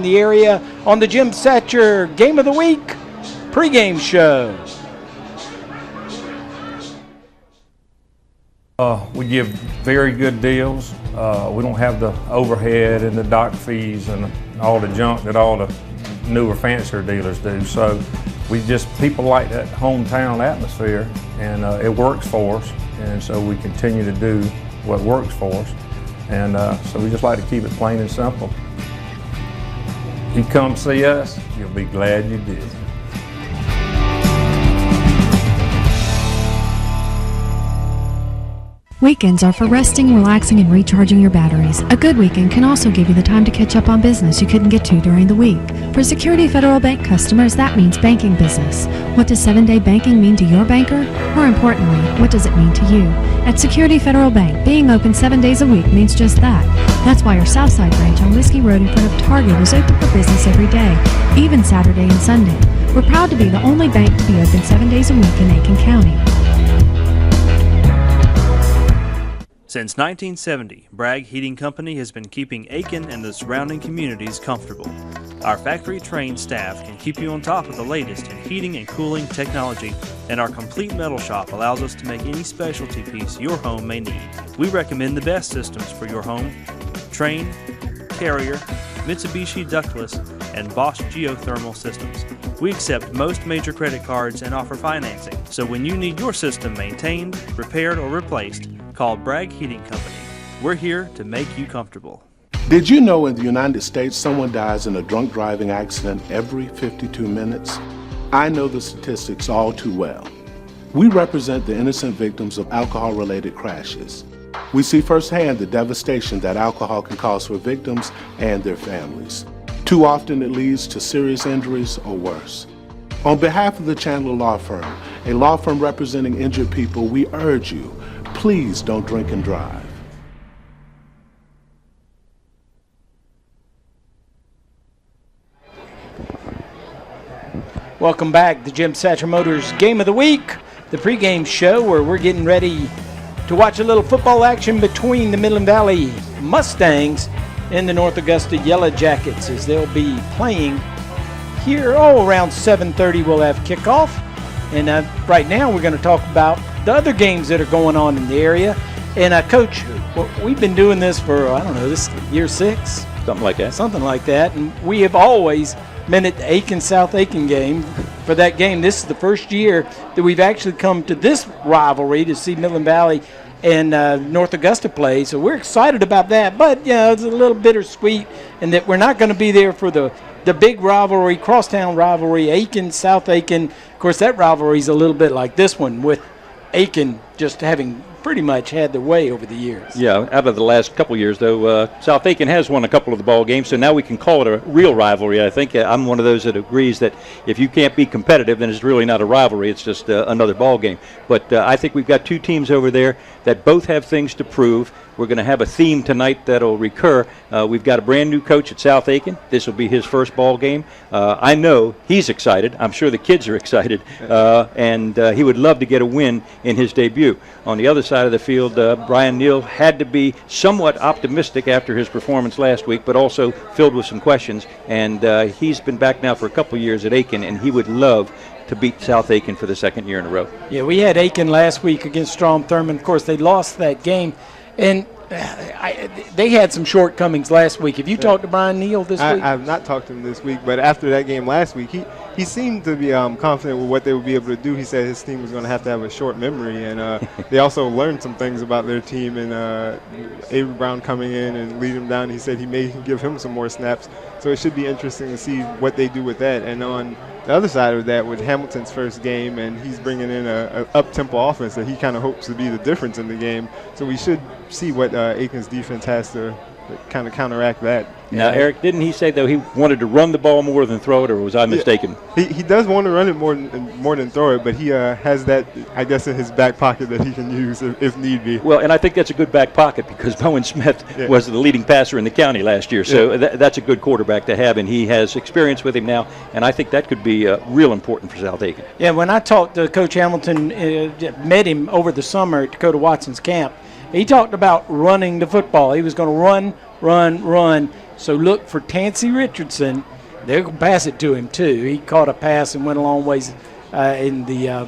the area on the Jim Satcher Game of the Week pregame show. We give very good deals. We don't have the overhead and the dock fees and all the junk that all the newer, fancier dealers do. So people like that hometown atmosphere, and it works for us. And so we continue to do what works for us. And so we just like to keep it plain and simple. You come see us, you'll be glad you did. Weekends are for resting, relaxing, and recharging your batteries. A good weekend can also give you the time to catch up on business you couldn't get to during the week. For Security Federal Bank customers, that means banking business. What does 7-day banking mean to your banker? More importantly, what does it mean to you? At Security Federal Bank, being open 7 days a week means just that. That's why our Southside branch on Whiskey Road in front of Target is open for business every day, even Saturday and Sunday. We're proud to be the only bank to be open 7 days a week in Aiken County. Since 1970, Bragg Heating Company has been keeping Aiken and the surrounding communities comfortable. Our factory-trained staff can keep you on top of the latest in heating and cooling technology, and our complete metal shop allows us to make any specialty piece your home may need. We recommend the best systems for your home: Trane, Carrier, Mitsubishi ductless, and Bosch geothermal systems. We accept most major credit cards and offer financing, so when you need your system maintained, repaired, or replaced, call Bragg Heating Company. We're here to make you comfortable. Did you know in the United States someone dies in a drunk driving accident every 52 minutes? I know the statistics all too well. We represent the innocent victims of alcohol-related crashes. We see firsthand the devastation that alcohol can cause for victims and their families. Too often it leads to serious injuries or worse. On behalf of the Chandler Law Firm, a law firm representing injured people, we urge you, please don't drink and drive. Welcome back to Jim Satcher Motors Game of the Week, the pregame show where we're getting ready to watch a little football action between the Midland Valley Mustangs and the North Augusta Yellow Jackets, as they'll be playing here around 7:30. We'll have kickoff, and right now we're going to talk about the other games that are going on in the area. And Coach, we've been doing this for, I don't know, this is year 6? Something like that. Something like that. And we have always been at the Aiken-South Aiken game for that game. This is the first year that we've actually come to this rivalry to see Midland Valley and North Augusta play. So we're excited about that. But, you know, it's a little bittersweet in that we're not going to be there for the big rivalry, crosstown rivalry, Aiken-South Aiken. Of course, that rivalry is a little bit like this one, with Aiken just having pretty much had their way over the years. Yeah, out of the last couple of years, though, South Aiken has won a couple of the ball games, so now we can call it a real rivalry. I think I'm one of those that agrees that if you can't be competitive, then it's really not a rivalry. It's just another ball game. But I think we've got two teams over there that both have things to prove. We're going to have a theme tonight that'll recur. We've got a brand new coach at South Aiken. This will be his first ball game. I know he's excited. I'm sure the kids are excited. And he would love to get a win in his debut. On the other side of the field, Brian Neal had to be somewhat optimistic after his performance last week, but also filled with some questions. And he's been back now for a couple years at Aiken, and he would love to beat South Aiken for the second year in a row. Yeah, we had Aiken last week against Strom Thurmond. Of course, they lost that game. And they had some shortcomings last week. Have you talked to Brian Neal this week? I have not talked to him this week, but after that game last week, he seemed to be confident with what they would be able to do. He said his team was going to have a short memory, and they also learned some things about their team, and Avery Brown coming in and leading them down. He said he may give him some more snaps, so it should be interesting to see what they do with that. And on the other side of that, with Hamilton's first game, and he's bringing in a up-tempo offense that he kind of hopes to be the difference in the game. So we should see what Aiken's defense has to kind of counteract that. Now, Eric, didn't he say, though, he wanted to run the ball more than throw it, or was I mistaken? He does want to run it more than throw it, but he has that, I guess, in his back pocket that he can use if need be. Well, and I think that's a good back pocket because Bowen Smith was the leading passer in the county last year, so that's a good quarterback to have, and he has experience with him now, and I think that could be real important for South Aiken. Yeah, when I talked to Coach Hamilton, met him over the summer at Dakota Watson's camp, he talked about running the football. He was going to run, So look for Tansy Richardson. They're going to pass it to him, too. He caught a pass and went a long ways in the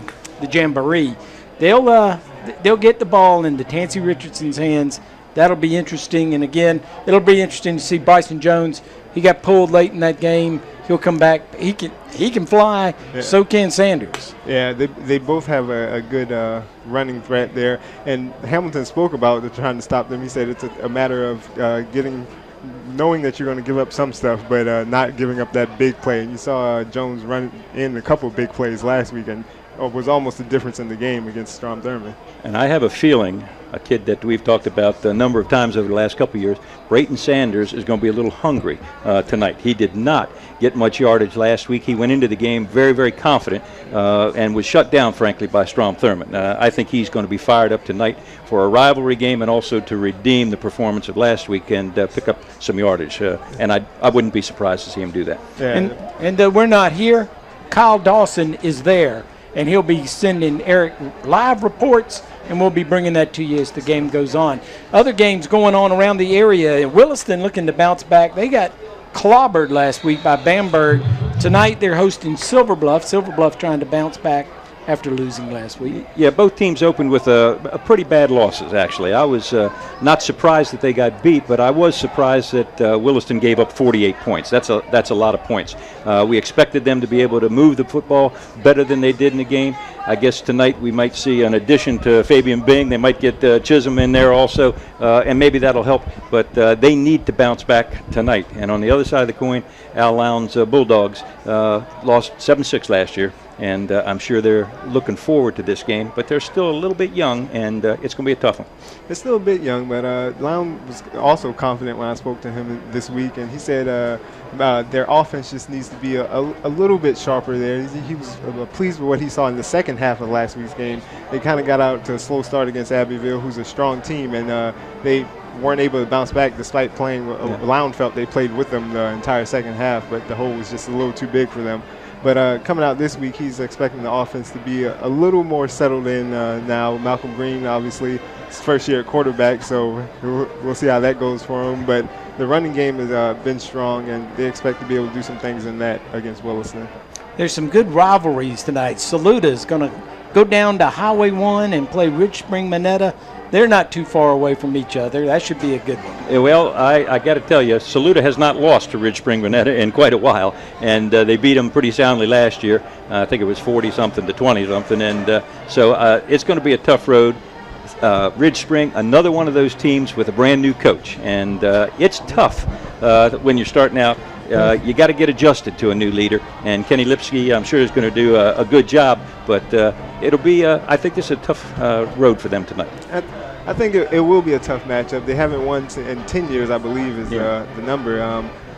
jamboree. They'll get the ball into Tansy Richardson's hands. That'll be interesting. And, again, it'll be interesting to see Bryson Jones. He got pulled late in that game. He'll come back. He can fly. Yeah. So can Sanders. Yeah, they both have a good running threat there. And Hamilton spoke about trying to stop them. He said it's a matter of knowing that you're going to give up some stuff, but not giving up that big play. And you saw Jones run in a couple of big plays last week, and it was almost the difference in the game against Strom Thurmond. And I have a feeling, a kid that we've talked about a number of times over the last couple of years, Brayton Sanders is going to be a little hungry tonight. He did not get much yardage last week. He went into the game very, very confident and was shut down, frankly, by Strom Thurmond. I think he's going to be fired up tonight for a rivalry game and also to redeem the performance of last week and pick up some yardage. And I wouldn't be surprised to see him do that. Yeah. And we're not here. Kyle Dawson is there, and he'll be sending Eric live reports, and we'll be bringing that to you as the game goes on. Other games going on around the area. Williston looking to bounce back. They got clobbered last week by Bamberg. Tonight they're hosting Silver Bluff. Silver Bluff trying to bounce back after losing last week. Yeah, both teams opened with a pretty bad losses, actually. I was not surprised that they got beat, but I was surprised that Williston gave up 48 points. That's a lot of points. We expected them to be able to move the football better than they did in the game. I guess tonight we might see an addition to Fabian Bing. They might get Chisholm in there also, and maybe that'll help. But they need to bounce back tonight. And on the other side of the coin, Al Lowndes Bulldogs lost 7-6 last year. And I'm sure they're looking forward to this game, but they're still a little bit young, and it's going to be a tough one. It's still a bit young, but Lowndes was also confident when I spoke to him this week, and he said their offense just needs to be a little bit sharper there. He was pleased with what he saw in the second half of last week's game. They kind of got out to a slow start against Abbeville, who's a strong team, and they weren't able to bounce back despite playing. Lowndes felt they played with them the entire second half, but the hole was just a little too big for them. But coming out this week, he's expecting the offense to be a little more settled in now. Malcolm Green, obviously, his first year at quarterback, so we'll see how that goes for him. But the running game has been strong, and they expect to be able to do some things in that against Williston. There's some good rivalries tonight. Saluda is going to go down to Highway 1 and play Rich Spring Minetta. They're not too far away from each other. That should be a good one. Well, I got to tell you, Saluda has not lost to Ridge Spring Minetta in quite a while, and they beat them pretty soundly last year. I think it was 40-something to 20-something, and so it's going to be a tough road. Ridge Spring, another one of those teams with a brand-new coach, and it's tough when you're starting out. You got to get adjusted to a new leader, and Kenny Lipsky, I'm sure, is going to do a good job, but it'll be, I think this is a tough road for them tonight. I think it will be a tough matchup. They haven't won in 10 years, I believe, is the number.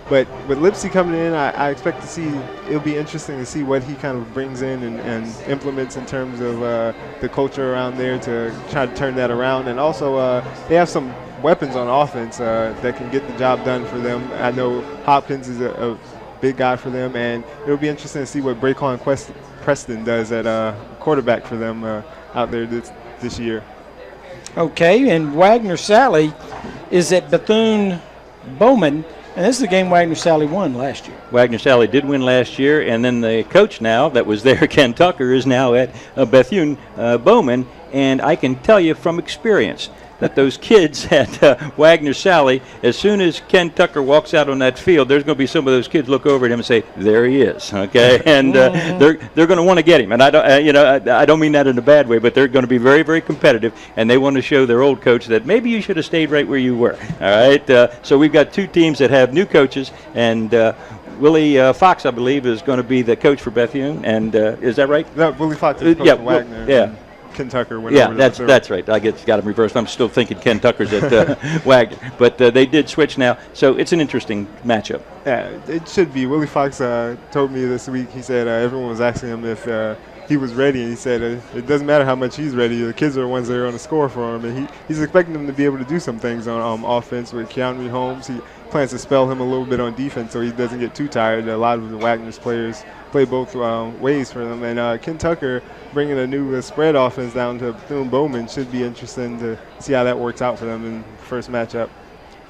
But with Lipsky coming in, I expect to see, it'll be interesting to see what he kind of brings in and implements in terms of the culture around there to try to turn that around. And also, they have some weapons on offense that can get the job done for them. I know Hopkins is a big guy for them, and it'll be interesting to see what Braquan Preston does at quarterback for them out there this year. Okay, and Wagner Sally is at Bethune-Bowman, and this is the game Wagner Sally won last year. Wagner Sally did win last year, and then the coach now that was there, Ken Tucker, is now at Bethune-Bowman, and I can tell you from experience that those kids at Wagner Sally, as soon as Ken Tucker walks out on that field, there's going to be some of those kids look over at him and say, "There he is," okay? And they're going to want to get him. And I don't mean that in a bad way, but they're going to be very, very competitive, and they want to show their old coach that maybe you should have stayed right where you were. All right. So we've got two teams that have new coaches, and Willie Fox, I believe, is going to be the coach for Bethune. And is that right? No, Willie Fox is coach for Wagner. Yeah. Ken Tucker went yeah, over that's right. I got them reversed. I'm still thinking Ken Tucker's at Wagner, but they did switch now, so it's an interesting matchup. Yeah, it should be. Willie Fox told me this week. He said everyone was asking him if he was ready, and he said it doesn't matter how much he's ready. The kids are the ones that are on the score for him, and he's expecting them to be able to do some things on offense with Keonre Holmes. He plans to spell him a little bit on defense so he doesn't get too tired. A lot of the Wagner's players play both ways for them, and Ken Tucker bringing a new spread offense down to Bethune-Bowman should be interesting to see how that works out for them in the first matchup.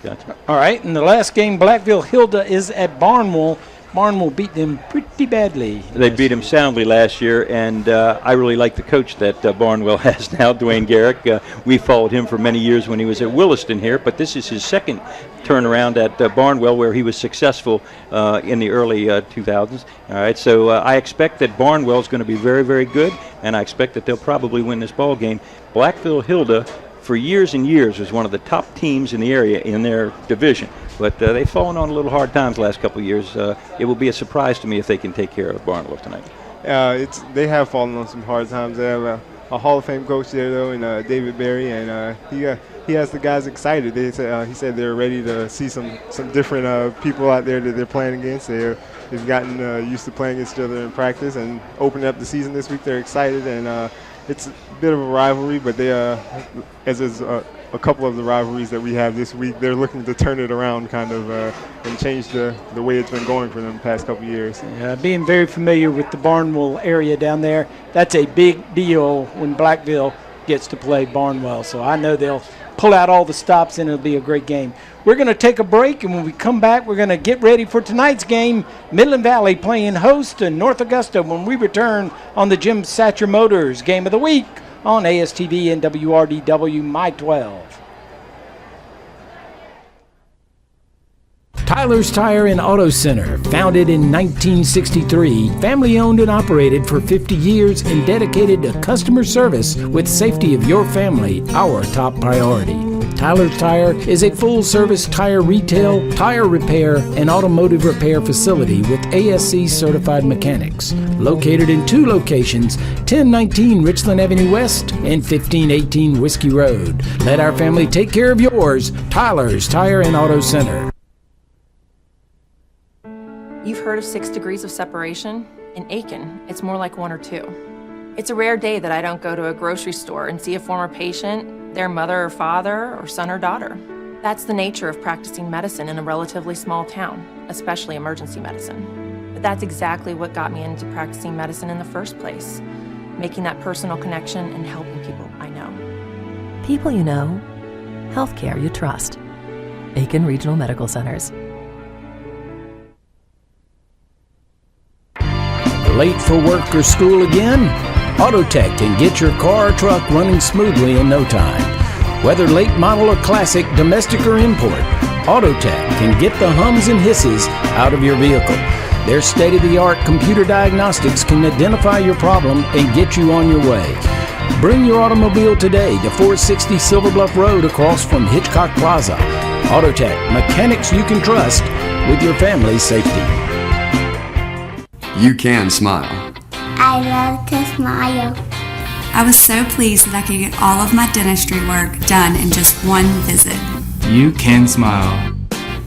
Gotcha. All right, in the last game, Blackville Hilda is at Barnwell. Barnwell beat them pretty badly. They beat him soundly last year, and I really like the coach that Barnwell has now, Dwayne Garrick. We followed him for many years when he was at Williston here, but this is his second turnaround at Barnwell, where he was successful in the early 2000s. All right, so I expect that Barnwell is going to be very, very good, and I expect that they'll probably win this ball game. Blackville Hilda, for years and years, was one of the top teams in the area in their division. But they've fallen on a little hard times the last couple of years. It will be a surprise to me if they can take care of Barnwell tonight. They have fallen on some hard times. They have a Hall of Fame coach there, though, and David Berry, and he has the guys excited. He said they're ready to see some different people out there that they're playing against. They've gotten used to playing against each other in practice, and opening up the season this week, they're excited, and it's a bit of a rivalry, but they, as is a couple of the rivalries that we have this week, they're looking to turn it around kind of and change the way it's been going for them the past couple of years. Yeah, being very familiar with the Barnwell area down there, that's a big deal when Blackville gets to play Barnwell. So I know they'll pull out all the stops and it'll be a great game. We're going to take a break, and when we come back, we're going to get ready for tonight's game. Midland Valley playing host to North Augusta when we return on the Jim Satcher Motors Game of the Week on ASTV and WRDW My 12. Tyler's Tire and Auto Center, founded in 1963, family owned and operated for 50 years and dedicated to customer service with safety of your family, our top priority. Tyler's Tire is a full-service tire retail, tire repair, and automotive repair facility with ASC certified mechanics. Located in two locations, 1019 Richland Avenue West and 1518 Whiskey Road. Let our family take care of yours. Tyler's Tire and Auto Center. You've heard of 6 degrees of separation? In Aiken, it's more like 1 or 2. It's a rare day that I don't go to a grocery store and see a former patient, their mother or father, or son or daughter. That's the nature of practicing medicine in a relatively small town, especially emergency medicine. But that's exactly what got me into practicing medicine in the first place, making that personal connection and helping people I know. People you know, healthcare you trust. Aiken Regional Medical Centers. Late for work or school again? Autotech can get your car or truck running smoothly in no time. Whether late model or classic, domestic or import, Autotech can get the hums and hisses out of your vehicle. Their state-of-the-art computer diagnostics can identify your problem and get you on your way. Bring your automobile today to 460 Silver Bluff Road across from Hitchcock Plaza. Autotech, mechanics you can trust with your family's safety. You can smile. I love to smile. I was so pleased that I could get all of my dentistry work done in just one visit. You can smile.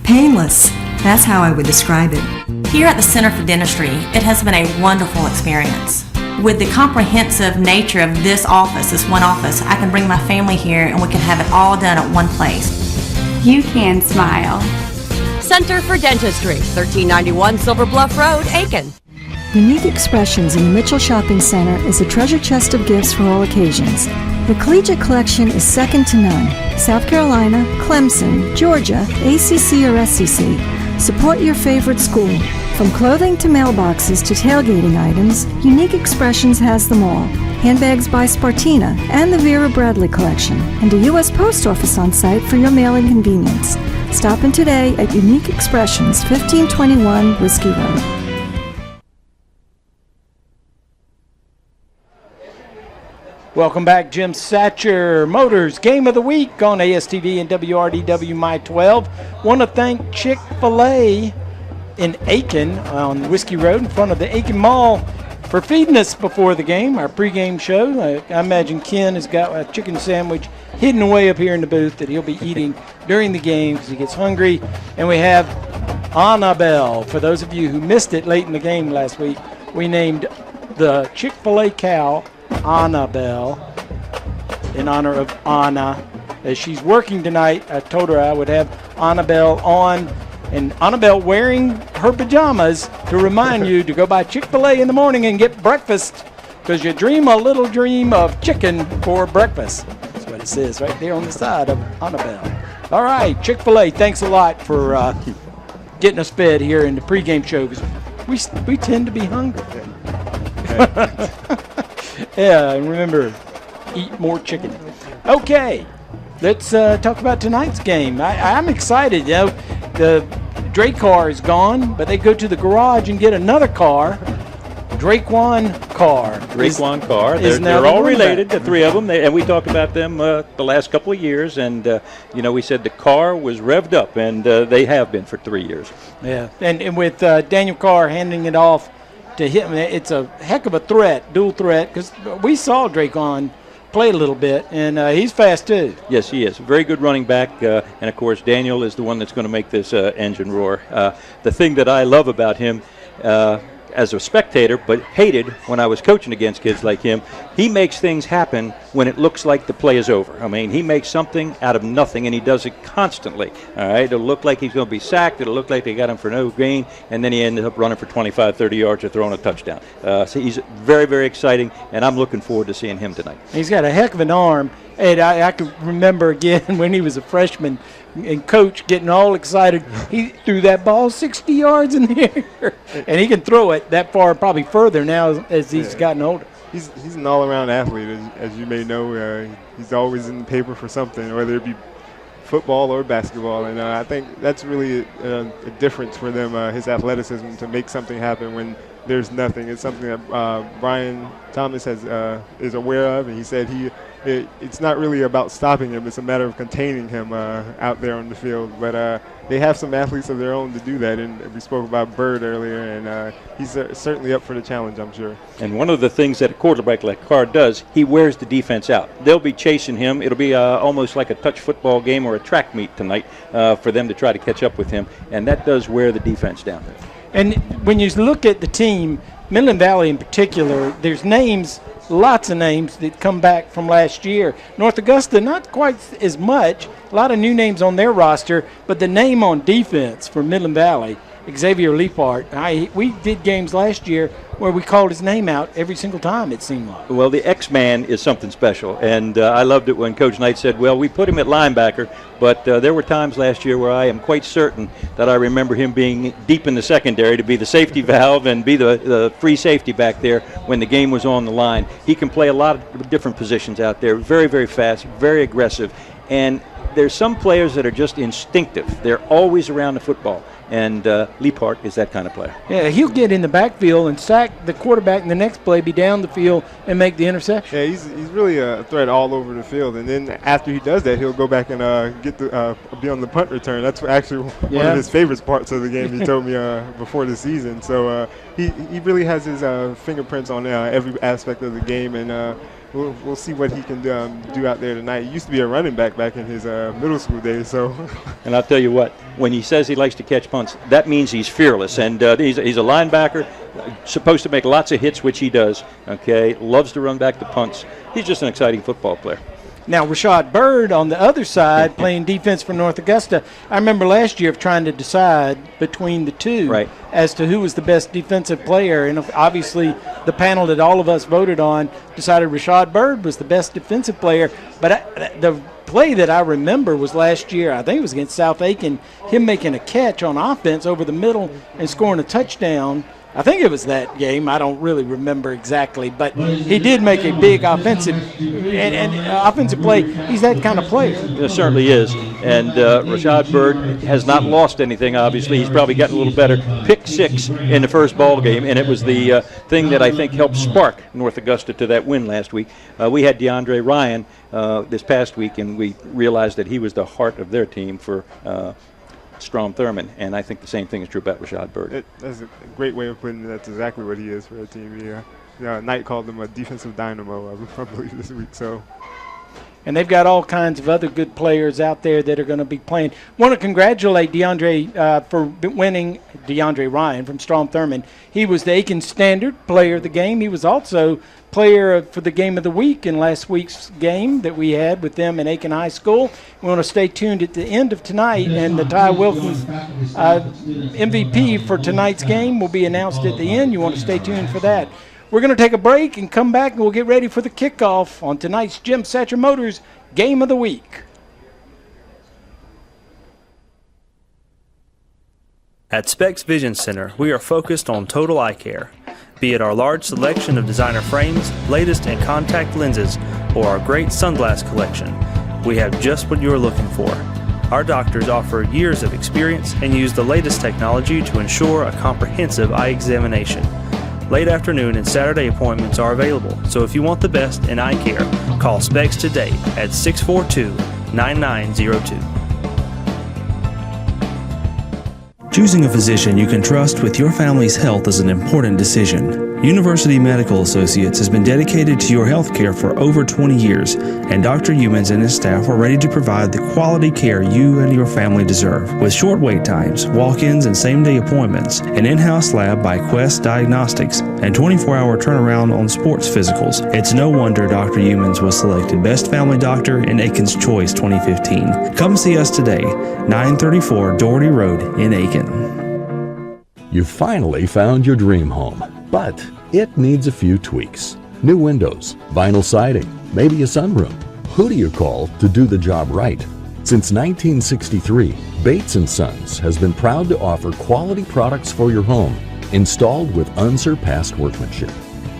Painless. That's how I would describe it. Here at the Center for Dentistry, it has been a wonderful experience. With the comprehensive nature of this office, this one office, I can bring my family here and we can have it all done at one place. You can smile. Center for Dentistry, 1391 Silver Bluff Road, Aiken. Unique Expressions in the Mitchell Shopping Center is a treasure chest of gifts for all occasions. The Collegiate Collection is second to none. South Carolina, Clemson, Georgia, ACC or SEC. Support your favorite school. From clothing to mailboxes to tailgating items, Unique Expressions has them all. Handbags by Spartina and the Vera Bradley Collection, and a U.S. Post Office on site for your mailing convenience. Stop in today at Unique Expressions, 1521 Whiskey Road. Welcome back, Jim Satcher Motors Game of the Week on ASTV and WRDW My 12. Want to thank Chick-fil-A in Aiken on Whiskey Road in front of the Aiken Mall for feeding us before the game, our pregame show. I imagine Ken has got a chicken sandwich hidden away up here in the booth that he'll be eating during the game because he gets hungry. And we have Annabelle. For those of you who missed it late in the game last week, we named the Chick-fil-A cow Annabelle in honor of Anna. As she's working tonight, I told her I would have Annabelle on, and Annabelle wearing her pajamas to remind you to go by Chick-fil-A in the morning and get breakfast, because you dream a little dream of chicken for breakfast. That's what it says right there on the side of Annabelle. All right, Chick-fil-A, thanks a lot for getting us fed here in the pregame show, because we tend to be hungry. Yeah, and remember, eat more chicken. Okay, let's talk about tonight's game. I'm excited. You know, the Drake car is gone, but they go to the garage and get another car. Draquan Carr. Draquan Carr. They're all related, the three of them, and we talked about them the last couple of years, and we said the car was revved up, and they have been for 3 years. Yeah, and with Daniel Carr handing it off to him, it's a heck of a threat, dual threat, because we saw Draquan play a little bit, and he's fast too. Yes, he is. Very good running back, and of course Daniel is the one that's going to make this engine roar. The thing that I love about him, as a spectator, but hated when I was coaching against kids like him, he makes things happen when it looks like the play is over. I mean, he makes something out of nothing, and he does it constantly. All right, it'll look like he's going to be sacked. It'll look like they got him for no gain, and then he ended up running for 25, 30 yards or throwing a touchdown. So he's very, very exciting, and I'm looking forward to seeing him tonight. He's got a heck of an arm, and I can remember again when he was a freshman and coach getting all excited. He threw that ball 60 yards in the air, and he can throw it that far, probably further now as he's gotten older. He's an all-around athlete, as you may know. He's always in the paper for something, whether it be football or basketball, and I think that's really a difference for them, his athleticism, to make something happen when there's nothing. It's something that Brian Thomas is aware of, and he said it's not really about stopping him. It's a matter of containing him out there on the field. But they have some athletes of their own to do that, and we spoke about Bird earlier, and he's certainly up for the challenge, I'm sure. And one of the things that a quarterback like Carr does, he wears the defense out. They'll be chasing him. It'll be almost like a touch football game or a track meet tonight for them to try to catch up with him, and that does wear the defense down. And when you look at the team, Midland Valley in particular, there's names, lots of names that come back from last year. North Augusta, not quite as much. A lot of new names on their roster, but the name on defense for Midland Valley, Xavier Leapart. We did games last year where we called his name out every single time, it seemed like. Well, the X-Man is something special, and I loved it when Coach Knight said, well, we put him at linebacker, but there were times last year where I am quite certain that I remember him being deep in the secondary to be the safety valve and be the free safety back there when the game was on the line. He can play a lot of different positions out there, very, very fast, very aggressive, and there's some players that are just instinctive. They're always around the football. And Leapart is that kind of player. Yeah, he'll get in the backfield and sack the quarterback, and the next play be down the field and make the interception. Yeah, he's really a threat all over the field. And then after he does that, he'll go back and be on the punt return. That's actually one of his favorite parts of the game. He told me before the season. So he really has his fingerprints on every aspect of the game, and we'll see what he can do out there tonight. He used to be a running back in his middle school days. So, and I'll tell you what, when he says he likes to catch punts, that means he's fearless. And he's a linebacker, supposed to make lots of hits, which he does. Okay, loves to run back the punts. He's just an exciting football player. Now, Rashad Bird on the other side playing defense for North Augusta. I remember last year of trying to decide between the two as to who was the best defensive player. And obviously the panel that all of us voted on decided Rashad Bird was the best defensive player. But the play that I remember was last year, I think it was against South Aiken, him making a catch on offense over the middle and scoring a touchdown. I think it was that game. I don't really remember exactly, but he did make a big offensive play. He's that kind of player. It certainly is. And Rashad Bird has not lost anything, obviously. He's probably gotten a little better. Pick 6 in the first ball game, and it was the thing that I think helped spark North Augusta to that win last week. We had DeAndre Ryan this past week, and we realized that he was the heart of their team for Strom Thurmond, and I think the same thing is true about Rashad Bird. That's a great way of putting it. That's exactly what he is for a team. Knight called him a defensive dynamo, I believe, this week. So, and they've got all kinds of other good players out there that are going to be playing. Want to congratulate DeAndre for winning, DeAndre Ryan from Strom Thurmond. He was the Aiken Standard Player of the Game. He was also player for the Game of the Week in last week's game that we had with them in Aiken High School. We want to stay tuned at the end of tonight, and the Ty Wilkins MVP for tonight's game will be announced at the end. You want to stay tuned for that. We're going to take a break and come back, and we'll get ready for the kickoff on tonight's Jim Satcher Motors Game of the Week. At Specs Vision Center, we are focused on total eye care. Be it our large selection of designer frames, latest in contact lenses, or our great sunglass collection, we have just what you are looking for. Our doctors offer years of experience and use the latest technology to ensure a comprehensive eye examination. Late afternoon and Saturday appointments are available, so if you want the best in eye care, call Specs today at 642-9902. Choosing a physician you can trust with your family's health is an important decision. University Medical Associates has been dedicated to your health care for over 20 years, and Dr. Humans and his staff are ready to provide the quality care you and your family deserve. With short wait times, walk-ins and same-day appointments, an in-house lab by Quest Diagnostics, and 24-hour turnaround on sports physicals, it's no wonder Dr. Humans was selected Best Family Doctor in Aiken's Choice 2015. Come see us today, 934 Doherty Road in Aiken. You finally found your dream home, but it needs a few tweaks. New windows, vinyl siding, maybe a sunroom. Who do you call to do the job right? Since 1963, Bates & Sons has been proud to offer quality products for your home, installed with unsurpassed workmanship.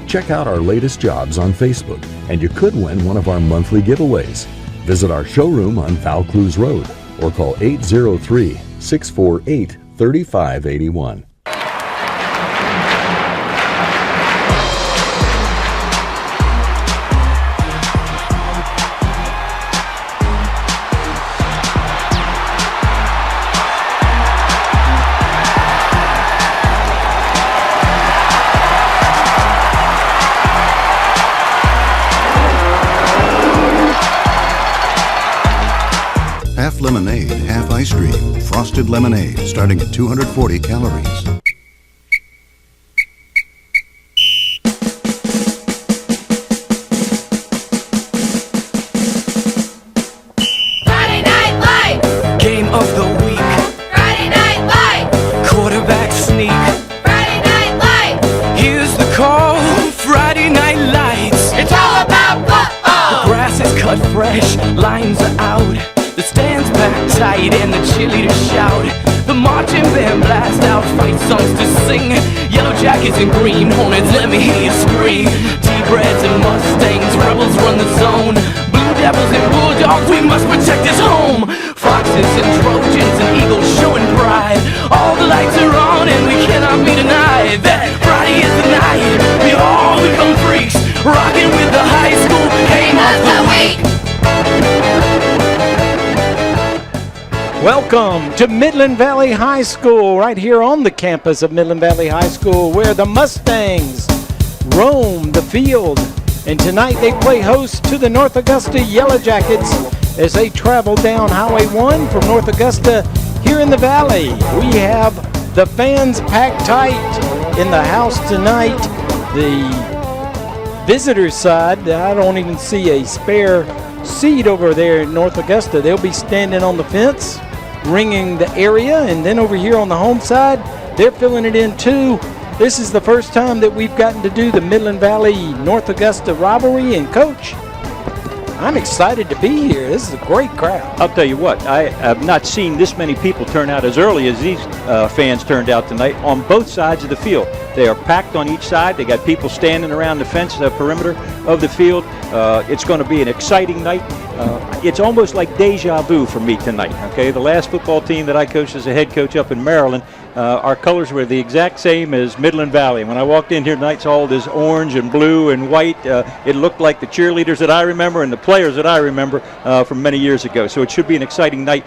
Check out our latest jobs on Facebook, and you could win one of our monthly giveaways. Visit our showroom on Vaucluse Road, or call 803-648-3581. Half lemonade, half ice cream. Frosted lemonade, starting at 240 calories. Friday Night Lights! Game of the week. Friday Night Lights! Quarterback sneak. Friday Night Lights! Here's the call. Friday Night Lights. It's all about football. The grass is cut fresh, lines are out. The stands packed tight and the cheerleaders shout. The marching band blast out fight songs to sing. Yellow jackets and green hornets, let me hear you scream. T-Breds and Mustangs, rebels run the zone. Blue devils and bulldogs, we must protect this home. Foxes and Trojans and eagles showing pride. All the lights are on and we cannot be denied that Friday is the night we all become freaks, rocking with the high school game of the week. Welcome to Midland Valley High School, right here on the campus of Midland Valley High School, where the Mustangs roam the field. And tonight they play host to the North Augusta Yellow Jackets as they travel down Highway 1 from North Augusta here in the Valley. We have the fans packed tight in the house tonight. The visitors side, I don't even see a spare seat over there in North Augusta. They'll be standing on the fence, ringing the area, and then over here on the home side, they're filling it in too. This is the first time that we've gotten to do the Midland Valley North Augusta rivalry, and Coach, I'm excited to be here. This is a great crowd. I'll tell you what, I have not seen this many people turn out as early as these fans turned out tonight on both sides of the field. They are packed on each side. They got people standing around the fence, the perimeter of the field. It's going to be an exciting night. It's almost like deja vu for me tonight, okay? The last football team that I coached as a head coach up in Maryland, our colors were the exact same as Midland Valley. When I walked in here tonight, saw all this orange and blue and white. It looked like the cheerleaders that I remember and the players that I remember from many years ago. So it should be an exciting night.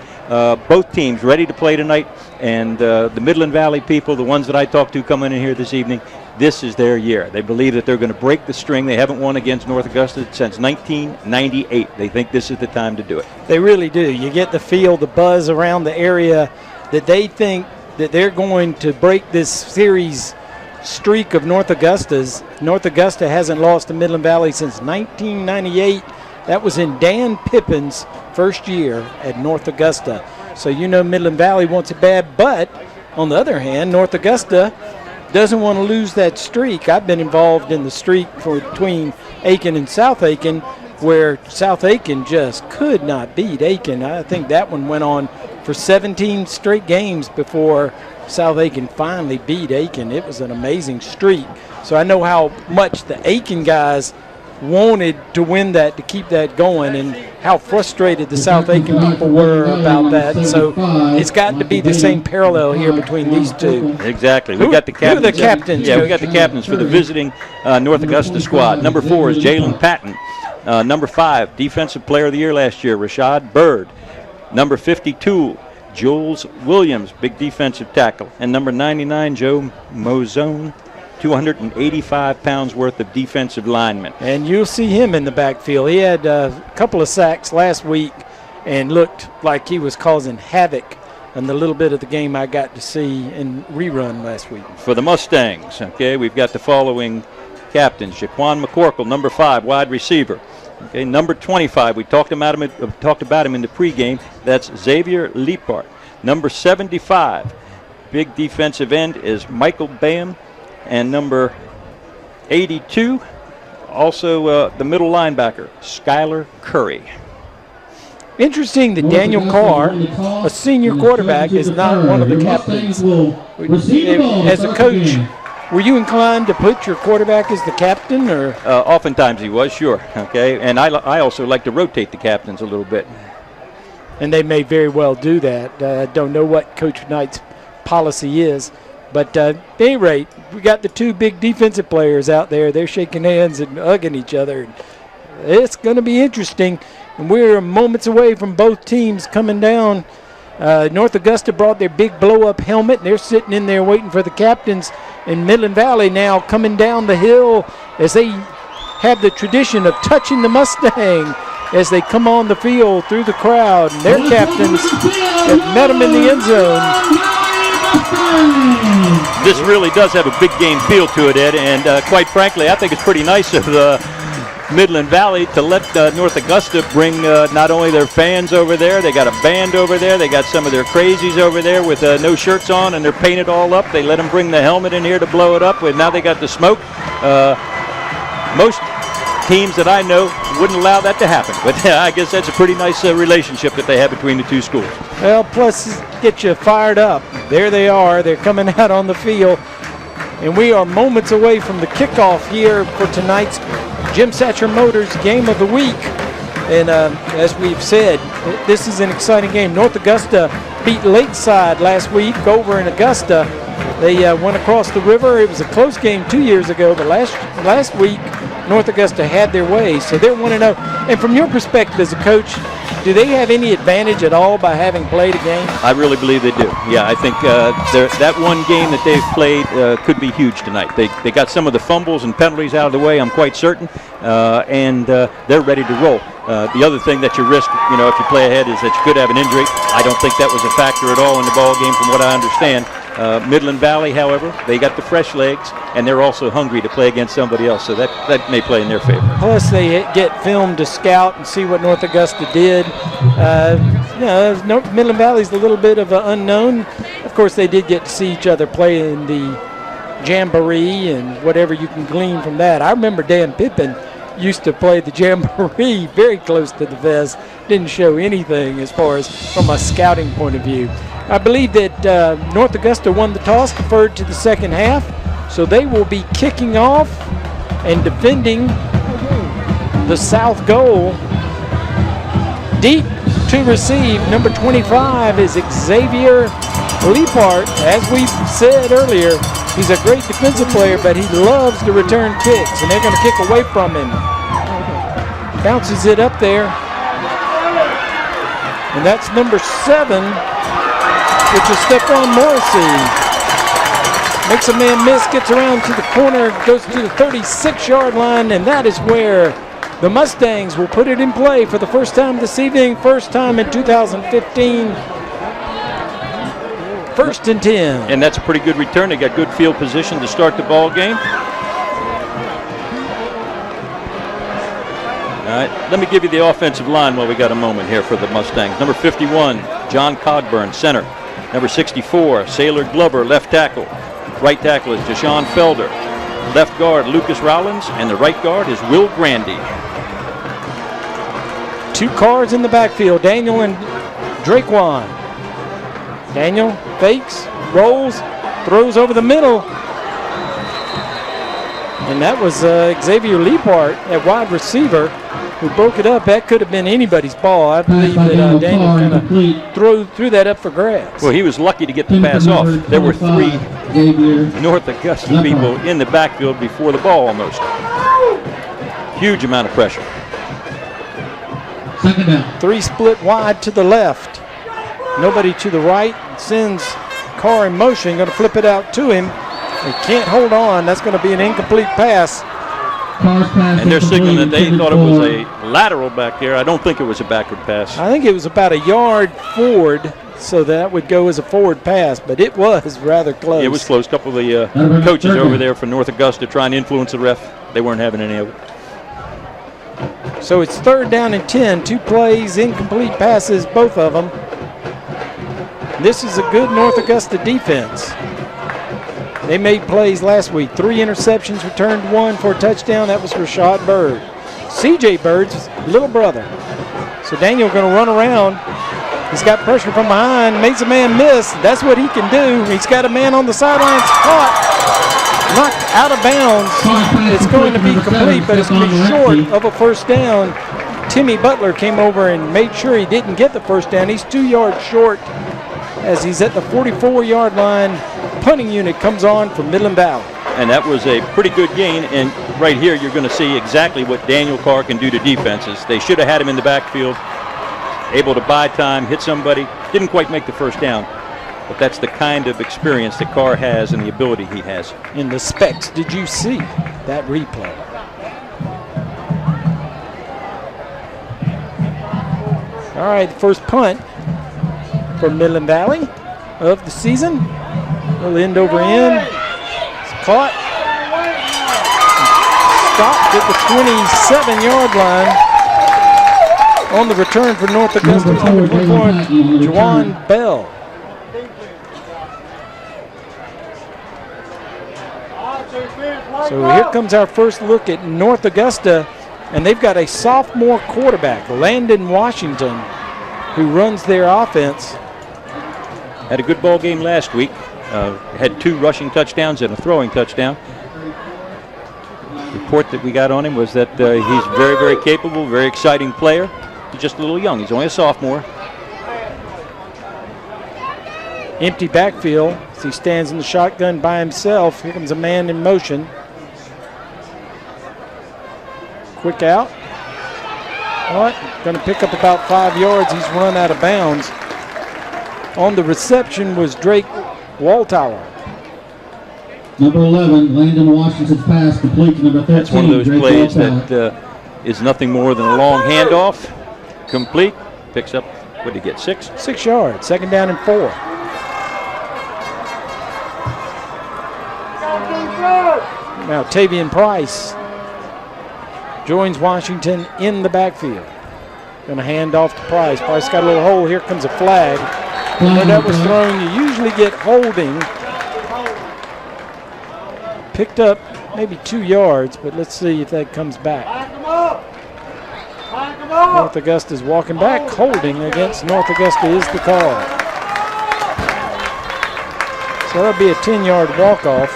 Both teams ready to play tonight, and the Midland Valley people, the ones that I talked to coming in here this evening, this is their year. They believe that they're going to break the string. They haven't won against North Augusta since 1998. They think this is the time to do it. They really do. You get the feel, the buzz around the area that they think that they're going to break this series streak of North Augusta's. North Augusta hasn't lost to Midland Valley since 1998. That was in Dan Pippin's first year at North Augusta. So you know Midland Valley wants it bad, but on the other hand, North Augusta doesn't want to lose that streak. I've been involved in the streak between Aiken and South Aiken, where South Aiken just could not beat Aiken. I think that one went on for 17 straight games before South Aiken finally beat Aiken. It was an amazing streak. So I know how much the Aiken guys wanted to win that, to keep that going, and how frustrated the South Aiken people were about that. So it's got to be the same parallel here between these two. Exactly. We got the captains. Who are the captains? Yeah, we got the captains for the visiting North Augusta squad. Number 4 is Jalen Patton. Number 5, Defensive Player of the Year last year, Rashad Bird. Number 52, Jules Williams, big defensive tackle. And number 99, Joe Mozone, 285 pounds worth of defensive lineman. And you'll see him in the backfield. He had a couple of sacks last week and looked like he was causing havoc in the little bit of the game I got to see in rerun last week. For the Mustangs, okay, we've got the following captains. Jaquan McCorkle, number 5, wide receiver. Okay, number 25, we talked about him in the pregame. That's Xavier Liepart. Number 75, big defensive end, is Michael Bayham. And number 82, also the middle linebacker, Skylar Curry. Interesting that Daniel Carr, a senior quarterback, is not one of the captains. As a coach, were you inclined to put your quarterback as the captain, or? Oftentimes he was, sure. Okay, and I also like to rotate the captains a little bit. And they may very well do that. I don't know what Coach Knight's policy is. But at any rate, we got the two big defensive players out there. They're shaking hands and hugging each other. It's going to be interesting. And we're moments away from both teams coming down. North Augusta brought their big blow-up helmet, and they're sitting in there waiting for the captains. In Midland Valley now coming down the hill as they have the tradition of touching the Mustang as they come on the field through the crowd. And their captains have met them in the end zone. This really does have a big game feel to it, Ed, and quite frankly, I think it's pretty nice of Midland Valley to let North Augusta bring not only their fans over there, they got a band over there, they got some of their crazies over there with no shirts on, and they're painted all up. They let them bring the helmet in here to blow it up, and now they got the smoke. Most teams that I know wouldn't allow that to happen, but I guess that's a pretty nice relationship that they have between the two schools. Well, plus get you fired up. There they are. They're coming out on the field, and we are moments away from the kickoff here for tonight's Jim Satcher Motors Game of the Week. And as we've said, this is an exciting game. North Augusta beat Lakeside last week over in Augusta. They went across the river. It was a close game 2 years ago, but last week North Augusta had their way, so they're 1-0. And from your perspective as a coach, do they have any advantage at all by having played a game? I really believe they do. Yeah, I think that one game that they've played could be huge tonight. They got some of the fumbles and penalties out of the way, I'm quite certain, and they're ready to roll. The other thing that you risk, if you play ahead, is that you could have an injury. I don't think that was a factor at all in the ball game from what I understand. Midland Valley, however, they got the fresh legs, and they're also hungry to play against somebody else, so that may play in their favor. Plus, they get film to scout and see what North Augusta did. Midland Valley's a little bit of an unknown. Of course, they did get to see each other play in the Jamboree and whatever you can glean from that. I remember Dan Pippin used to play the Jamboree very close to the Vez. Didn't show anything as far as from a scouting point of view. I believe that North Augusta won the toss, deferred to the second half, so they will be kicking off and defending the south goal. Deep to receive, number 25 is Xavier Liepart. As we said earlier, he's a great defensive player, but he loves to return kicks, and they're going to kick away from him. Bounces it up there, and that's number 7, which is Stephon Morrissey. Makes a man miss, gets around to the corner, goes to the 36-yard line, and that is where the Mustangs will put it in play for the first time this evening, first time in 2015. First and 10. And that's a pretty good return. They got good field position to start the ball game. All right, let me give you the offensive line while we got a moment here for the Mustangs. Number 51, John Cogburn, center. Number 64, Sailor Glover, left tackle. Right tackle is Deshaun Felder. Left guard, Lucas Rollins, and the right guard is Will Grandy. 2 cards in the backfield, Daniel and Drakewan. Daniel fakes, rolls, throws over the middle. And that was Xavier Liepart at wide receiver who broke it up. That could have been anybody's ball. I believe that Daniel kind of threw that up for grabs. Well, he was lucky to get the pass off. There were 3 North Augusta people in the backfield before the ball almost. Huge amount of pressure. 3 split wide to the left. Nobody to the right. Sends Carr in motion. Going to flip it out to him. He can't hold on. That's going to be an incomplete pass. And they're signaling that they thought it was a lateral back there. I don't think it was a backward pass. I think it was about a yard forward, so that would go as a forward pass, but it was rather close. It was close. A couple of the coaches over there for North Augusta trying to influence the ref. They weren't having any of it. So it's 3rd down and 10. 2 plays, incomplete passes, both of them. This is a good North Augusta defense. They made plays last week. 3 interceptions, returned 1 for a touchdown. That was Rashad Bird. C.J. Bird's little brother. So Daniel going to run around. He's got pressure from behind, makes a man miss. That's what he can do. He's got a man on the sidelines, caught, knocked out of bounds. It's going to be complete, but it's going to be short of a first down. Timmy Butler came over and made sure he didn't get the first down. He's 2 yards short as he's at the 44-yard line. Punting unit comes on from Midland Valley. And that was a pretty good gain. And right here, you're going to see exactly what Daniel Carr can do to defenses. They should have had him in the backfield, able to buy time, hit somebody. Didn't quite make the first down. But that's the kind of experience that Carr has and the ability he has. In the specs, did you see that replay? All right, first punt for Midland Valley of the season. Little end over end. It's caught. Stopped at the 27-yard line on the return for North Augusta. Juwan Bell. So here comes our first look at North Augusta, and they've got a sophomore quarterback, Landon Washington, who runs their offense. Had a good ball game last week. Had 2 rushing touchdowns and a throwing touchdown. The report that we got on him was that he's very, very capable, very exciting player. He's just a little young. He's only a sophomore. Empty backfield as he stands in the shotgun by himself. Here comes a man in motion. Quick out. Going to pick up about 5 yards. He's run out of bounds. On the reception was Drake Waltauer. Number 11, Landon Washington's pass complete to number 13. That's one of those Drake plays Waltauer. that is nothing more than a long handoff. Complete. Picks up, what did he get, 6? 6 yards. 2nd down and 4. Now Tavian Price joins Washington in the backfield. Going to hand off to Price. Price got a little hole. Here comes a flag. Where that was thrown, you usually get holding. Picked up maybe 2 yards, but let's see if that comes back. North Augusta's walking back. Holding against North Augusta is the call. So that'll be a 10-yard walk-off.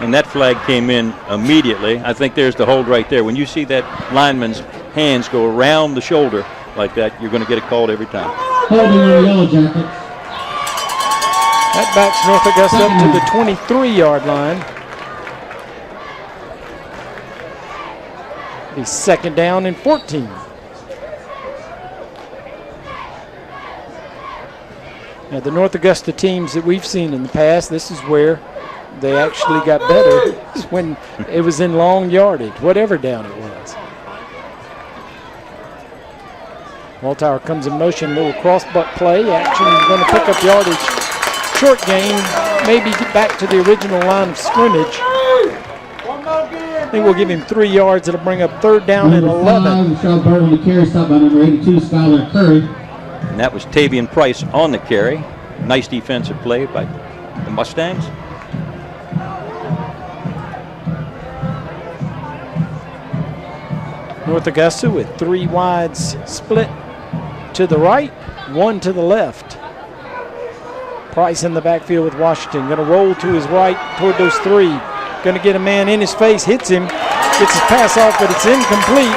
And that flag came in immediately. I think there's the hold right there. When you see that lineman's hands go around the shoulder like that, you're going to get it called every time. Holding your Yellow Jackets. That backs North Augusta up to the 23-yard line. Be 2nd down and 14. Now the North Augusta teams that we've seen in the past, this is where they actually got better, is when it was in long yardage, whatever down it was. Waltauer comes in motion, little cross-butt play. Action is going to pick up yardage. Short gain, maybe get back to the original line of scrimmage. I think we'll give him 3 yards. It'll bring up 3rd down and 11. Michelle Bird on the carry, stop by number 82, Skylar Curry. And that was Tavian Price on the carry. Nice defensive play by the Mustangs. North Augusta with 3 wides split to the right, 1 to the left. Price in the backfield with Washington. Going to roll to his right toward those three. Going to get a man in his face. Hits him. Gets his pass off, but it's incomplete.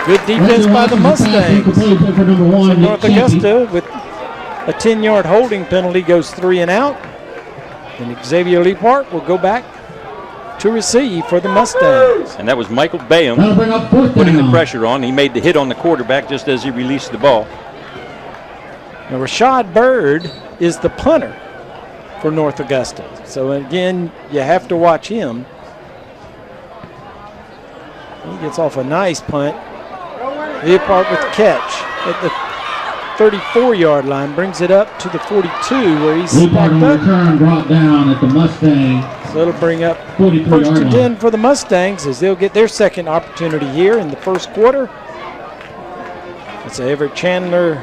Good defense by the Mustangs. So North Augusta with a 10-yard holding penalty goes 3 and out. And Xavier Leapart will go back to receive for the Mustangs. And that was Michael Bayham putting the pressure on. He made the hit on the quarterback just as he released the ball. Now Rashad Bird is the punter for North Augusta. So again, you have to watch him. He gets off a nice punt. Leopard with the catch at the 34-yard line, brings it up to the 42 where he's stacked up. Return brought down at the Mustangs. So it'll bring up first and 10 for the Mustangs as they'll get their second opportunity here in the first quarter. It's a Everett Chandler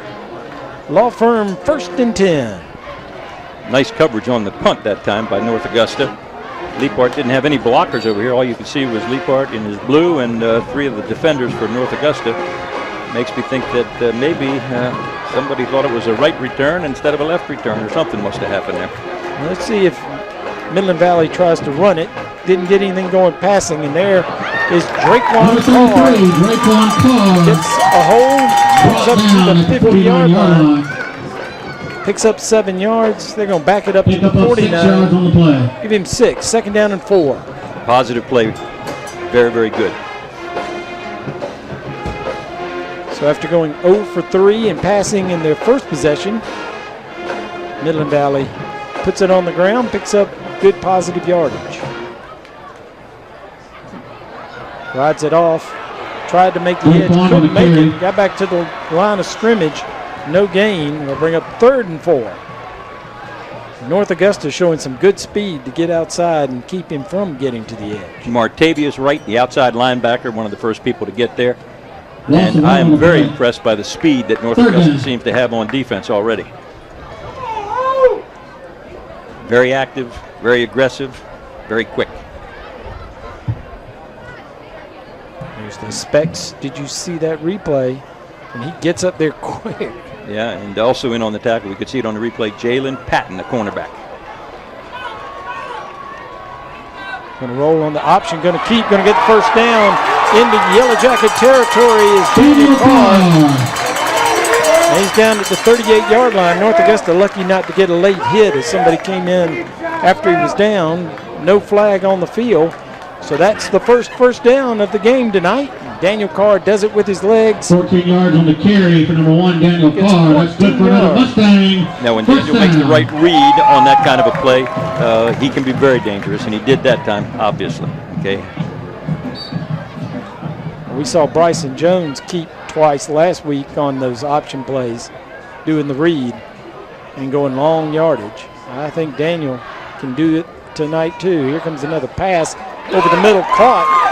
Law Firm 1st and 10. Nice coverage on the punt that time by North Augusta. Leapart didn't have any blockers over here. All you could see was Leapart in his blue and 3 of the defenders for North Augusta. Makes me think that maybe somebody thought it was a right return instead of a left return, or something must have happened there. Well, let's see if Midland Valley tries to run it. Didn't get anything going passing, and there is Draquan Carr. Gets a hold, moves up to the 50-yard line. Picks up 7 yards. They're going to back it up to the 49. Give him 6. 2nd down and 4. Positive play. Very, very good. So after going 0 for 3 and passing in their first possession, Midland Valley puts it on the ground, picks up good positive yardage. Rides it off. Tried to make the edge. Couldn't make it. Got back to the line of scrimmage. No gain. We'll bring up 3rd and 4. North Augusta showing some good speed to get outside and keep him from getting to the edge. Martavius Wright, the outside linebacker, one of the first people to get there. And I am very impressed by the speed that North Augusta seems to have on defense already. Very active, very aggressive, very quick. There's the Specs. Did you see that replay? And he gets up there quick. Yeah, and also in on the tackle, we could see it on the replay, Jalen Patton, the cornerback. Going to roll on the option, going to keep, going to get the first down. Into Yellow Jacket territory is Daniel Carr. And he's down at the 38-yard line. North Augusta lucky not to get a late hit as somebody came in after he was down. No flag on the field. So that's the first down of the game tonight. Daniel Carr does it with his legs. 14 yards on the carry for number 1, Daniel Carr. That's good for another Mustang. Now, when Daniel makes the right read on that kind of a play, he can be very dangerous, and he did that time, obviously. Okay. We saw Bryson Jones keep twice last week on those option plays, doing the read and going long yardage. I think Daniel can do it tonight too. Here comes another pass over the middle, caught.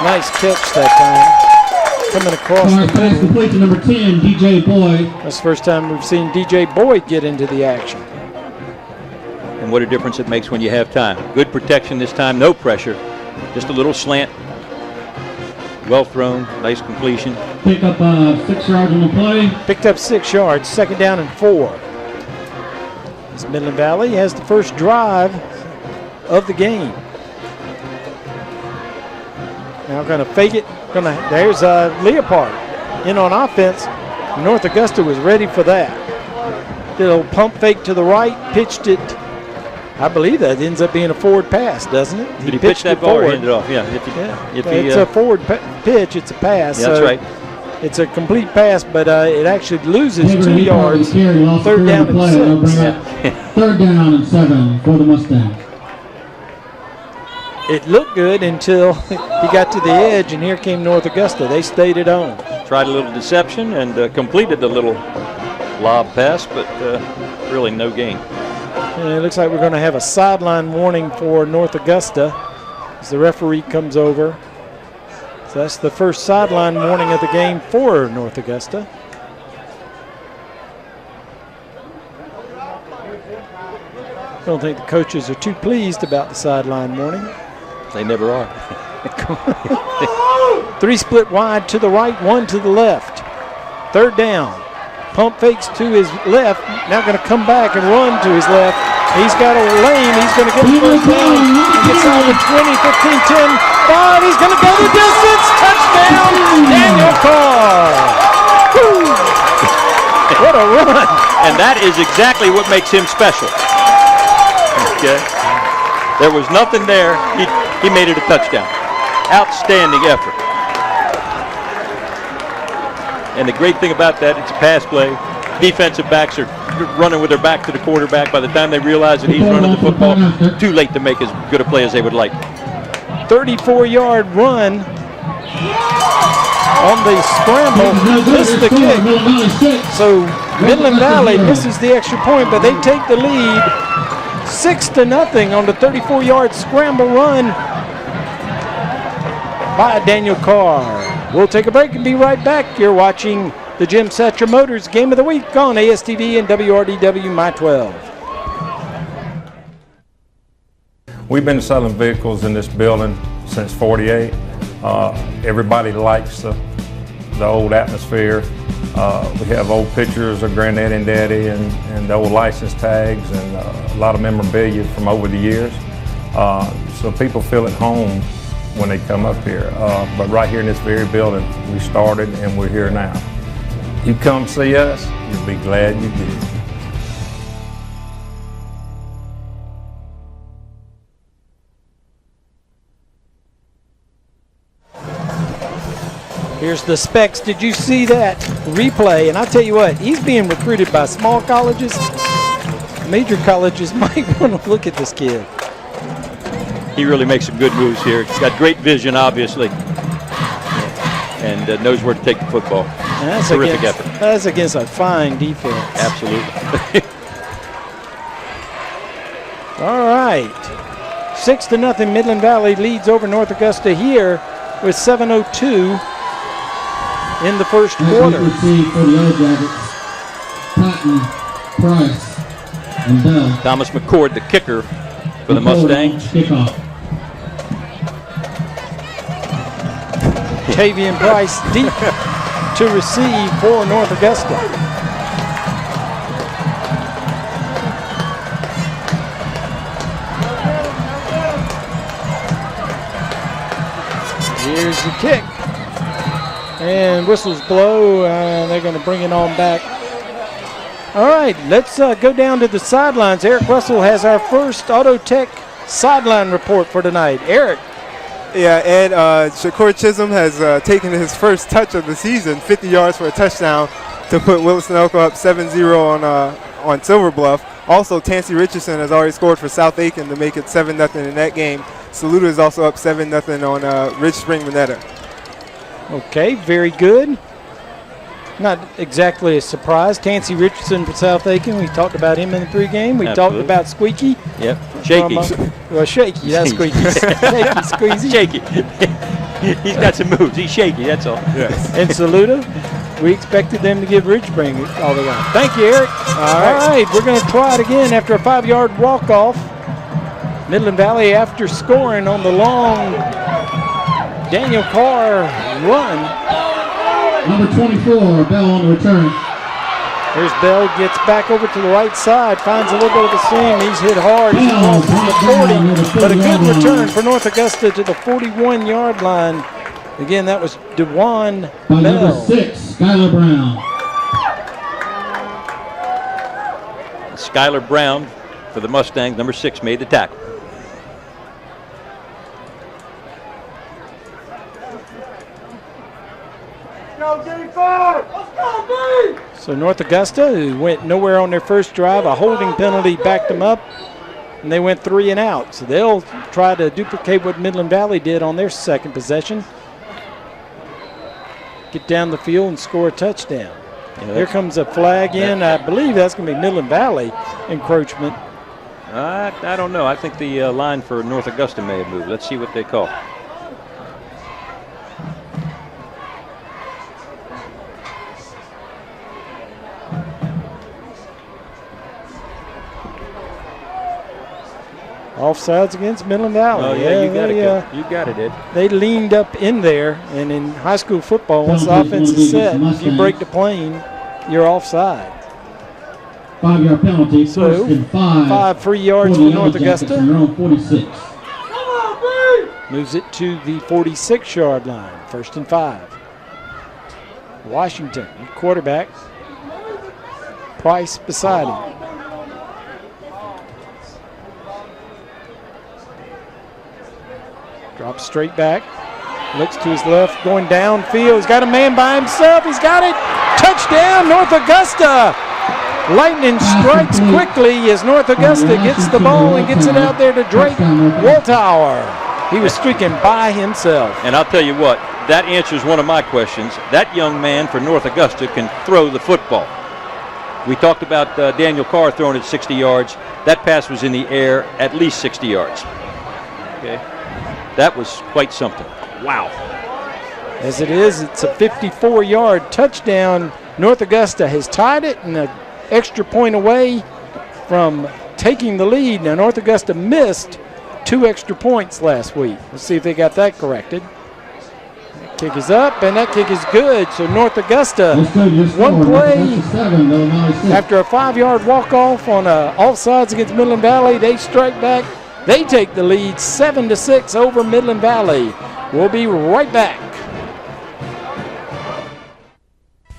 Nice catch that time. Coming across the middle. Complete to number 10, DJ Boyd. That's the first time we've seen DJ Boyd get into the action. And what a difference it makes when you have time. Good protection this time, no pressure, just a little slant. Well thrown, nice completion. Pick up 6 yards on the play. Picked up 6 yards, 2nd down and 4. This Midland Valley has the first drive of the game. Now going to fake it. There's Leopard in on offense. North Augusta was ready for that. Did a little pump fake to the right, pitched it. I believe that ends up being a forward pass, doesn't it? Did he pitch that ball or hand it off? Yeah. It's a forward pitch. It's a pass. Yeah, that's so right. It's a complete pass, but it actually loses 2 yards. 3rd down and 6. Yeah. 3rd down and 7 for the Mustangs. It looked good until he got to the edge, and here came North Augusta. They stayed at home. Tried a little deception and completed the little lob pass, but really no gain. And it looks like we're going to have a sideline warning for North Augusta as the referee comes over. So that's the first sideline warning of the game for North Augusta. I don't think the coaches are too pleased about the sideline warning. They never are. 3 split wide to the right, 1 to the left. 3rd down. Pump fakes to his left. Now going to come back and run to his left. He's got a lane. He's going to get the first down. He gets out of 20, 15, 10, 5. He's going to go the distance. Touchdown, Daniel Carr. Woo. What a run. And that is exactly what makes him special. Okay. There was nothing there. He made it a touchdown. Outstanding effort. And the great thing about that, it's a pass play. Defensive backs are running with their back to the quarterback. By the time they realize that he's running the football, too late to make as good a play as they would like. 34-yard run on the scramble. Missed the kick. So Midland Valley misses the extra point, but they take the lead 6-0 on the 34-yard scramble run by Daniel Carr. We'll take a break and be right back. You're watching the Jim Satcher Motors Game of the Week on ASTV and WRDW My 12. We've been selling vehicles in this building since '48. Everybody likes the old atmosphere. We have old pictures of Granddaddy and Daddy and the old license tags and a lot of memorabilia from over the years. So people feel at home when they come up here. But right here in this very building, we started and we're here now. You come see us, you'll be glad you did. Here's the specs. Did you see that replay? And I tell you what, he's being recruited by small colleges. Major colleges might want to look at this kid. He really makes some good moves here. He's got great vision, obviously, and knows where to take the football. That's terrific effort. That's against a fine defense. Absolutely. All right. 6-0 Midland Valley leads over North Augusta here with 7:02 in the first quarter. For the Yellow Jackets, Patton, Price, and Bell. Thomas McCord, the kicker for the Mustangs. Kickoff. Tavian Price deep to receive for North Augusta. Here's the kick. And whistles blow, and they're going to bring it on back. All right, let's go down to the sidelines. Eric Russell has our first Auto Tech sideline report for tonight. Eric. Yeah, and Shakur Chisholm has taken his first touch of the season, 50 yards for a touchdown to put Willis Sunoco up 7-0 on Silver Bluff. Also, Tansy Richardson has already scored for South Aiken to make it 7-0 in that game. Saluda is also up 7-0 on Ridge Spring Minetta. Okay, very good. Not exactly a surprise. Tansy Richardson for South Aiken. We talked about him in the pregame. We talked about Squeaky. Yep. Shaky. Well, Shaky. That's Squeaky. Shaky, Squeezy. Shaky. He's got some moves. He's shaky, that's all. Yes. And Saluda, we expected them to give Ridge Spring all the way. Thank you, Eric. All right, we're going to try it again after a 5-yard walk-off. Midland Valley, after scoring on the long Daniel Carr run. Number 24, Bell on the return. Here's Bell, gets back over to the right side, finds a little bit of a seam. He's hit hard. He's off to the 40, but a good return for North Augusta to the 41-yard line. Again, that was DeJuan By Bell. number 6, Skylar Brown. Skylar Brown for the Mustangs, number 6, made the tackle. So North Augusta, who went nowhere on their first drive, a holding penalty backed them up, and they went 3 and out. So they'll try to duplicate what Midland Valley did on their second possession. Get down the field and score a touchdown. Yeah, here comes a flag in. I believe that's going to be Midland Valley encroachment. I don't know. I think the line for North Augusta may have moved. Let's see what they call. Offsides against Midland Valley. Oh, yeah, you got it. You got it, Ed. They leaned up in there, and in high school football, once the offense is set, if you break the plane, you're offside. 5-yard penalty, So, first and 5. 5 free yards for North Augusta. On their own 46. Moves it to the 46-yard line. First and 5. Washington, quarterback. Price beside him. Drops straight back. Looks to his left, going downfield. He's got a man by himself. He's got it. Touchdown, North Augusta. Lightning strikes quickly as North Augusta gets the ball and gets it out there to Drake Waltauer. He was streaking by himself. And I'll tell you what, that answers one of my questions. That young man for North Augusta can throw the football. We talked about Daniel Carr throwing it 60 yards. That pass was in the air at least 60 yards. Okay, that was quite something. Wow. As it is, it's a 54-yard touchdown. North Augusta has tied it and an extra point away from taking the lead. Now, North Augusta missed 2 extra points last week. Let's see if they got that corrected. That kick is up, and that kick is good. So North Augusta, one play after a 5-yard walk-off on offsides against Midland Valley, they strike back. They take the lead 7-6 over Midland Valley. We'll be right back.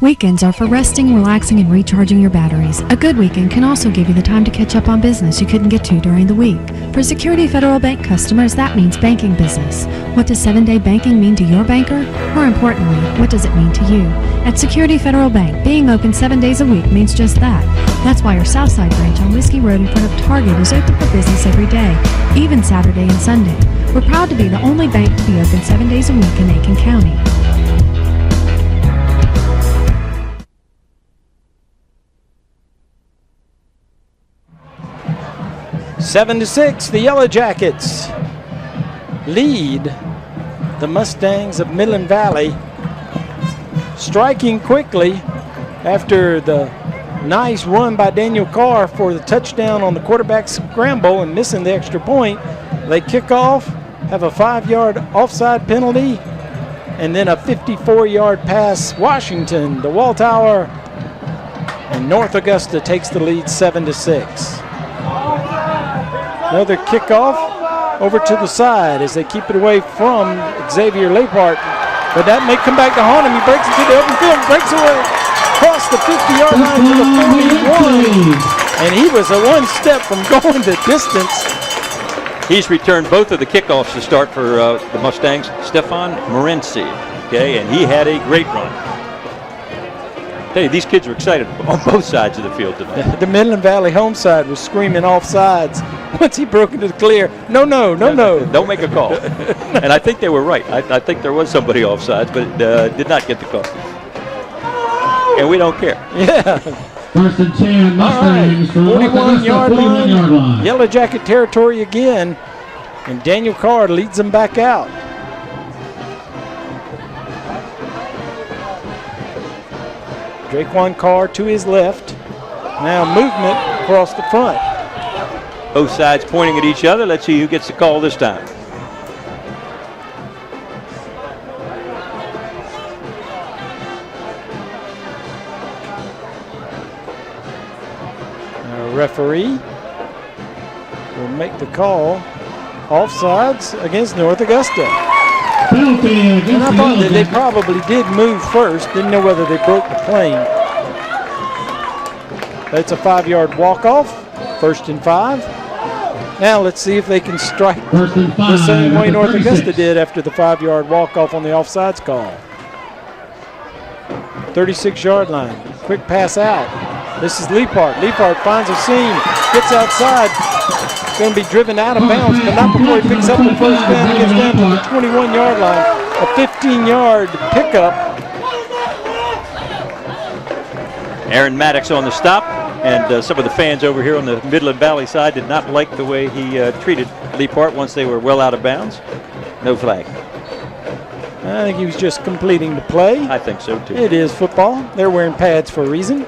Weekends are for resting, relaxing, and recharging your batteries. A good weekend can also give you the time to catch up on business you couldn't get to during the week. For Security Federal Bank customers, that means banking business. What does 7-day banking mean to your banker? More importantly, what does it mean to you? At Security Federal Bank, being open 7 days a week means just that. That's why our Southside branch on Whiskey Road in front of Target is open for business every day, even Saturday and Sunday. We're proud to be the only bank to be open 7 days a week in Aiken County. Seven to 6, the Yellow Jackets lead the Mustangs of Midland Valley, striking quickly after the nice run by Daniel Carr for the touchdown on the quarterback scramble and missing the extra point. They kick off, have a 5-yard offside penalty, and then a 54-yard pass. Washington, the Waltauer, and North Augusta takes the lead 7-6. Another kickoff over to the side as they keep it away from Xavier Leipart. But that may come back to haunt him. He breaks into the open field, breaks away across the 50-yard line to the 41. And he was a one step from going the distance. He's returned both of the kickoffs to start for the Mustangs, Stefan Morency. Okay, and he had a great run. Hey, these kids are excited on both sides of the field tonight. The Midland Valley home side was screaming off sides once he broke into the clear. No. Don't make a call. And I think they were right. I think there was somebody off sides, but did not get the call. And we don't care. Yeah. First and 10, Mustangs from 41-yard line. line. Yellow Jacket territory again, and Daniel Carr leads them back out. Draquan Carr to his left. Now movement across the front. Both sides pointing at each other. Let's see who gets the call this time. Our referee will make the call. Offsides against North Augusta. And I thought that they probably did move first. Didn't know whether they broke the plane. That's a 5-yard walk-off. First and 5. Now let's see if they can strike the same way North Augusta did after the 5-yard walk-off on the offsides call. 36-yard line. Quick pass out. This is Leipart. Leipart finds a seam. Gets outside. Going to be driven out of bounds, but not before he picks up the first down. He gets down to the 21-yard line. A 15-yard pickup. Aaron Maddox on the stop, and some of the fans over here on the Midland Valley side did not like the way he treated Leipart once they were well out of bounds. No flag. I think he was just completing the play. I think so, too. It is football. They're wearing pads for a reason.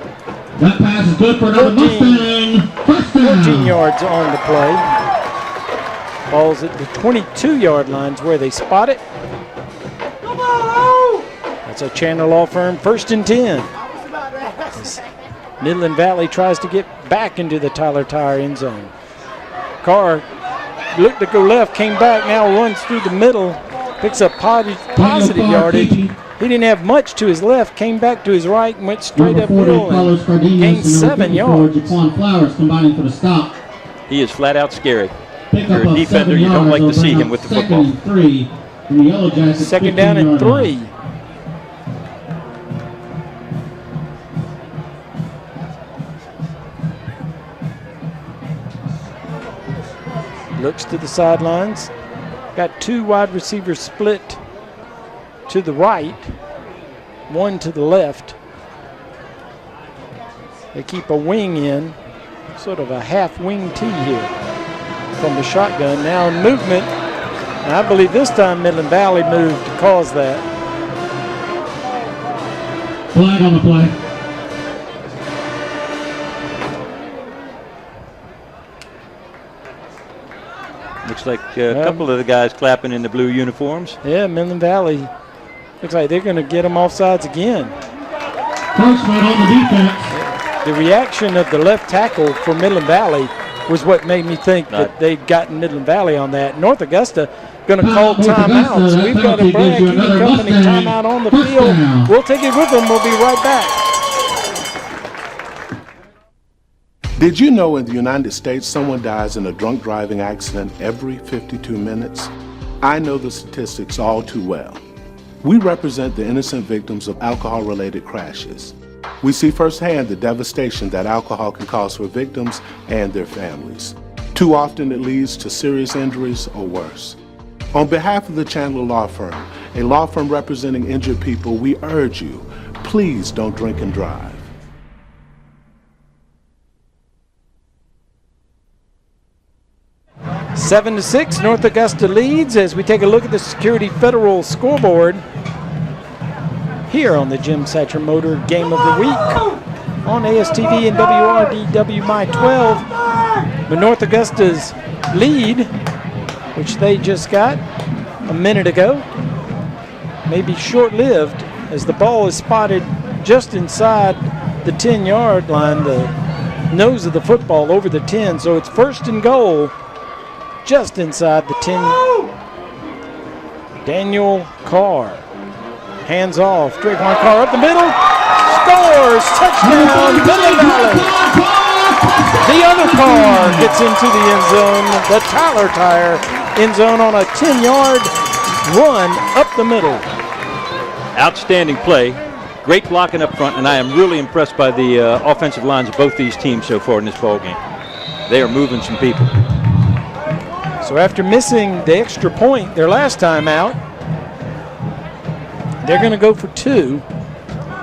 That pass is good for another Mustang. 14 yards on the play. Ball's at the 22-yard lines where they spot it. That's a Chandler Law Firm. First and 10. Midland Valley tries to get back into the Tyler Tire end zone. Carr looked to go left, came back, now runs through the middle, picks up positive yardage. He didn't have much to his left, came back to his right and went straight uphill and gained 7 yards. Combining for the stop. He is flat out scary. If you're a defender, you don't like to see him with the football. Second down and 3. Looks to the sidelines. Got 2 wide receivers split to the right, 1 to the left. They keep a wing in, sort of a half wing tee here from the shotgun. Now in movement, and I believe this time Midland Valley moved to cause that. Flag on the play. Looks like a couple of the guys clapping in the blue uniforms. Yeah, Midland Valley. Looks like they're going to get them offsides again. First man on the defense. The reaction of the left tackle for Midland Valley was what made me think that they'd gotten Midland Valley on that. North Augusta going to call timeout. So we've got a Bragg Heating Company timeout on the field. We'll take it with them. We'll be right back. Did you know in the United States someone dies in a drunk driving accident every 52 minutes? I know the statistics all too well. We represent the innocent victims of alcohol-related crashes. We see firsthand the devastation that alcohol can cause for victims and their families. Too often it leads to serious injuries or worse. On behalf of the Chandler Law Firm, a law firm representing injured people, we urge you, please don't drink and drive. Seven to 6, North Augusta leads as we take a look at the Security Federal scoreboard here on the Jim Satcher Motor Game of the Week on ASTV and WRDW My 12. But North Augusta's lead, which they just got a minute ago, may be short-lived as the ball is spotted just inside the 10-yard line, the nose of the football over the 10. So it's first and goal just inside the 10. Daniel Carr, hands off. Draquan Carr up the middle, scores, touchdown, Midland Valley. The other Carr gets into the end zone, the Tyler Tire end zone on a 10-yard run up the middle. Outstanding play. Great blocking up front, and I am really impressed by the offensive lines of both these teams so far in this ball game. They are moving some people. So after missing the extra point their last time out, they're going to go for 2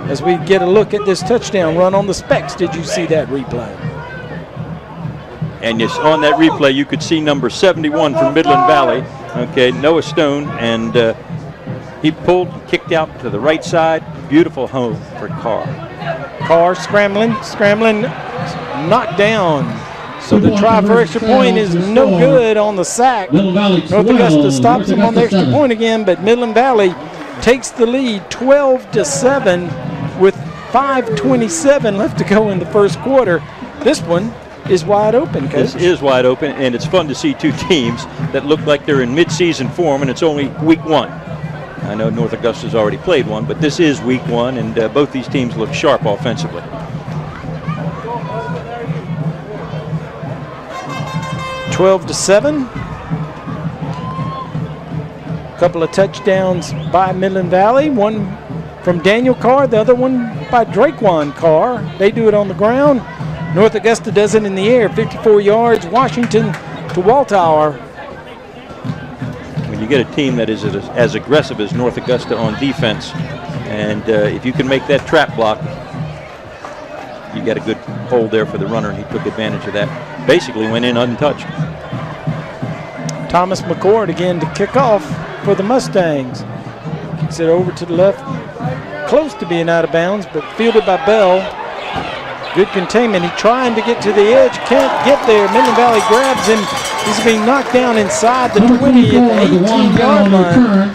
as we get a look at this touchdown run on the specs. Did you see that replay? And yes, on that replay, you could see number 71 from Midland Valley, okay, Noah Stone, and he pulled, kicked out to the right side. Beautiful home for Carr. Carr scrambling, knocked down. So the try for extra point is no good on the sack. North Augusta stops him on the extra point again, but Midland Valley takes the lead 12-7 with 5:27 left to go in the first quarter. This one is wide open, Coach. This is wide open, and it's fun to see two teams that look like they're in mid-season form, and it's only week 1. I know North Augusta's already played one, but this is week 1, and both these teams look sharp offensively. 12-7. A couple of touchdowns by Midland Valley. One from Daniel Carr, the other one by Draquan Carr. They do it on the ground. North Augusta does it in the air, 54 yards. Washington to Waltower. When you get a team that is as aggressive as North Augusta on defense, and if you can make that trap block, you got a good hold there for the runner, and he took advantage of that. Basically went in untouched. Thomas McCord again to kick off for the Mustangs. Kicks it over to the left, close to being out of bounds, but fielded by Bell. Good containment. He's trying to get to the edge, can't get there. Midland Valley grabs him. He's being knocked down inside the 20 at the 18-yard line.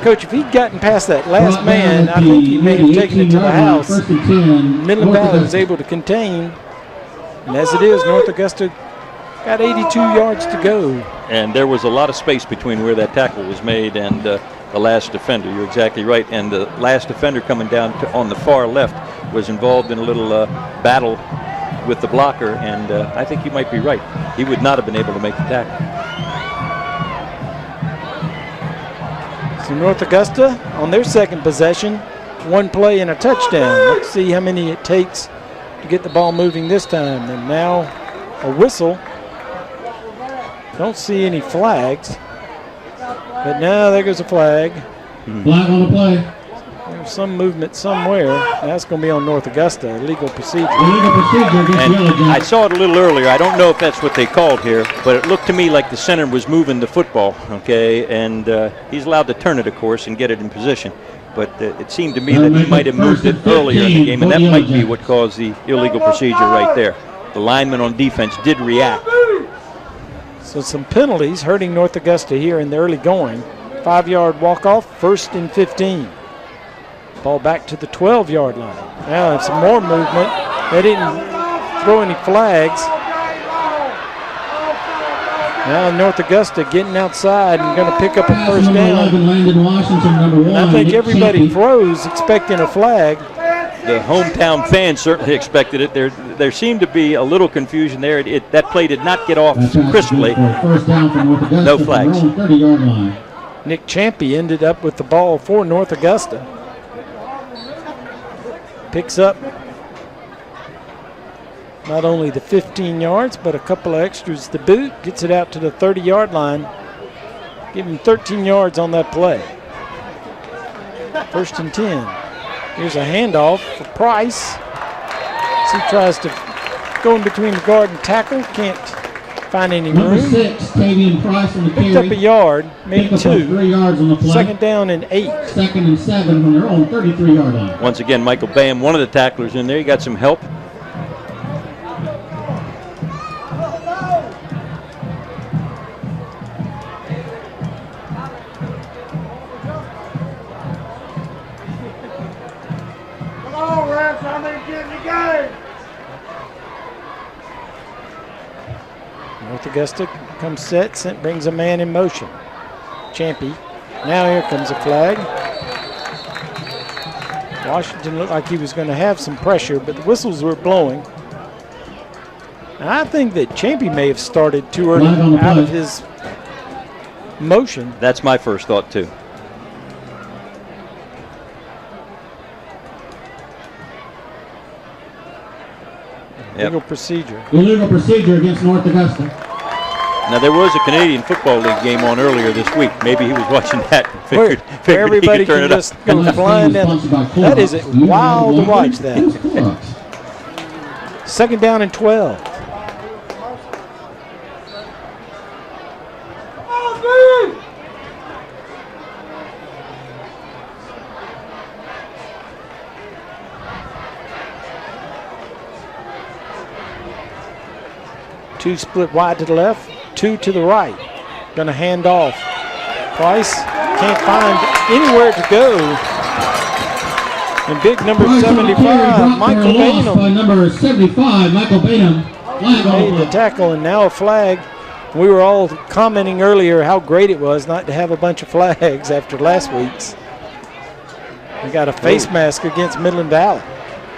Coach, if he'd gotten past that last man, I think he may have taken it to the house. Midland Valley was able to contain. And as it is, North Augusta got 82 yards to go. And there was a lot of space between where that tackle was made and the last defender. You're exactly right. And the last defender coming down on the far left was involved in a little battle with the blocker. And I think you might be right. He would not have been able to make the tackle. So North Augusta on their second possession, 1 play and a touchdown. Let's see how many it takes to get the ball moving this time. And now a whistle. Don't see any flags. But now there goes a flag. Flag on the play. There's some movement somewhere. That's going to be on North Augusta, illegal procedure. Illegal procedure against Yellow Jackets. I saw it a little earlier. I don't know if that's what they called here, but it looked to me like the center was moving the football, okay? And he's allowed to turn it, of course, and get it in position. But it seemed to me that he might have moved it earlier in the game, and that might be what caused the illegal procedure right there. The lineman on defense did react. So some penalties hurting North Augusta here in the early going. 5-yard walk-off, 1st and 15. Ball back to the 12-yard line. Now some more movement. They didn't throw any flags. Now North Augusta getting outside and going to pick up a first down. And I think everybody froze expecting a flag. The hometown fans certainly expected it. There seemed to be a little confusion there. That play did not get off crisply. No flags. Nick Champy ended up with the ball for North Augusta. Picks up not only the 15 yards, but a couple of extras to boot. Gets it out to the 30-yard line. Give him 13 yards on that play. 1st and 10. Here's a handoff for Price. As he tries to go in between the guard and tackle. Can't find any room. Number 6, Tavian Price on the carry. Picked up a yard, maybe 2. 3 yards on the play. 2nd down and 8. 2nd and 7 from their own 33-yard line. Once again, Michael Bam, one of the tacklers in there. He got some help. North Augusta comes set, brings a man in motion. Champy. Now here comes a flag. Washington looked like he was going to have some pressure, but the whistles were blowing. And I think that Champy may have started too early out of his motion. That's my first thought, too. Illegal procedure. Illegal procedure against North Augusta. Now, there was a Canadian Football League game on earlier this week. Maybe he was watching that and figured everybody he could turn can it just go flying down. That is wild to watch that. 2nd down and 12. Two split wide to the left, 2 to the right. Going to hand off. Price can't find anywhere to go. And big number 75, Michael Bainham. Number 75, Michael Bainham. Made the tackle, and now a flag. We were all commenting earlier how great it was not to have a bunch of flags after last week's. We got a face mask against Midland Valley.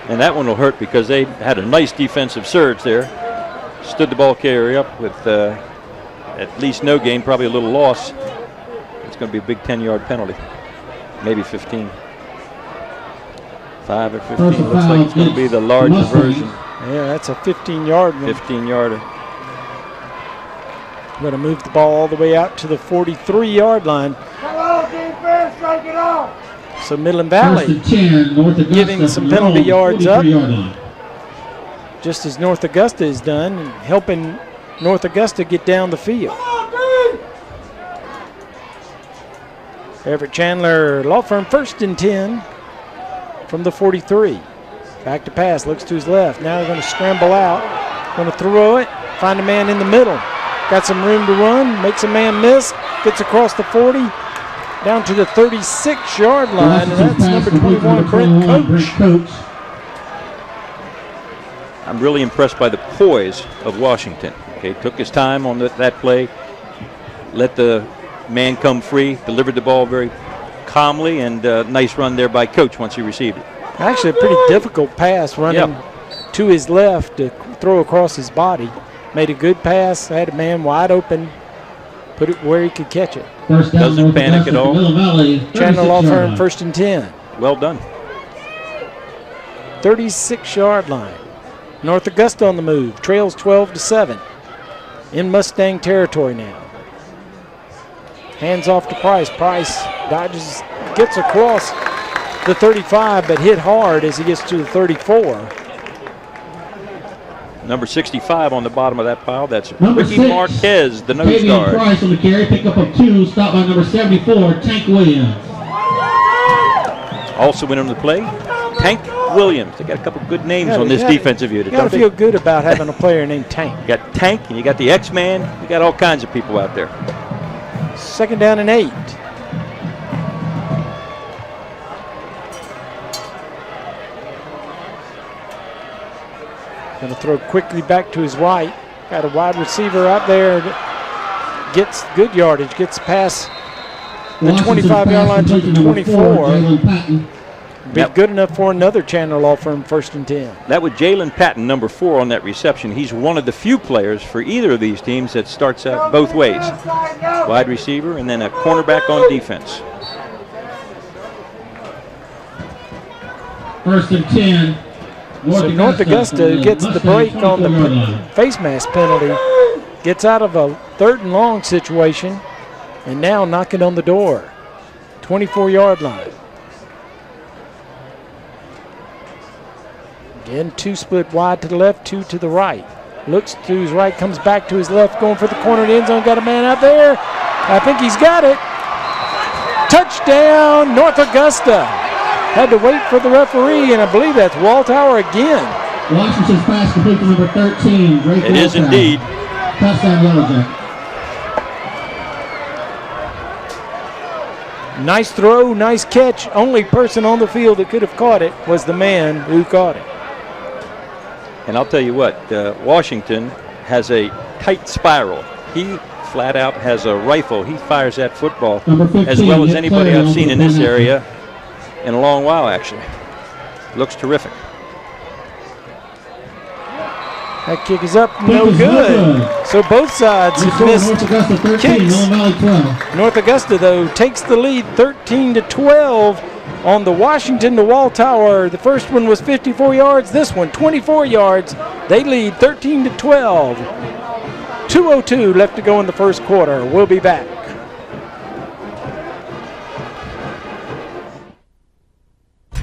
And that one will hurt because they had a nice defensive surge there. Stood the ball carrier up with at least no gain, probably a little loss. It's going to be a big 10-yard penalty, maybe 15. 5 or 15. Looks like it's going to be the larger version. Yeah, that's a 15-yard one. 15-yarder. Going to move the ball all the way out to the 43-yard line. Come on, defense, strike it off. So Midland Valley giving some penalty yards up, just as North Augusta has done, and helping North Augusta get down the field. Everett Chandler Law Firm 1st and 10 from the 43. Back to pass, looks to his left. Now they're going to scramble out. Going to throw it, find a man in the middle. Got some room to run, makes a man miss, gets across the 40, down to the 36-yard line, and that's number 21, Brent Coach. I'm really impressed by the poise of Washington. Okay, took his time on that play, let the man come free, delivered the ball very calmly, and nice run there by Coach once he received it. Actually, a pretty difficult pass running to his left to throw across his body. Made a good pass, had a man wide open, put it where he could catch it. Doesn't panic at all. Chandler Law Firm, 1st and 10. Well done. 36-yard line. North Augusta on the move, trails 12-7. In Mustang territory now. Hands off to Price. Price dodges, gets across the 35, but hit hard as he gets to the 34. Number 65 on the bottom of that pile. That's Ricky Marquez, the nose guard. Price on the carry, pickup of 2, stop by number 74, Tank Williams. Also went on the play, Tank Williams. They got a couple good names on this defensive unit. You got to feel good about having a player named Tank. You got Tank and you got the X-Man. You got all kinds of people out there. 2nd down and 8. Going to throw quickly back to his right. Got a wide receiver out there. Gets good yardage. Gets past the 25-yard line to the 24. Be good enough for another Chandler Law Firm 1st and 10. That was Jalen Patton, number 4 on that reception. He's one of the few players for either of these teams that starts out both ways. Wide receiver and then a cornerback on defense. 1st and 10. So North Augusta gets the break on the face mask penalty. Gets out of a 3rd and long situation and now knocking on the door. 24-yard line. Again, 2 split wide to the left, 2 to the right. Looks to his right, comes back to his left, going for the corner of the end zone. Got a man out there. I think he's got it. Touchdown, North Augusta. Had to wait for the referee, and I believe that's Waltower again. Washington's pass complete to number 13. Great it is indeed. Touchdown, Yellow Jacket. Nice throw, nice catch. Only person on the field that could have caught it was the man who caught it. And I'll tell you what, Washington has a tight spiral. He flat out has a rifle. He fires that football 15, as well as anybody I've seen in this area in a long while, actually. Looks terrific. That kick is up, no good. So both sides have missed kicks. North Augusta, though, takes the lead 13-12 on the Washington to Waltower. The first one was 54 yards. This one, 24 yards. They lead 13-12. 2:02 left to go in the first quarter. We'll be back.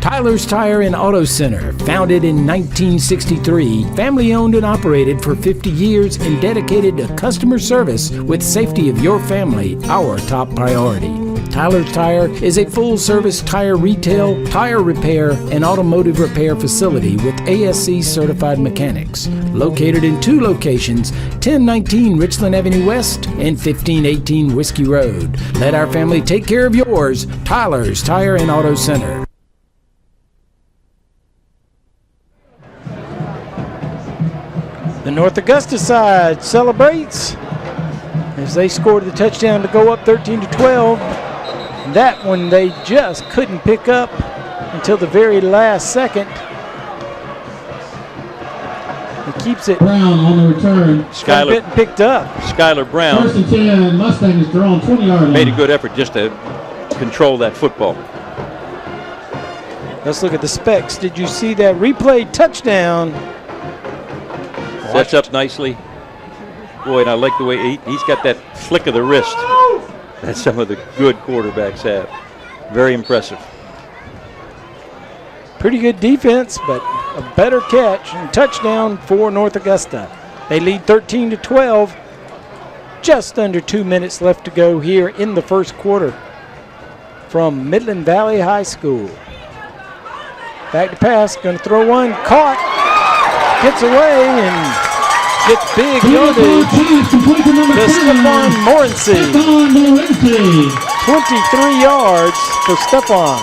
Tyler's Tire and Auto Center, founded in 1963, family owned and operated for 50 years and dedicated to customer service with safety of your family, our top priority. Tyler's Tire is a full-service tire retail, tire repair, and automotive repair facility with ASC certified mechanics. Located in 2 locations, 1019 Richland Avenue West and 1518 Whiskey Road. Let our family take care of yours. Tyler's Tire and Auto Center. The North Augusta side celebrates as they scored the touchdown to go up 13-12. That one they just couldn't pick up until the very last second. He keeps it. Brown on the return. Skyler picked up. Skyler Brown. 1st and 10. Mustangs drawn 20-yard line. Made a good effort just to control that football. Let's look at the specs. Did you see that replay touchdown? Sets up nicely. Boy, and I like the way he's got that flick of the wrist that some of the good quarterbacks have. Very impressive. Pretty good defense, but a better catch and touchdown for North Augusta. They lead 13-12. Just under 2 minutes left to go here in the first quarter from Midland Valley High School. Back to pass, going to throw one, caught, gets away and gets big yardage to Stephon Morency. 23 yards for Stephon.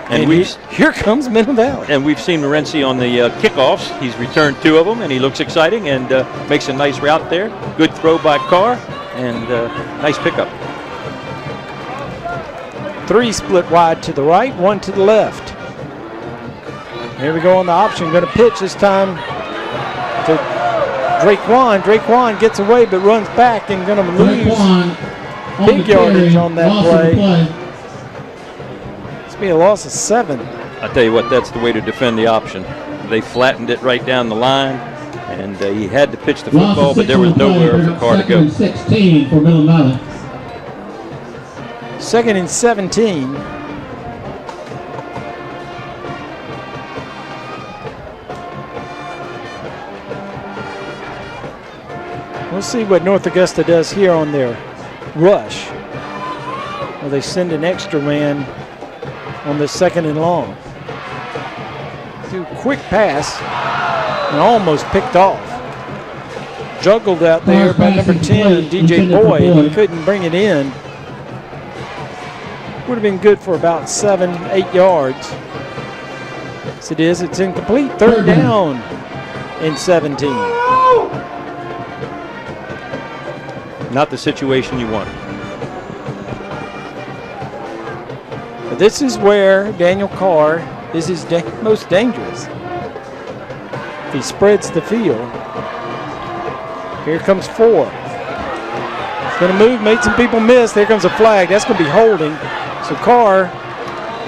And here comes Midland Valley. And we've seen Morency on the kickoffs. He's returned 2 of them, and he looks exciting and makes a nice route there. Good throw by Carr, and nice pickup. 3 split wide to the right, 1 to the left. Here we go on the option. Going to pitch this time to Draquan. Draquan gets away but runs back and going to lose big yardage on that play. It's be a loss of 7. I'll tell you what, that's the way to defend the option. They flattened it right down the line, and he had to pitch the football, but there was nowhere for Carr to go. 16 for Midland Valley. 2nd and 17. We'll see what North Augusta does here on their rush. Well, they send an extra man on the 2nd and long. Do a quick pass and almost picked off. Juggled out there by number 10, DJ Boyd. He couldn't bring it in. Would have been good for about 7, 8 yards. Yes, it is. It's incomplete. 3rd down and 17. Not the situation you want. But this is where Daniel Carr is his most dangerous. If he spreads the field. Here comes 4. He's going to move, made some people miss. There comes a flag. That's going to be holding. So Carr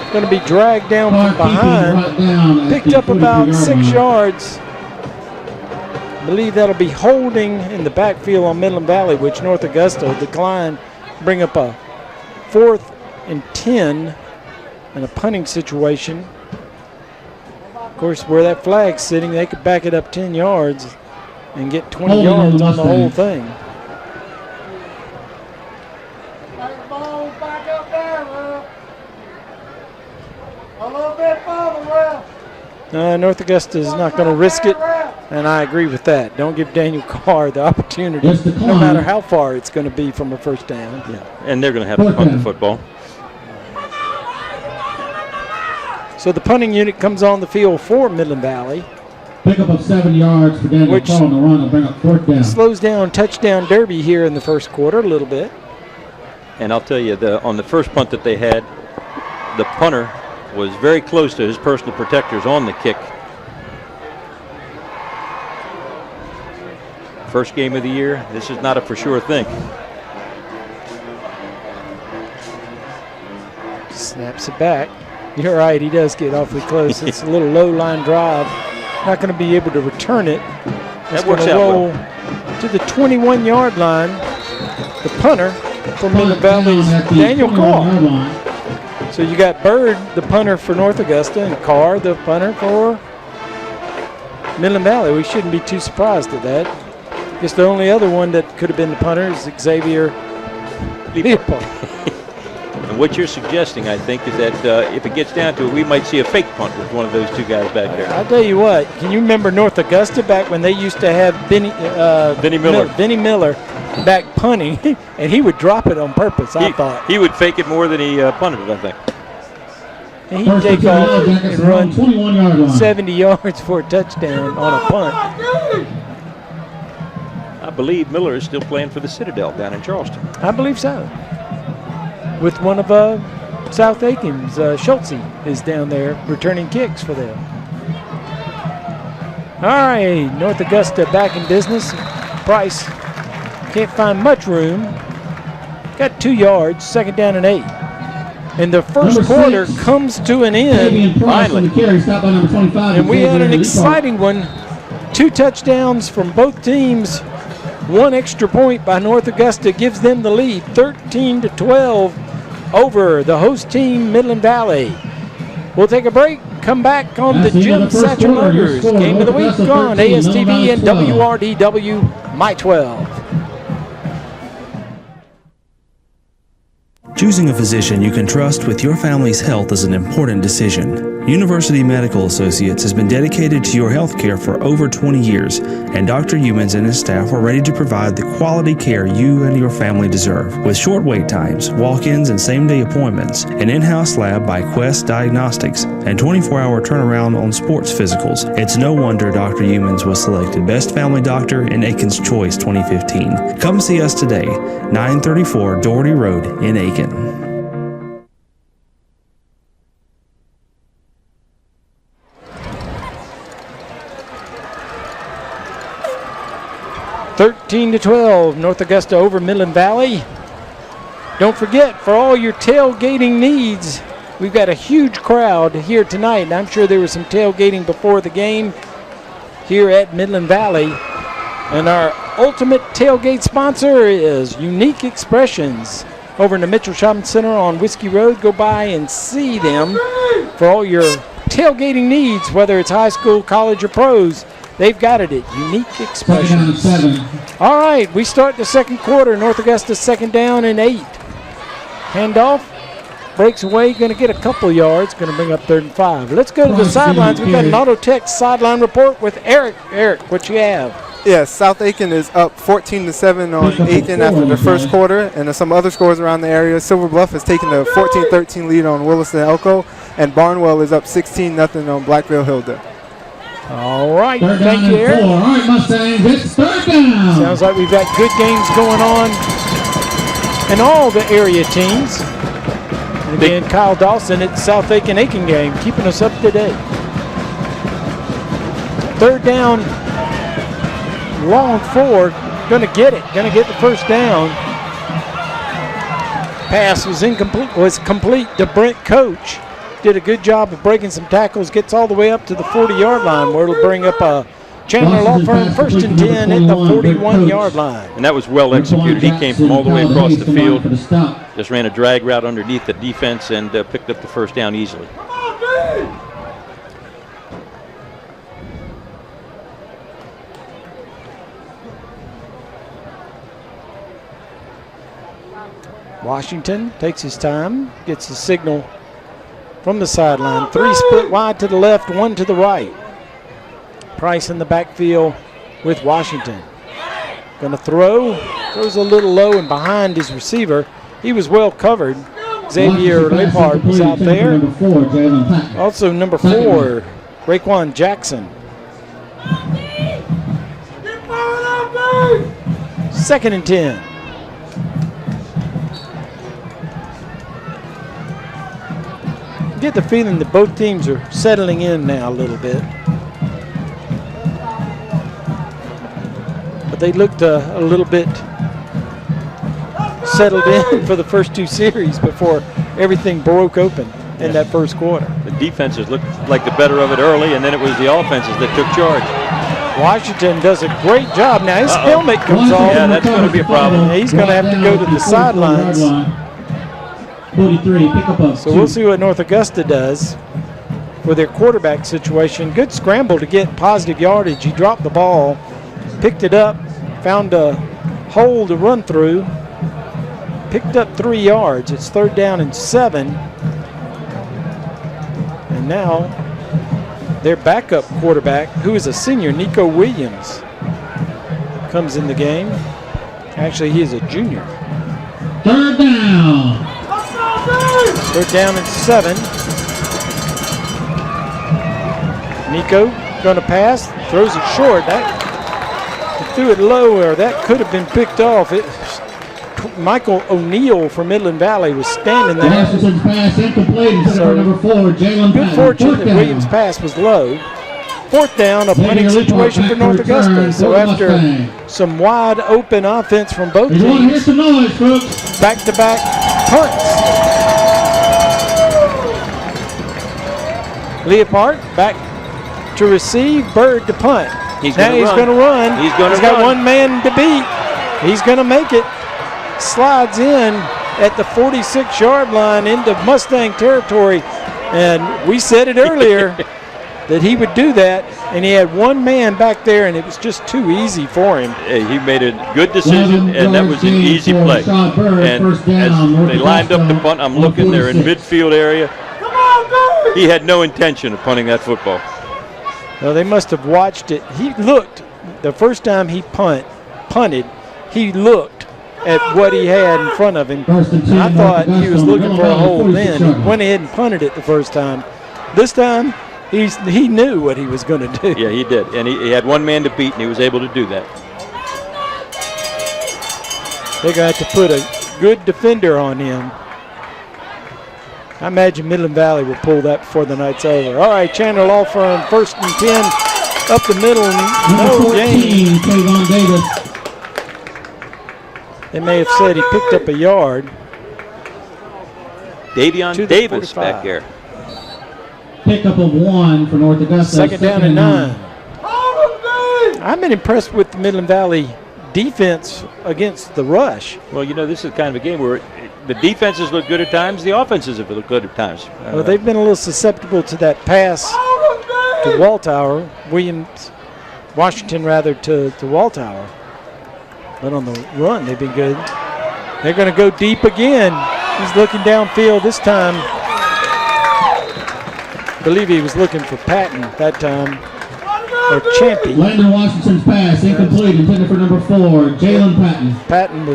is going to be dragged down from behind. Picked up about 6 yards. I believe that'll be holding in the backfield on Midland Valley, which North Augusta declined. Bring up a 4th and 10 in a punting situation. Of course, where that flag's sitting, they could back it up 10 yards and get 20 yards on the whole thing. North Augusta is not going to risk it, and I agree with that. Don't give Daniel Carr the opportunity, no matter how far it's going to be from a first down. Yeah, and they're going to have to punt the football. So the punting unit comes on the field for Midland Valley. Pickup of 7 yards for Daniel Carr on the run. Will bring up 4th down. Slows down touchdown derby here in the first quarter a little bit. And I'll tell you, on the first punt that they had, the punter was very close to his personal protectors on the kick. First game of the year, this is not a for sure thing. Snaps it back. You're right, he does get awfully close. It's a little low line drive. Not going to be able to return it. That works out roll to the 21-yard line. The punter for Midland Valley's Daniel Carr. So you got Bird, the punter for North Augusta, and Carr, the punter for Midland Valley. We shouldn't be too surprised at that. I guess the only other one that could have been the punter is Xavier Leopold. And what you're suggesting, I think, is that if it gets down to it, we might see a fake punt with one of those 2 guys back there. I'll tell you what, can you remember North Augusta back when they used to have Benny Miller back punting, and he would drop it on purpose, I thought. He would fake it more than he punted it, I think. And he'd take off and run 70 yards for a touchdown on a punt. I believe Miller is still playing for the Citadel down in Charleston. I believe so. With one of South Aiken's, Schultze is down there returning kicks for them. All right, North Augusta back in business. Price can't find much room. Got 2 yards, 2nd down and 8. And the first quarter comes to an end, finally. And we had an exciting one. 2 touchdowns from both teams. 1 extra point by North Augusta gives them the lead, 13-12 over the host team, Midland Valley. We'll take a break, come back on the Jim Satcher Motors Game of the Week on ASTV and WRDW My 12. Choosing a physician you can trust with your family's health is an important decision. University Medical Associates has been dedicated to your health care for over 20 years, and Dr. Humans and his staff are ready to provide the quality care you and your family deserve. With short wait times, walk-ins and same-day appointments, an in-house lab by Quest Diagnostics, and 24-hour turnaround on sports physicals, it's no wonder Dr. Humans was selected Best Family Doctor in Aiken's Choice 2015. Come see us today, 934 Doherty Road in Aiken. 13-12, North Augusta over Midland Valley. Don't forget, for all your tailgating needs, we've got a huge crowd here tonight, and I'm sure there was some tailgating before the game here at Midland Valley. And our ultimate tailgate sponsor is Unique Expressions over in the Mitchell Shopping Center on Whiskey Road. Go by and see them for all your tailgating needs, whether it's high school, college, or pros. They've got it at Unique Expressions. All right, we start the second quarter. North Augusta 2nd down and 8. Handoff, breaks away, going to get a couple yards, going to bring up 3rd and 5. Let's go to the sidelines. We've got an Auto Tech sideline report with Eric. Eric, what you have? Yes, South Aiken is up 14-7 on Aiken after the first quarter, and there's some other scores around the area. Silver Bluff has taken a 14-13 lead on Willis and Elko, and Barnwell is up 16-0 on Blackville Hilda. All right, thank you, Eric. All right, Mustangs, it's 3rd down. Sounds like we've got good games going on in all the area teams. And again, Kyle Dawson at South Aiken game, keeping us up to date. 3rd down, long 4, going to get the first down. Pass was complete to Brent Coach. Did a good job of breaking some tackles, gets all the way up to the 40-yard line, where it'll bring up a Chandler Law Firm 1st and 10 at the 41-yard line. And that was well executed. He came from all the way across the field, just ran a drag route underneath the defense and picked up the first down easily. Washington takes his time, gets the signal from the sideline. 3 split wide to the left, 1 to the right. Price in the backfield with Washington. Going to throws a little low and behind his receiver. He was well covered. Xavier Lippard was out there. Also number 4, Raekwon Jackson. 2nd and 10. Get the feeling that both teams are settling in now a little bit. But they looked a little bit settled in for the first 2 series before everything broke open in that first quarter. The defenses looked like the better of it early, and then it was the offenses that took charge. Washington does a great job. Now his helmet comes off. Yeah, that's going to be a problem. He's going to have to go to the sidelines. 43, pick up so we'll see what North Augusta does for their quarterback situation. Good scramble to get positive yardage. He dropped the ball, picked it up, found a hole to run through, picked up 3 yards. It's 3rd down and 7. And now their backup quarterback, who is a senior, Nico Williams, comes in the game. Actually, he is a junior. 3rd down. 3rd down and 7. Nico going to pass, throws it short. He threw it low, or that could have been picked off. Michael O'Neill from Midland Valley was standing there. Washington's pass incomplete. So number 4, Jalen good fortune that Williams' pass was low. 4th down, a punting situation for North Augusta. So after some wide open offense from both teams, back-to-back punts. Leopard back to receive, Bird to punt. He's going to run. He's got one man to beat. He's going to make it. Slides in at the 46-yard line into Mustang territory. And we said it earlier that he would do that, and he had one man back there, and it was just too easy for him. He made a good decision, and that was an easy play. And as they lined up the punt, I'm looking, they're in midfield area. He had no intention of punting that football. Well, they must have watched it. He looked, the first time he punted, he looked at what he had in front of him. I thought he was looking for a hole then. He went ahead and punted it the first time. This time, he knew what he was going to do. Yeah, he did. And he had one man to beat, and he was able to do that. They're going to have to put a good defender on him. I imagine Midland Valley will pull that before the night's over. All right, Chandler Law Firm, 1st and 10, up the middle, no gain. They may have said he picked up a yard. Davion Davis back there. Pickup of 1 for North Augusta. Second down and 9. I've been impressed with the Midland Valley defense against the rush. Well, you know, this is kind of a game where the defenses look good at times, the offenses have looked good at times. Well, they've been a little susceptible to that pass to Walltower, Washington rather, to Walltower. But on the run, they've been good. They're going to go deep again. He's looking downfield this time. I believe he was looking for Patton that time, or Champy. Landon Washington's pass, incomplete, intended for number 4, Jalen Patton. Patton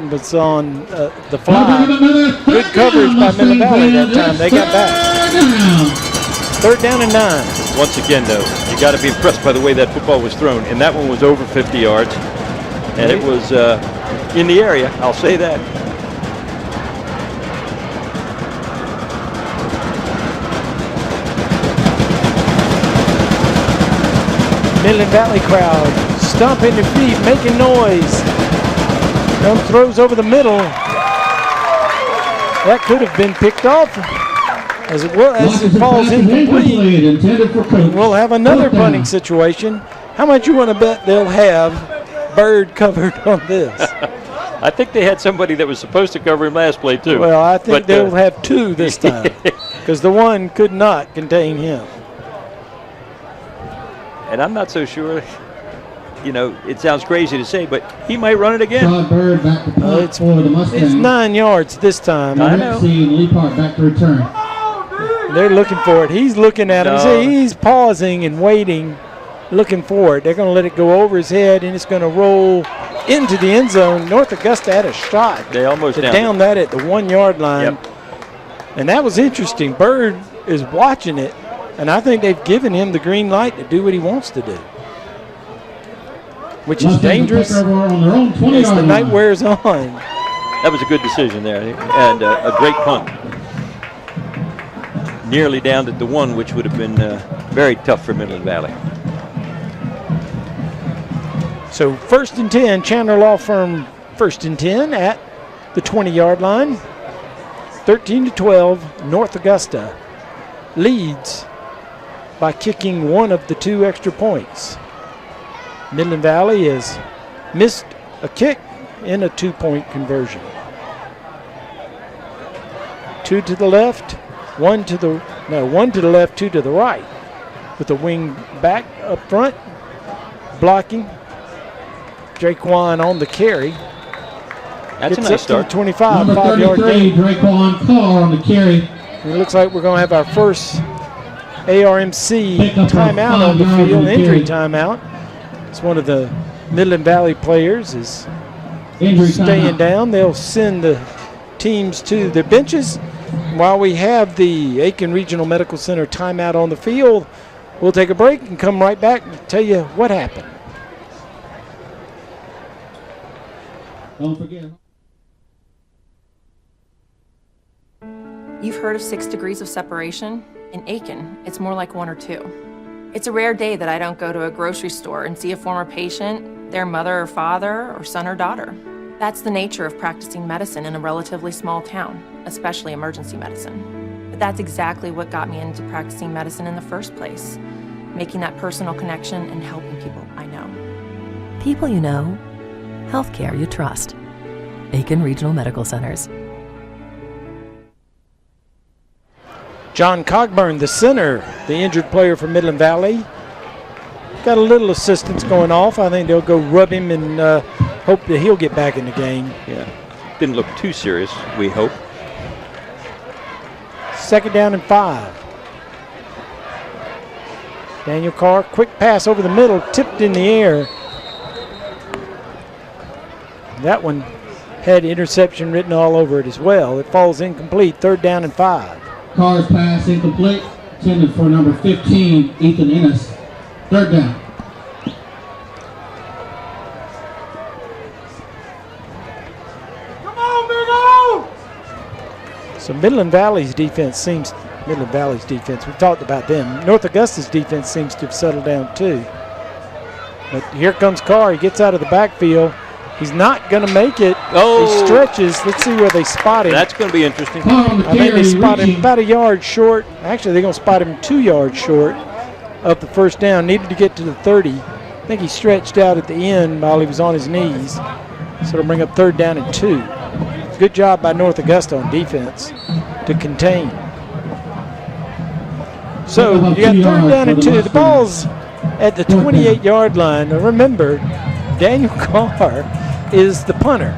was on the fly. Good coverage by Midland Valley that time. They got back. 3rd down and 9. Once again, though, you got to be impressed by the way that football was thrown, and that one was over 50 yards, and it was in the area. I'll say that. Midland Valley crowd stomping their feet, making noise. Dump throws over the middle. That could have been picked off as it falls incomplete. We'll have another punting situation. How much you want to bet they'll have Bird covered on this? I think they had somebody that was supposed to cover him last play, too. Well, I think they'll have 2 this time because the one could not contain him. And I'm not so sure, you know, it sounds crazy to say, but he might run it again. Bird back to punt for the Mustangs. It's 9 yards this time. I know. Lee Park back to return. They're looking for it. He's looking at him. See, he's pausing and waiting, looking for it. They're going to let it go over his head, and it's going to roll into the end zone. North Augusta had a shot. They almost down that at the 1 yard line. Yep. And that was interesting. Bird is watching it. And I think they've given him the green light to do what he wants to do, which is dangerous as the night wears on. That was a good decision there, and a great punt. Nearly down at the 1, which would have been very tough for Midland Valley. So 1st and 10, Chandler Law Firm 1st and 10 at the 20-yard line. 13-12, North Augusta leads by kicking 1 of the 2 extra points. Midland Valley has missed a kick in a 2-point conversion. 2 to the left, 1 to the left, 2 to the right. With the wing back up front, blocking. Draquan on the carry. That's a nice start. 25, 5-yard gain. Draquan Carr on the carry. It looks like we're going to have our first ARMC timeout on the field, injury timeout. It's one of the Midland Valley players is staying down. They'll send the teams to their benches. While we have the Aiken Regional Medical Center timeout on the field, we'll take a break and come right back and tell you what happened. Don't forget. You've heard of 6 degrees of separation? In Aiken, it's more like 1 or 2. It's a rare day that I don't go to a grocery store and see a former patient, their mother or father, or son or daughter. That's the nature of practicing medicine in a relatively small town, especially emergency medicine. But that's exactly what got me into practicing medicine in the first place, making that personal connection and helping people I know. People you know, healthcare you trust. Aiken Regional Medical Centers. John Cogburn, the center, the injured player for Midland Valley. Got a little assistance going off. I think they'll go rub him and hope that he'll get back in the game. Yeah, didn't look too serious, we hope. 2nd down and 5. Daniel Carr, quick pass over the middle, tipped in the air. That one had interception written all over it as well. It falls incomplete, 3rd down and 5. Carr's pass incomplete, intended for number 15, Ethan Ennis. 3rd down. So Midland Valley's defense, we talked about them. North Augusta's defense seems to have settled down too. But here comes Carr. He gets out of the backfield. He's not going to make it. Oh. He stretches. Let's see where they spot him. That's going to be interesting. I think they spot him about a yard short. Actually, they're going to spot him 2 yards short of the 1st down. Needed to get to the 30. I think he stretched out at the end while he was on his knees. So it'll bring up 3rd down and 2. Good job by North Augusta on defense to contain. So you got 3rd down and 2. The ball's at the 28-yard line. Now remember, Daniel Carr is the punter.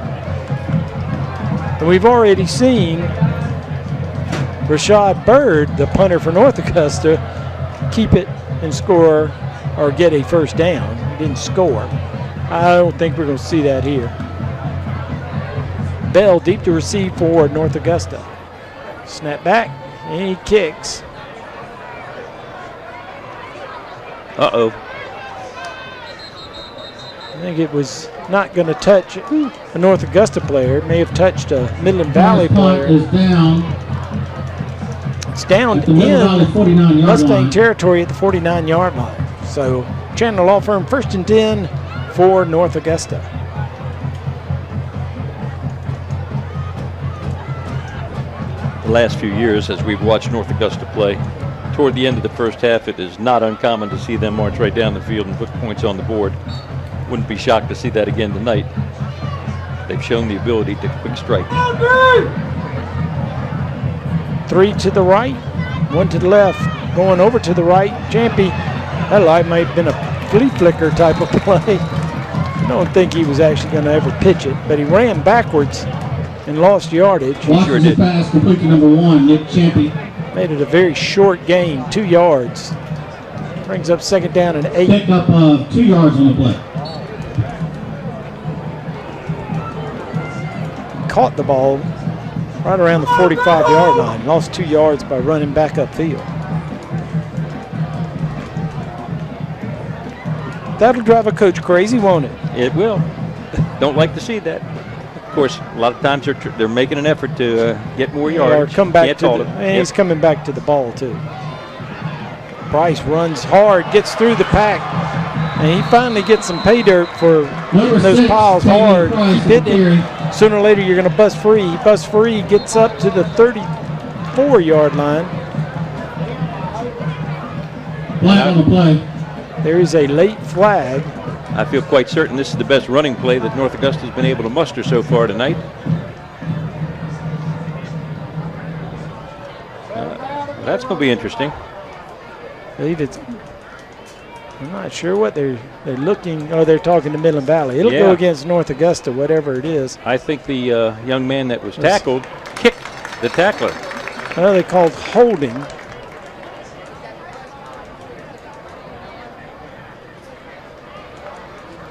And we've already seen Rashad Bird, the punter for North Augusta, keep it and score or get a 1st down. He didn't score. I don't think we're going to see that here. Bell deep to receive for North Augusta. Snap back, and he kicks. Uh-oh. I think it was not going to touch a North Augusta player. It may have touched a Midland Valley player. Is down. It's down in Mustang territory at the 49-yard line. So Chandler Law Firm 1st and 10 for North Augusta. The last few years, as we've watched North Augusta play, toward the end of the 1st half, it is not uncommon to see them march right down the field and put points on the board. Wouldn't be shocked to see that again tonight. They've shown the ability to quick strike. 3 to the right, 1 to the left, going over to the right. Champy, that light might have been a flea flicker type of play. I don't think he was actually going to ever pitch it, but he ran backwards and lost yardage. He sure did. Pass complete to number 1, Nick Champy. Made it a very short gain, 2 yards. Brings up 2nd down and 8. Pick up 2 yards on the play. Caught the ball right around the 45-yard line. Lost 2 yards by running back upfield. That'll drive a coach crazy, won't it? It will. Don't like to see that. Of course, a lot of times they're making an effort to get more yards. Or come back to the, and he's coming back to the ball too. Price runs hard, gets through the pack, and he finally gets some pay dirt for hitting those piles hard. Keep hitting it. Sooner or later, you're going to bust free. He busts free, gets up to the 34-yard line. Flag on the play. There is a late flag. I feel quite certain this is the best running play that North Augusta has been able to muster so far tonight. That's going to be interesting. I believe it's. I'm not sure what they're looking. Oh, they're talking to Midland Valley. It'll go against North Augusta, whatever it is. I think the young man that was tackled kicked the tackler. Well, they called holding.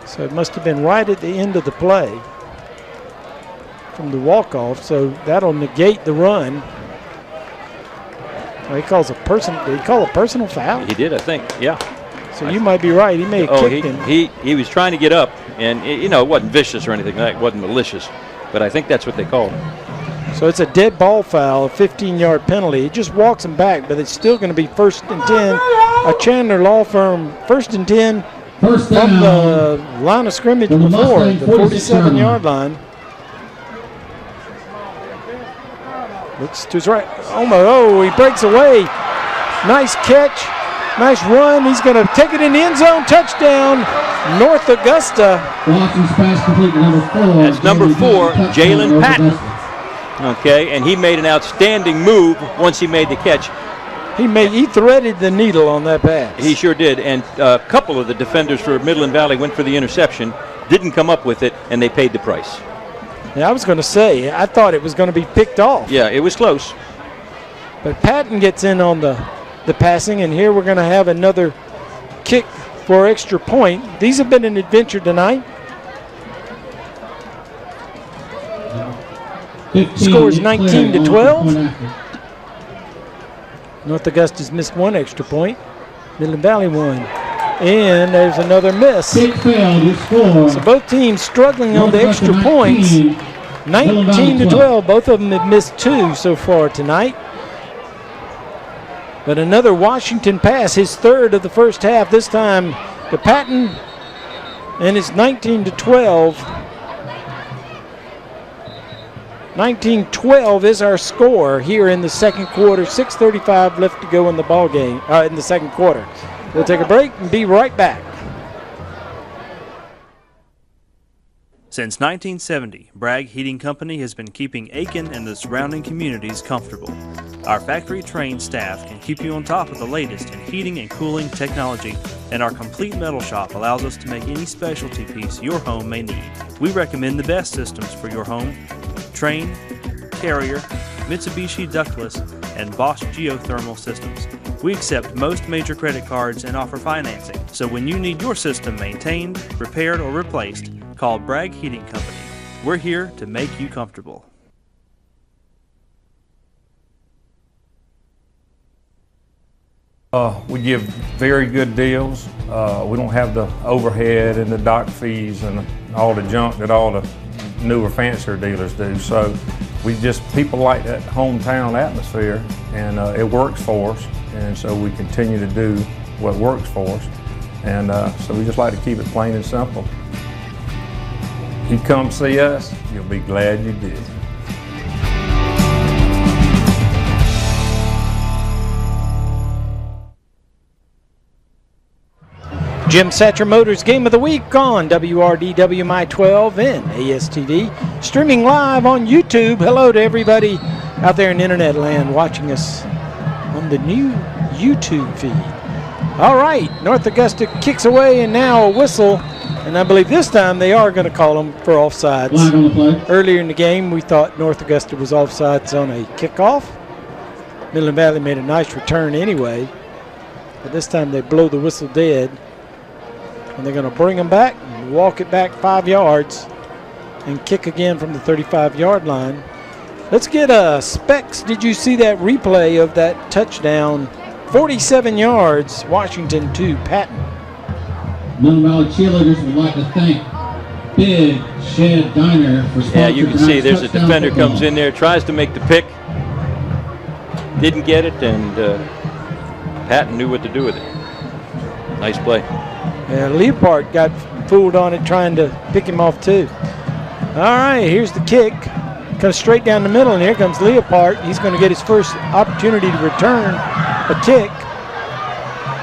So it must have been right at the end of the play from the walk-off. So that'll negate the run. Well, he calls a did he call a personal foul? He did, I think. Yeah. So you might be right. He may have kicked him. He was trying to get up, and it wasn't vicious or anything like that. It wasn't malicious, but I think that's what they called it. So it's a dead ball foul, a 15-yard penalty. It just walks him back, but it's still going to be 1st and 10. A Chandler Law Firm 1st and 10 from the line of scrimmage before, the 47-yard line. Looks to his right. Oh, he breaks away. Nice catch. Nice run. He's going to take it in the end zone. Touchdown, North Augusta. Watson's pass complete to number 4. That's number 4, Jalen Patton. Okay, and he made an outstanding move once he made the catch. He threaded the needle on that pass. He sure did, and a couple of the defenders for Midland Valley went for the interception, didn't come up with it, and they paid the price. Yeah, I was going to say, I thought it was going to be picked off. Yeah, it was close. But Patton gets in on the passing, and here we're going to have another kick for extra point. These have been an adventure tonight. Score is 19-12. North Augusta's missed one extra point. Midland Valley won. And there's another miss. So both teams struggling on the extra points. 19-12. Both of them have missed two so far tonight. But another Washington pass, his third of the first half, this time to Patton. And it's 19-12. 19-12 is our score here in the second quarter. 6:35 left to go in the ball game, in the second quarter. We'll take a break and be right back. Since 1970, Bragg Heating Company has been keeping Aiken and the surrounding communities comfortable. Our factory-trained staff can keep you on top of the latest in heating and cooling technology, and our complete metal shop allows us to make any specialty piece your home may need. We recommend the best systems for your home: Trane, Carrier, Mitsubishi ductless, and Bosch geothermal systems. We accept most major credit cards and offer financing, so when you need your system maintained, repaired, or replaced, call Bragg Heating Company. We're here to make you comfortable. We give very good deals. We don't have the overhead and the dock fees and all the junk that all the newer, fancier dealers do. So people like that hometown atmosphere, and it works for us. And so we continue to do what works for us. And so we just like to keep it plain and simple. You come see us, you'll be glad you did. Jim Satcher Motors Game of the Week on WRDWMI 12 and ASTV. Streaming live on YouTube. Hello to everybody out there in internet land watching us on the new YouTube feed. All right, North Augusta kicks away, and now a whistle. And I believe this time they are going to call them for offsides. Flag on the play. Earlier in the game, we thought North Augusta was offsides on a kickoff. Midland Valley made a nice return anyway. But this time they blow the whistle dead. And they're going to bring them back, and walk it back 5 yards, and kick again from the 35-yard line. Let's get Specs. Did you see that replay of that touchdown? 47 yards, Washington to Patton. Midland Valley cheerleaders would like to thank Big Shed Diner for sponsoring. Yeah, you can see there's a defender comes in there, tries to make the pick, didn't get it, and Patton knew what to do with it. Nice play. Yeah, Leopard got fooled on it trying to pick him off too. All right, here's the kick. Comes straight down the middle, and here comes Leopard. He's going to get his first opportunity to return a kick.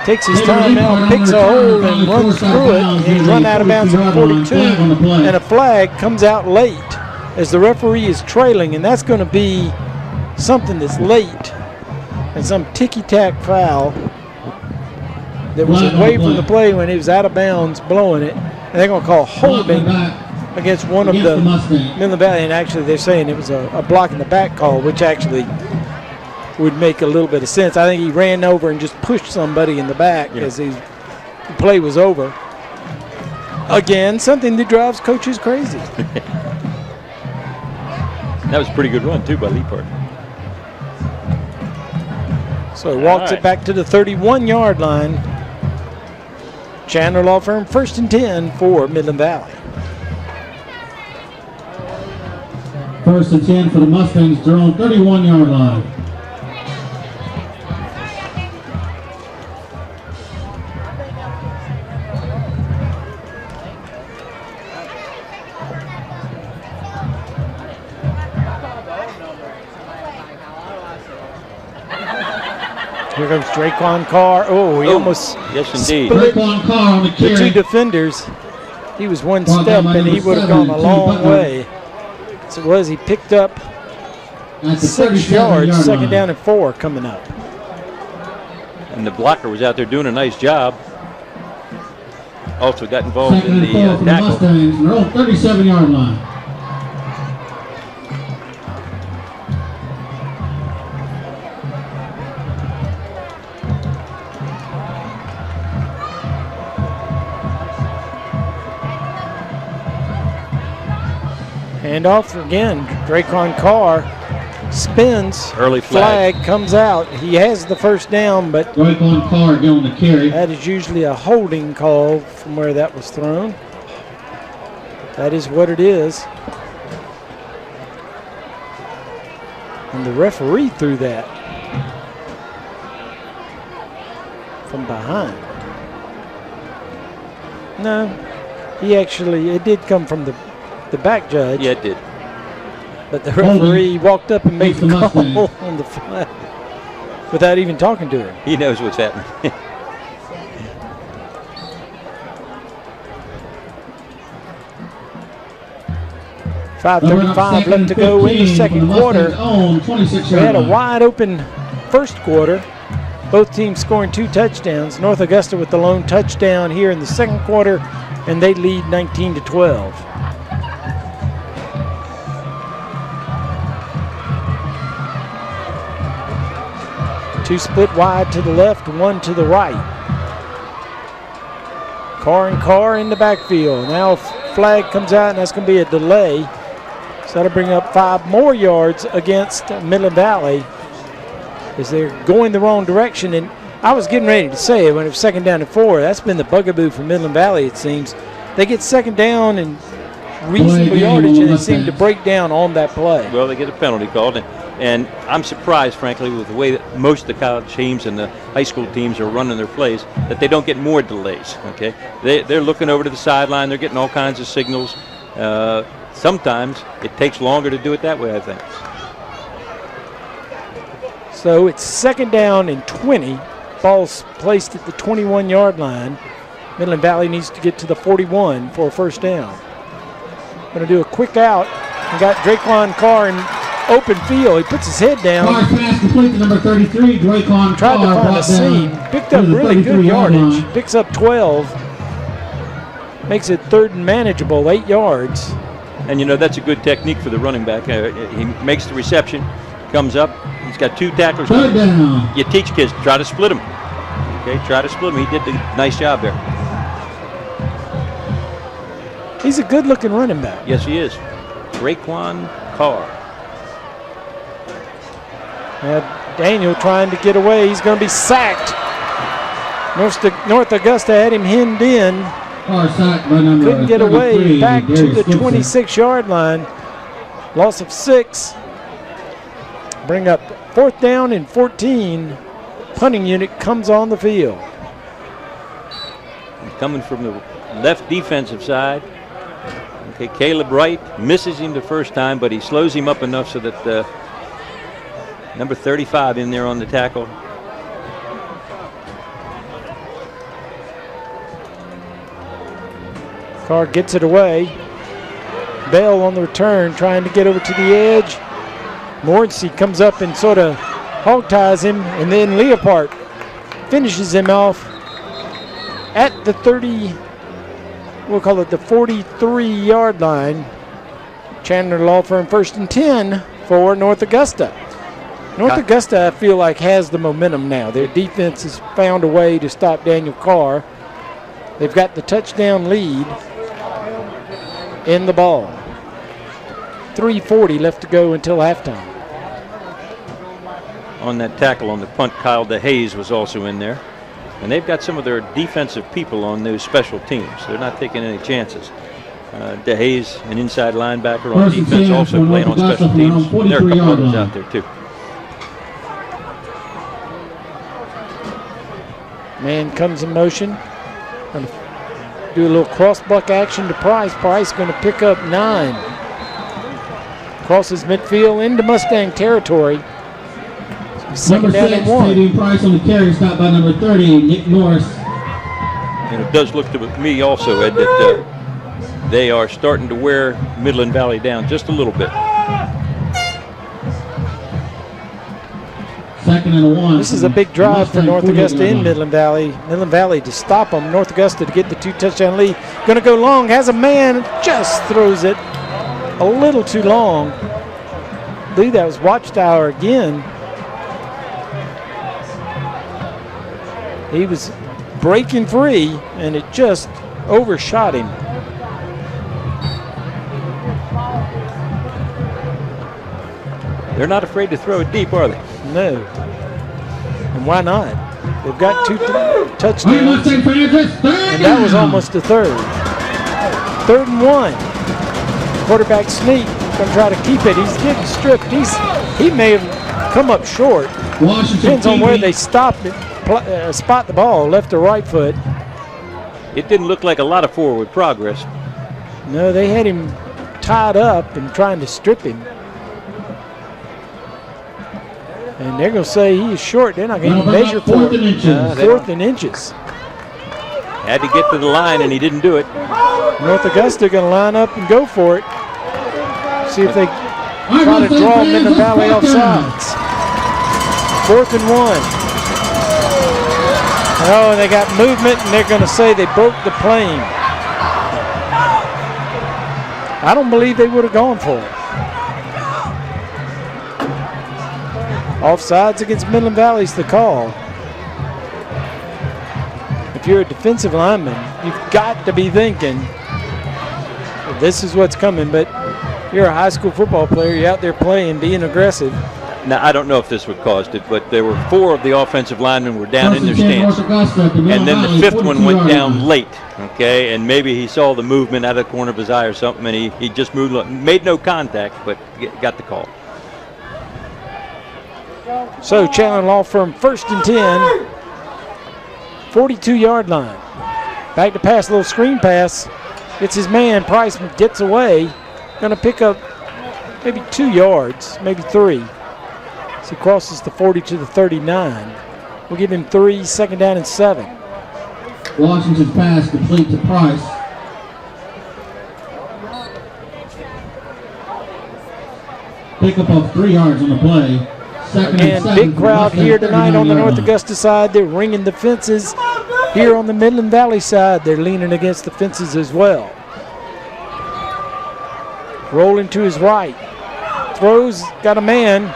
Takes his time now, picks a hole, and runs through it. He's run out of bounds at 42, and a flag comes out late as the referee is trailing, and that's going to be something that's late and some ticky-tack foul that was away from the play when he was out of bounds blowing it. And they're going to call holding against one of the Midland Valley. And actually they're saying it was a block in the back call, which actually would make a little bit of sense. I think he ran over and just pushed somebody in the back as the play was over. Again, something that drives coaches crazy. That was a pretty good run too by Leopard. So he walks it back to the 31-yard line. Chandler Law Firm, 1st and 10 for Midland Valley. 1st and 10 for the Mustangs. They're on 31-yard line. Here comes Draquan Carr. Oh, he almost split the two defenders. He was one step, and he would have gone a long way. So it was, he picked up 6 yards, 2nd down and 4 coming up. And the blocker was out there doing a nice job. Also got involved in the tackle. Mustangs, they're on 37-yard line. Handoff again. Draquan Carr spins. Early flag. Comes out. He has the first down, but Draquan Carr going to carry. that is usually a holding call from where that was thrown. That is what it is. And the referee threw that from behind. No, it did come from the back judge. Yeah, it did. But the referee walked up and made the call on the flag without even talking to him. He knows what's happening. 5:35 left to go in the second quarter. We had a wide open first quarter. Both teams scoring 2 touchdowns. North Augusta with the lone touchdown here in the second quarter, and they lead 19-12. Two split wide to the left, one to the right. Carr in the backfield. Now flag comes out, and that's going to be a delay. So that'll bring up 5 more yards against Midland Valley as they're going the wrong direction. And I was getting ready to say it when it was 2nd down and 4. That's been the bugaboo for Midland Valley, it seems. They get 2nd down and reasonable yardage, and they seem to break down on that play. Well, they get a penalty called, and I'm surprised, frankly, with the way that most of the college teams and the high school teams are running their plays, that they don't get more delays. Okay, they're looking over to the sideline. They're getting all kinds of signals. Sometimes it takes longer to do it that way, I think. So it's 2nd down and 20. Ball's placed at the 21-yard line. Midland Valley needs to get to the 41 for a first down. Going to do a quick out. We got Draquan Carr in open field. He puts his head down. Carr pass complete to number 33, Draquan Tried to Carr. find a seam. Picked up really good yardage. Picks up 12. Makes it 3rd and manageable, 8 yards. And, you know, that's a good technique for the running back. He makes the reception, comes up. He's got 2 tacklers. You teach kids, try to split them. Okay, try to split them. He did a nice job there. He's a good-looking running back. Yes, he is. Draquan Carr. Now Daniel trying to get away. He's going to be sacked. North Augusta had him hemmed in. Couldn't get away. Back to the 26-yard line. Loss of 6. Bring up 4th down and 14. Punting unit comes on the field. Coming from the left defensive side. Okay, Caleb Wright misses him the first time, but he slows him up enough so that number 35 in there on the tackle. Carr gets it away. Bell on the return, trying to get over to the edge. Morrissey comes up and sort of hog ties him, and then Leopard finishes him off at the 30, we'll call it the 43-yard line. Chandler Law Firm 1st and 10 for North Augusta. North Augusta, I feel like, has the momentum now. Their defense has found a way to stop Daniel Carr. They've got the touchdown lead in the ball. 3:40 left to go until halftime. On that tackle on the punt, Kyle DeHaze was also in there. And they've got some of their defensive people on those special teams. They're not taking any chances. DeHaze, an inside linebacker on defense, also playing on special teams. There are a couple others out there, too. Man comes in motion. Going to do a little cross-buck action to Price. Price going to pick up 9. Crosses midfield into Mustang territory. Number 6, Stadium Price on the carry, stopped by number 30, Nick Norris. And it does look to me also, Ed, that they are starting to wear Midland Valley down just a little bit. 2nd and 1. This is a big drive for North Augusta in Midland Valley. Midland Valley to stop them. North Augusta to get the 2-touchdown lead. Going to go long, has a man, just throws it a little too long. I believe that was Watchtower again. He was breaking free, and it just overshot him. They're not afraid to throw it deep, are they? No. And why not? They've got 2 touchdowns, and that was almost a third. 3rd and 1. Quarterback sneak, going to try to keep it. He's getting stripped. He may have come up short. Depends on where they stop it, spot the ball, left or right foot. It didn't look like a lot of forward progress. No, they had him tied up and trying to strip him. And they're going to say he is short. They're not going to measure for it. 4th and inches. Had to get to the line, and he didn't do it. North Augusta going to line up and go for it. See if they try to draw Midland Valley off sides. 4th and 1. Oh, and they got movement, and they're going to say they broke the plane. I don't believe they would have gone for it. Offsides against Midland Valley's the call. If you're a defensive lineman, you've got to be thinking, this is what's coming, but you're a high school football player. You're out there playing, being aggressive. Now, I don't know if this would caused it, but there were 4 of the offensive linemen were down in their stance. And then the 5th one went down late, okay? And maybe he saw the movement out of the corner of his eye or something, and he just moved, made no contact, but got the call. So Chandler Law Firm 1st and 10, 42-yard line. Back to pass, a little screen pass. It's his man, Price gets away. Going to pick up maybe 2 yards, maybe 3. So he crosses the 40 to the 39. We'll give him 3, 2nd down and 7. Washington's pass complete to Price. Pickup of 3 yards on the play. Again, big crowd here tonight on the North Augusta side. They're ringing the fences. Here on the Midland Valley side, they're leaning against the fences as well. Rolling to his right. Throws, got a man.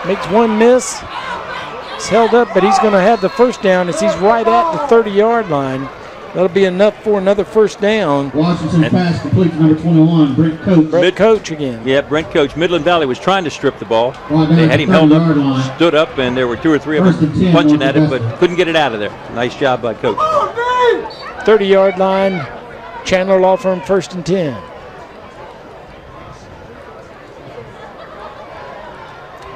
Makes one miss. It's held up, but he's going to have the 1st down as he's right at the 30-yard line. That'll be enough for another 1st down. Washington's pass complete to number 21, Brent Coach. Brent Coach again. Yeah, Brent Coach. Midland Valley was trying to strip the ball. They had him held up, stood up, and there were 2 or 3 of them punching at it, but couldn't get it out of there. Nice job by Coach. 30-yard line, Chandler Law Firm 1st and 10.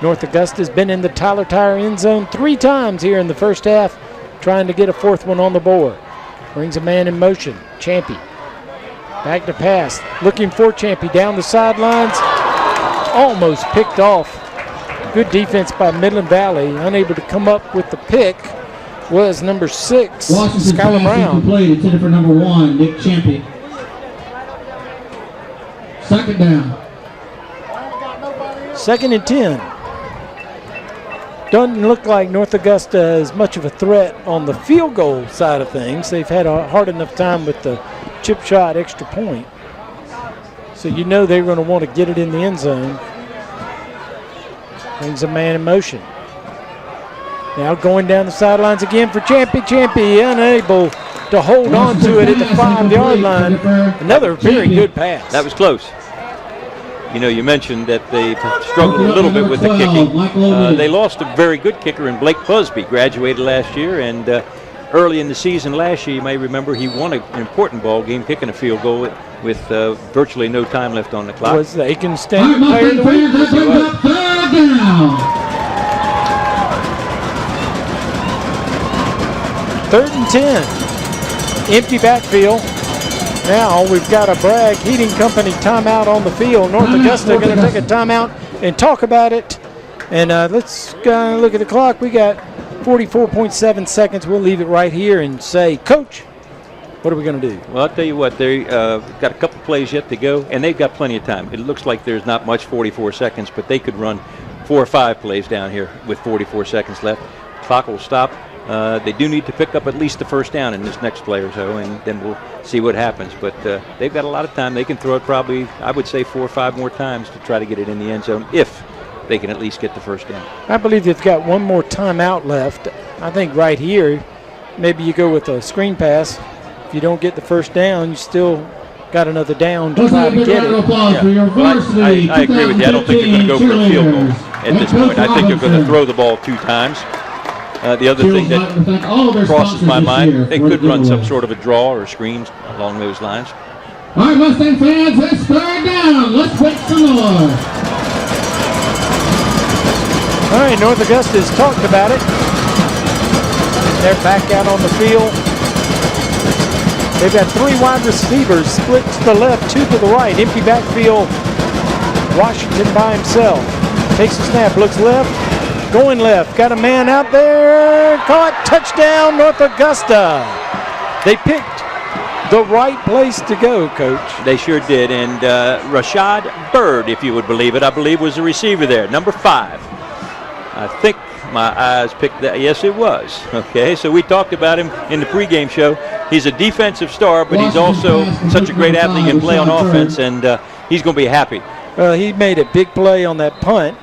North Augusta's been in the Tyler Tire end zone 3 times here in the first half, trying to get a 4th one on the board. Brings a man in motion. Champy. Back to pass. Looking for Champy down the sidelines. Almost picked off. Good defense by Midland Valley. Unable to come up with the pick was number 6, Skylar Brown. Completed, intended for number 1, Nick Champy. 2nd down. 2nd and 10. Doesn't look like North Augusta is much of a threat on the field goal side of things. They've had a hard enough time with the chip shot extra point. So you know they're going to want to get it in the end zone. Brings a man in motion. Now going down the sidelines again for Champy. Champy unable to hold on to it at the 5-yard line. Another very good pass. That was close. You know, you mentioned that they struggled a little bit with the kicking. They lost a very good kicker in Blake Busby, graduated last year, and early in the season last year, you may remember, he won an important ball game, kicking a field goal with virtually no time left on the clock. Was the Aiken Standard Player of the Week? Third and 10. Empty backfield. Now we've got a Bragg Heating Company timeout on the field. North Augusta going to take a timeout and talk about it. And let's look at the clock. We got 44.7 seconds. We'll leave it right here and say, Coach, what are we going to do? Well, I'll tell you what, they've got a couple plays yet to go, and they've got plenty of time. It looks like there's not much 44 seconds, but they could run 4 or 5 plays down here with 44 seconds left. Clock will stop. They do need to pick up at least the 1st down in this next play or so, and then we'll see what happens. But they've got a lot of time. They can throw it probably, I would say, 4 or 5 more times to try to get it in the end zone if they can at least get the 1st down. I believe they've got one more timeout left. I think right here, maybe you go with a screen pass. If you don't get the 1st down, you still got another down to try to get it. I agree with you. I don't think they're going to go for a field goal at this point. I think they're going to throw the ball 2 times. The other thing that crosses my mind, they could run some sort of a draw or screens along those lines. All right, Mustang fans, it's 3rd down. Let's wait some more. All right, North Augusta's talked about it. They're back out on the field. They've got 3 wide receivers, split to the left, 2 to the right. Empty backfield. Washington by himself. Takes a snap, looks left, going left. Got a man out there. Caught, touchdown, North Augusta. They picked the right place to go, Coach. They sure did. And Rashad Bird, if you would believe it, I believe was the receiver there, number 5. I think my eyes picked that. Yes, it was. Okay, so we talked about him in the pregame show. He's a defensive star, but he's also such a great athlete and play on offense, and he's going to be happy. Well, he made a big play on that punt.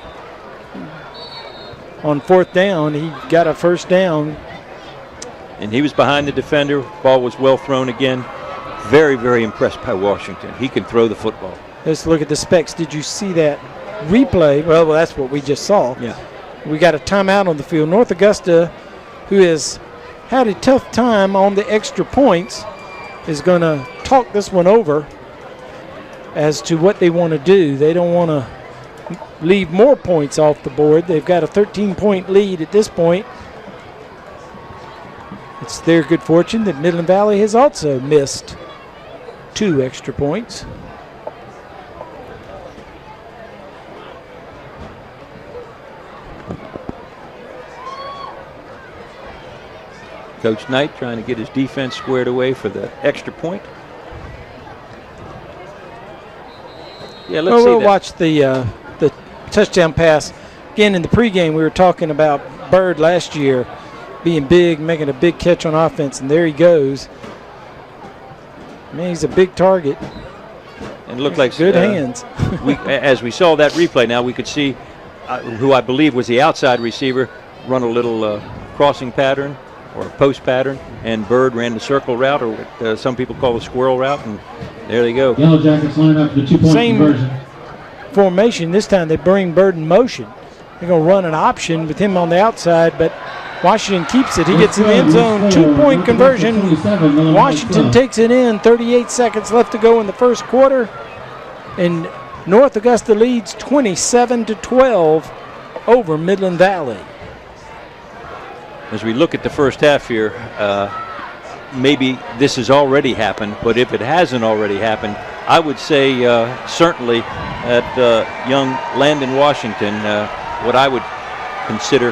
On 4th down, he got a 1st down. And he was behind the defender. Ball was well thrown again. Very, very impressed by Washington. He can throw the football. Let's look at the specs. Did you see that replay? Well, that's what we just saw. Yeah. We got a timeout on the field. North Augusta, who has had a tough time on the extra points, is going to talk this one over as to what they want to do. They don't want to leave more points off the board. They've got a 13-point lead at this point. It's their good fortune that Midland Valley has also missed 2 extra points. Coach Knight trying to get his defense squared away for the extra point. Yeah, let's see we'll that. watch the touchdown pass. Again, in the pregame, we were talking about Bird last year being big, making a big catch on offense, and there he goes. Man, he's a big target. And it looked like good hands. As we saw that replay now, we could see who I believe was the outside receiver run a little crossing pattern or a post pattern, and Bird ran the circle route, or what some people call the squirrel route, and there they go. Yellow Jackets line up for the 2-point conversion. Formation. This time they bring Bird in motion. They're going to run an option with him on the outside, but Washington keeps it. He gets in the end zone. 2-point conversion. Washington takes it in. 38 seconds left to go in the first quarter. And North Augusta leads 27-12 over Midland Valley. As we look at the first half here, maybe this has already happened, but if it hasn't already happened, I would say certainly at young Landon Washington, what I would consider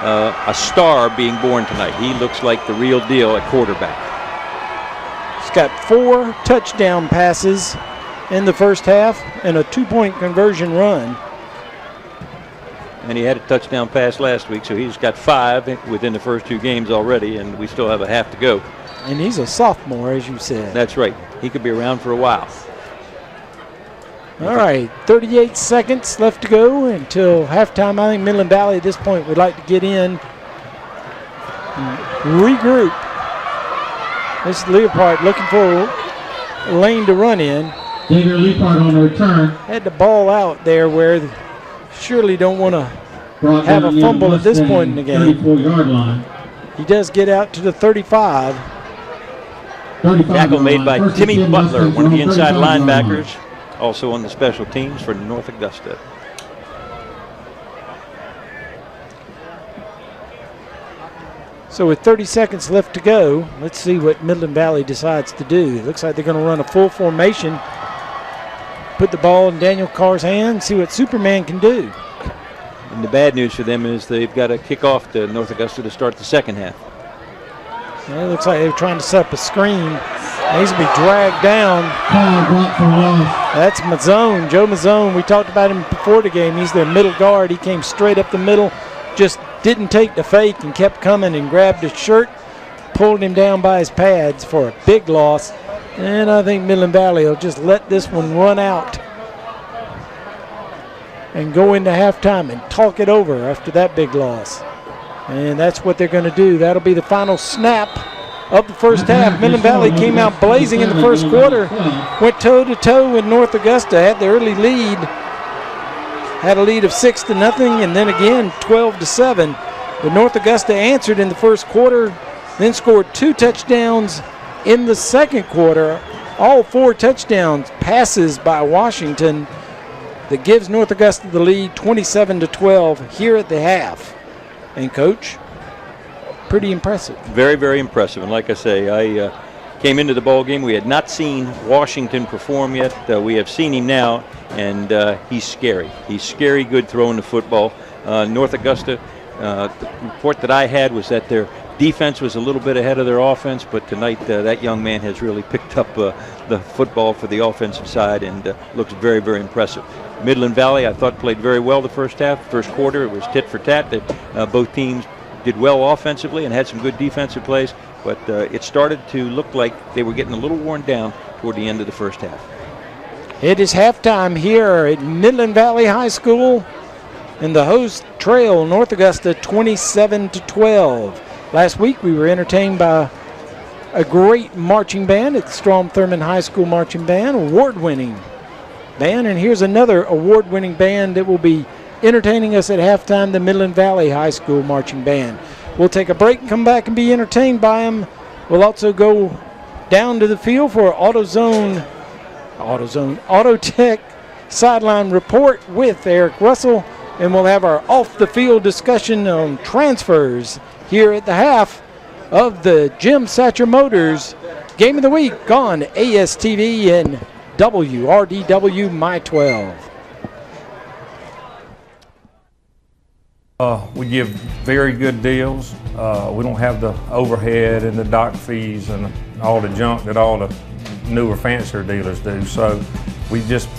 a star being born tonight. He looks like the real deal at quarterback. He's got 4 touchdown passes in the first half and a 2-point conversion run. And he had a touchdown pass last week, so he's got 5 within the first 2 games already, and we still have a half to go. And he's a sophomore, as you said. That's right. He could be around for a while. All right, 38 seconds left to go until halftime. I think Midland Valley at this point would like to get in, regroup. This is Leopard looking for a lane to run in. Xavier Leopard on the return. Had the ball out there where surely don't want to have a fumble at this point in the game. 34-yard line. He does get out to the 35. Tackle made by Timmy Butler, one of the inside linebackers, also on the special teams for North Augusta. So with 30 seconds left to go, let's see what Midland Valley decides to do. It looks like they're going to run a full formation, put the ball in Daniel Carr's hand, see what Superman can do. And the bad news for them is they've got to kick off to North Augusta to start the second half. Well, it looks like they're trying to set up a screen. He's going to be dragged down. That's Mazzone, Joe Mazzone. We talked about him before the game. He's their middle guard. He came straight up the middle, just didn't take the fake and kept coming and grabbed his shirt, pulled him down by his pads for a big loss. And I think Midland Valley will just let this one run out and go into halftime and talk it over after that big loss. And that's what they're going to do. That'll be the final snap of the first half. Midland Valley came out blazing in the first quarter, went toe-to-toe with North Augusta, had the early lead, had a lead of 6-0, and then again 12-7. But North Augusta answered in the first quarter, then scored 2 touchdowns in the second quarter. All 4 touchdowns, passes by Washington, that gives North Augusta the lead 27-12 here at the half. And Coach, pretty impressive. Very, very impressive. And like I say, I came into the ball game. We had not seen Washington perform yet. We have seen him now, and he's scary. He's scary good throwing the football. North Augusta, the report that I had was that their defense was a little bit ahead of their offense, but tonight that young man has really picked up the football for the offensive side and looks very, very impressive. Midland Valley, I thought, played very well the first half. First quarter, it was tit for tat. Both teams did well offensively and had some good defensive plays, but it started to look like they were getting a little worn down toward the end of the first half. It is halftime here at Midland Valley High School, and the hosts trail North Augusta 27-12. Last week we were entertained by a great marching band at the Strom Thurmond High School Marching Band, award-winning band, and here's another award-winning band that will be entertaining us at halftime, the Midland Valley High School Marching Band. We'll take a break, come back and be entertained by them. We'll also go down to the field for Auto Tech sideline report with Eric Russell, and we'll have our off-the-field discussion on transfers here at the half of the Jim Satcher Motors Game of the Week on ASTV and WRDW My 12. We give very good deals. We don't have the overhead and the dock fees and all the junk that all the newer, fancier dealers do. So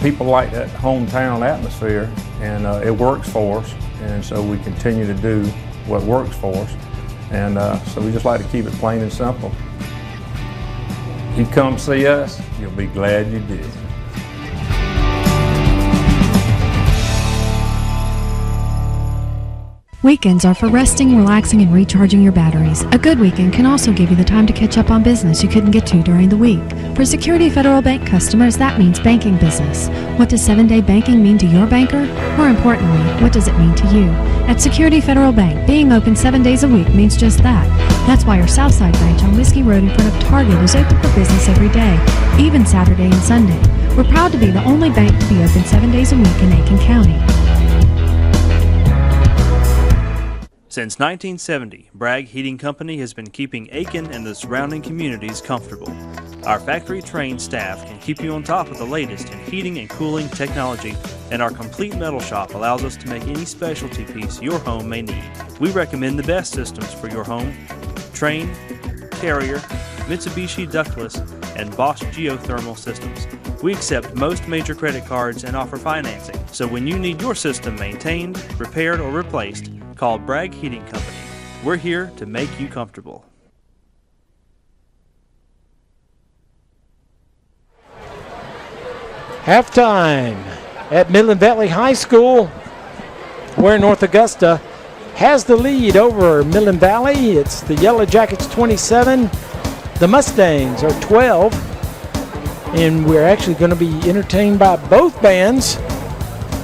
people like that hometown atmosphere, and it works for us. And so we continue to do what works for us. And so we just like to keep it plain and simple. You come see us, you'll be glad you did. Weekends are for resting, relaxing, and recharging your batteries. A good weekend can also give you the time to catch up on business you couldn't get to during the week. For Security Federal Bank customers, that means banking business. What does 7-day banking mean to your banker? More importantly, what does it mean to you? At Security Federal Bank, being open 7 days a week means just that. That's why our Southside branch on Whiskey Road in front of Target is open for business every day, even Saturday and Sunday. We're proud to be the only bank to be open 7 days a week in Aiken County. Since 1970, Bragg Heating Company has been keeping Aiken and the surrounding communities comfortable. Our factory-trained staff can keep you on top of the latest in heating and cooling technology, and our complete metal shop allows us to make any specialty piece your home may need. We recommend the best systems for your home: Trane, Carrier, Mitsubishi ductless, and Bosch geothermal systems. We accept most major credit cards and offer financing, so when you need your system maintained, repaired, or replaced, call Bragg Heating Company. We're here to make you comfortable. Halftime at Midland Valley High School, where North Augusta has the lead over Midland Valley. It's the Yellow Jackets 27, the Mustangs are 12, and we're actually going to be entertained by both bands.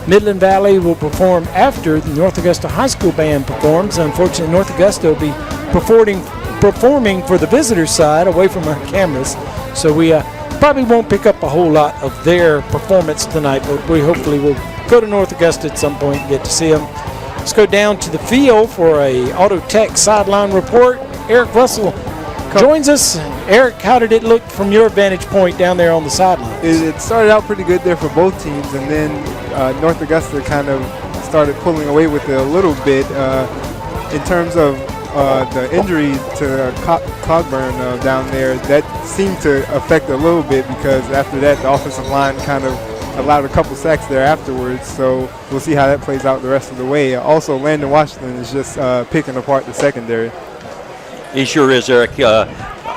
Midland Valley will perform after the North Augusta High School band performs. Unfortunately, North Augusta will be performing for the visitor side away from our cameras, so we probably won't pick up a whole lot of their performance tonight, but we hopefully will go to North Augusta at some point and get to see them. Let's go down to the field for a Auto Tech sideline report. Eric Russell joins us. Eric, how did it look from your vantage point down there on the sidelines? It started out pretty good there for both teams, and then North Augusta kind of started pulling away with it a little bit in terms of the injury to Cogburn down there. That seemed to affect a little bit, because after that the offensive line kind of allowed a couple sacks there afterwards, so we'll see how that plays out the rest of the way. Also, Landon Washington is just picking apart the secondary. He sure is, Eric.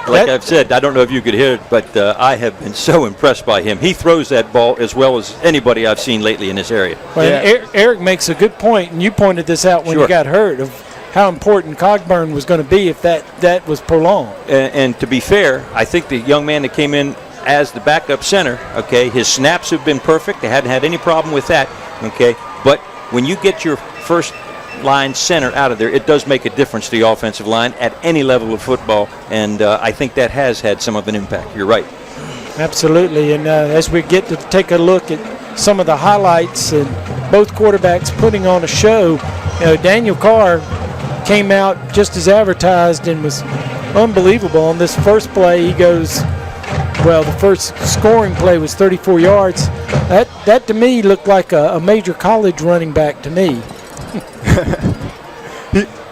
Like I've said, I don't know if you could hear it, but I have been so impressed by him. He throws that ball as well as anybody I've seen lately in this area. Well, yeah. Eric makes a good point, and you pointed this out when you got hurt, of how important Cogburn was going to be if that was prolonged. And to be fair, I think the young man that came in as the backup center, okay, his snaps have been perfect. They hadn't had any problem with that, okay. But when you get your first line center out of there, it does make a difference to the offensive line at any level of football, and I think that has had some of an impact. You're right. Absolutely, and as we get to take a look at some of the highlights and both quarterbacks putting on a show, Daniel Carr came out just as advertised and was unbelievable. On this first play, he goes, well, the first scoring play was 34 yards. That to me looked like a major college running back to me.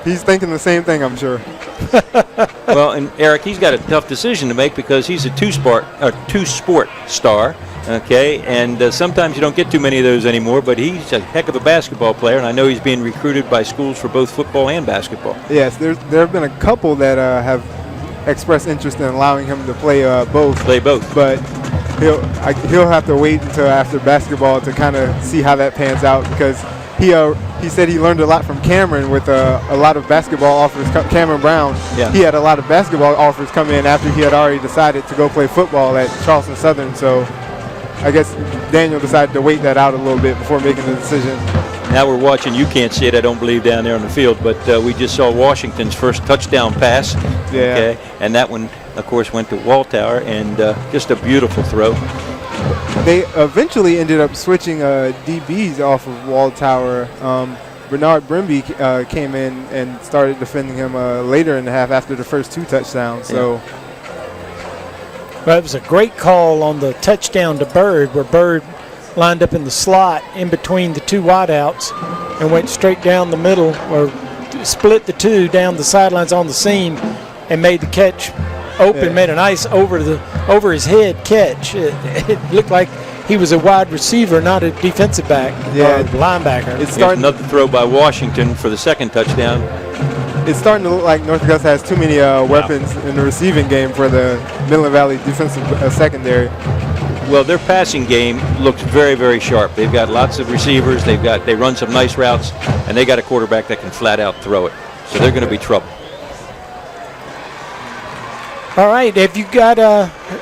He's thinking the same thing, I'm sure. Well, and Eric, he's got a tough decision to make because he's a two-sport star, okay, and sometimes you don't get too many of those anymore, but he's a heck of a basketball player, and I know he's being recruited by schools for both football and basketball. Yes, there have been a couple that have expressed interest in allowing him to play both. But he'll have to wait until after basketball to kind of see how that pans out, because he said he learned a lot from Cameron with a lot of basketball offers. Cameron Brown, he had a lot of basketball offers come in after he had already decided to go play football at Charleston Southern. So I guess Daniel decided to wait that out a little bit before making the decision. Now we're watching, you can't see it, I don't believe, down there on the field, but we just saw Washington's first touchdown pass. Yeah. Okay, and that one, of course, went to Walltower, and just a beautiful throw. They eventually ended up switching DBs off of Walltower. Bernard Brimby came in and started defending him later in the half after the first two touchdowns. So, well, it was a great call on the touchdown to Bird, where Bird lined up in the slot in between the two wideouts and went straight down the middle, or split the two down the sidelines on the seam, and made the catch open. Made a nice over his head catch. It looked like he was a wide receiver, not a defensive back or linebacker. It's another throw by Washington for the second touchdown. It's starting to look like North Augusta has too many weapons in the receiving game for the Midland Valley defensive secondary. Well, their passing game looks very, very sharp. They've got lots of receivers. They run some nice routes, and they got a quarterback that can flat out throw it. So they're going to be trouble. All right, have you got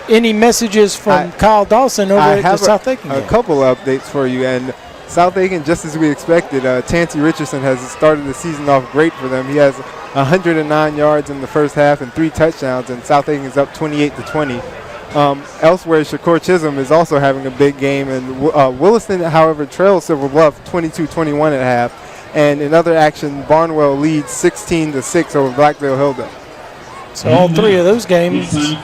any messages from Kyle Dawson over at the South Aiken game? A couple of updates for you. And South Aiken, just as we expected, Tansy Richardson has started the season off great for them. He has 109 yards in the first half and 3 touchdowns, and South Aiken is up 28-20. Elsewhere, Shakur Chisholm is also having a big game, and Williston, however, trails Silver Bluff 22-21 at half. And in other action, Barnwell leads 16-6 over Blackville Hilda. So all 3 of those games are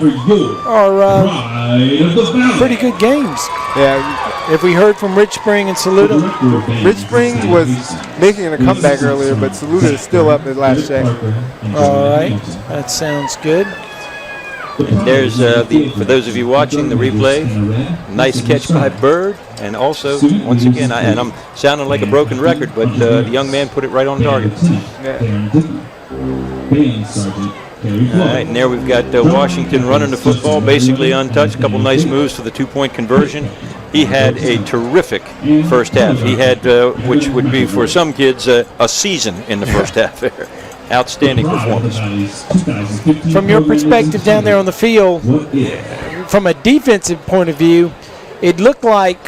pretty good games. Yeah. If we heard from Rich Spring and Saluda. Rich Spring was making a comeback earlier, but Saluda is still up at last check. All right, that sounds good. And there's, for those of you watching the replay, nice catch by Bird. And also, once again, and I'm sounding like a broken record, but the young man put it right on target. All right, and there we've got Washington running the football, basically untouched. A couple nice moves for the 2-point conversion. He had a terrific first half. He had, which would be for some kids, a season in the first half there. Outstanding performance. From your perspective down there on the field, from a defensive point of view, it looked like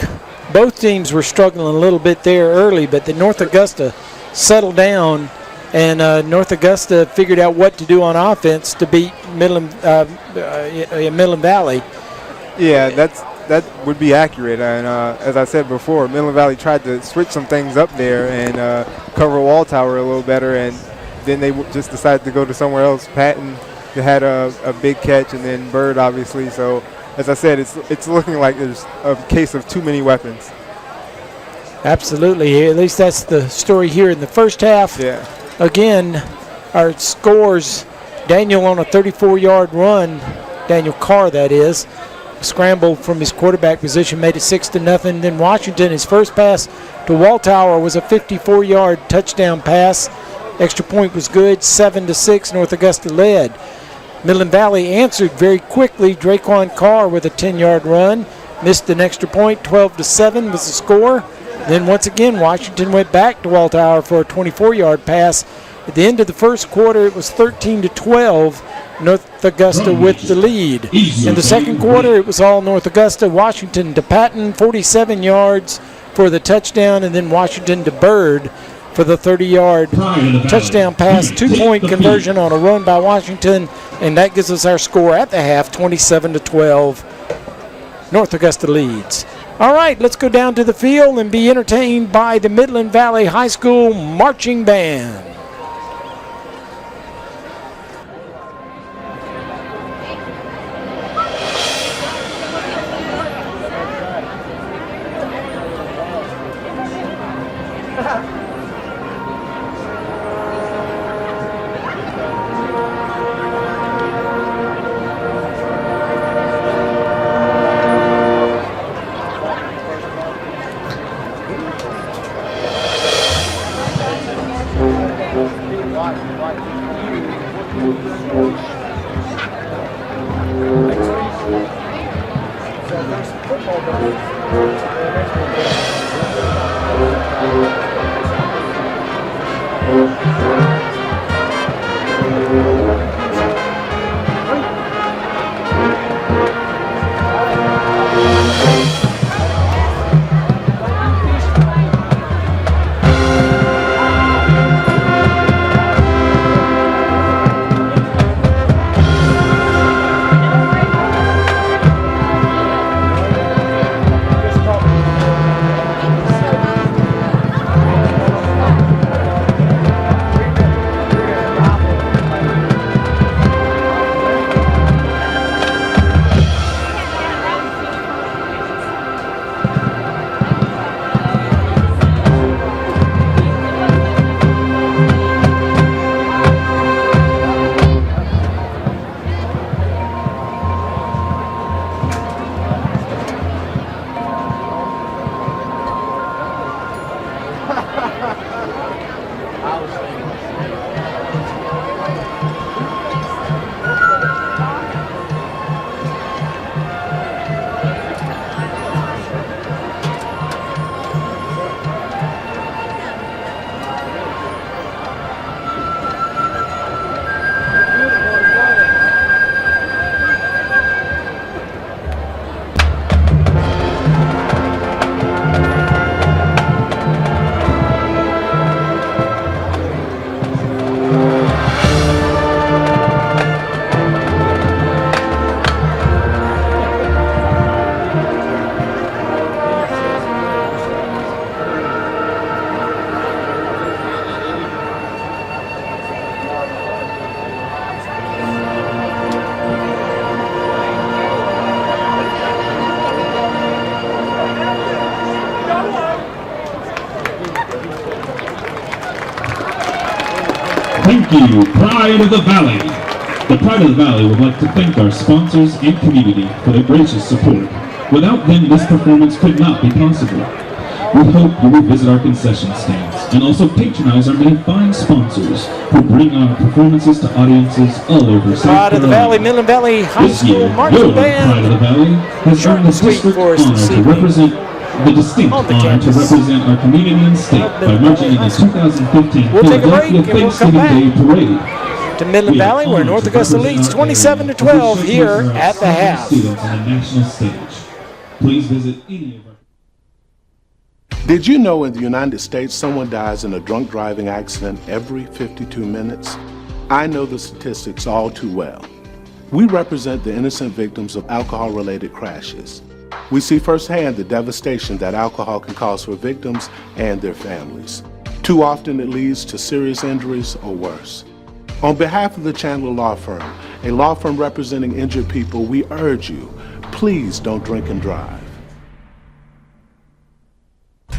both teams were struggling a little bit there early, but the North Augusta settled down, and North Augusta figured out what to do on offense to beat Midland Valley. Yeah, that would be accurate. And as I said before, Midland Valley tried to switch some things up there and cover Walltower a little better, and then they just decided to go to somewhere else. Patton had a big catch, and then Bird, obviously. So, as I said, it's looking like there's a case of too many weapons. Absolutely. At least that's the story here in the first half. Yeah. Again, our scores, Daniel on a 34-yard run, Daniel Carr, that is, scrambled from his quarterback position, made it 6-0. Then Washington, his first pass to Walltower was a 54-yard touchdown pass. Extra point was good, 7-6, North Augusta led. Midland Valley answered very quickly. Draquan Carr with a 10-yard run, missed an extra point, 12-7 was the score. Then once again, Washington went back to Walltower for a 24-yard pass At the end of the first quarter, it was 13-12, North Augusta with the lead. In the second quarter, it was all North Augusta. Washington to Patton, 47 yards for the touchdown, and then Washington to Bird for the 30-yard touchdown pass. 2-point conversion on a run by Washington, and that gives us our score at the half, 27-12. North Augusta leads. All right, let's go down to the field and be entertained by the Midland Valley High School Marching Band. Thank you, Pride of the Valley. The Pride of the Valley would like to thank our sponsors and community for their gracious support. Without them, this performance could not be possible. We hope you will visit our concession stands and also patronize our many fine sponsors who bring our performances to audiences all over South Carolina. Pride of the Valley, Midland Valley High School Marching Band. Pride of the Valley has earned the district honor to represent the distinct honor to represent our community and state by marching in the 2015 Philadelphia Thanksgiving Day Parade. To Midland Valley, where North Augusta leads 27-12 here at the half. Students on the national stage. Please visit any of our. Did you know in the United States someone dies in a drunk driving accident every 52 minutes? I know the statistics all too well. We represent the innocent victims of alcohol-related crashes. We see firsthand the devastation that alcohol can cause for victims and their families. Too often it leads to serious injuries or worse. On behalf of the Chandler Law Firm, a law firm representing injured people, we urge you, please don't drink and drive.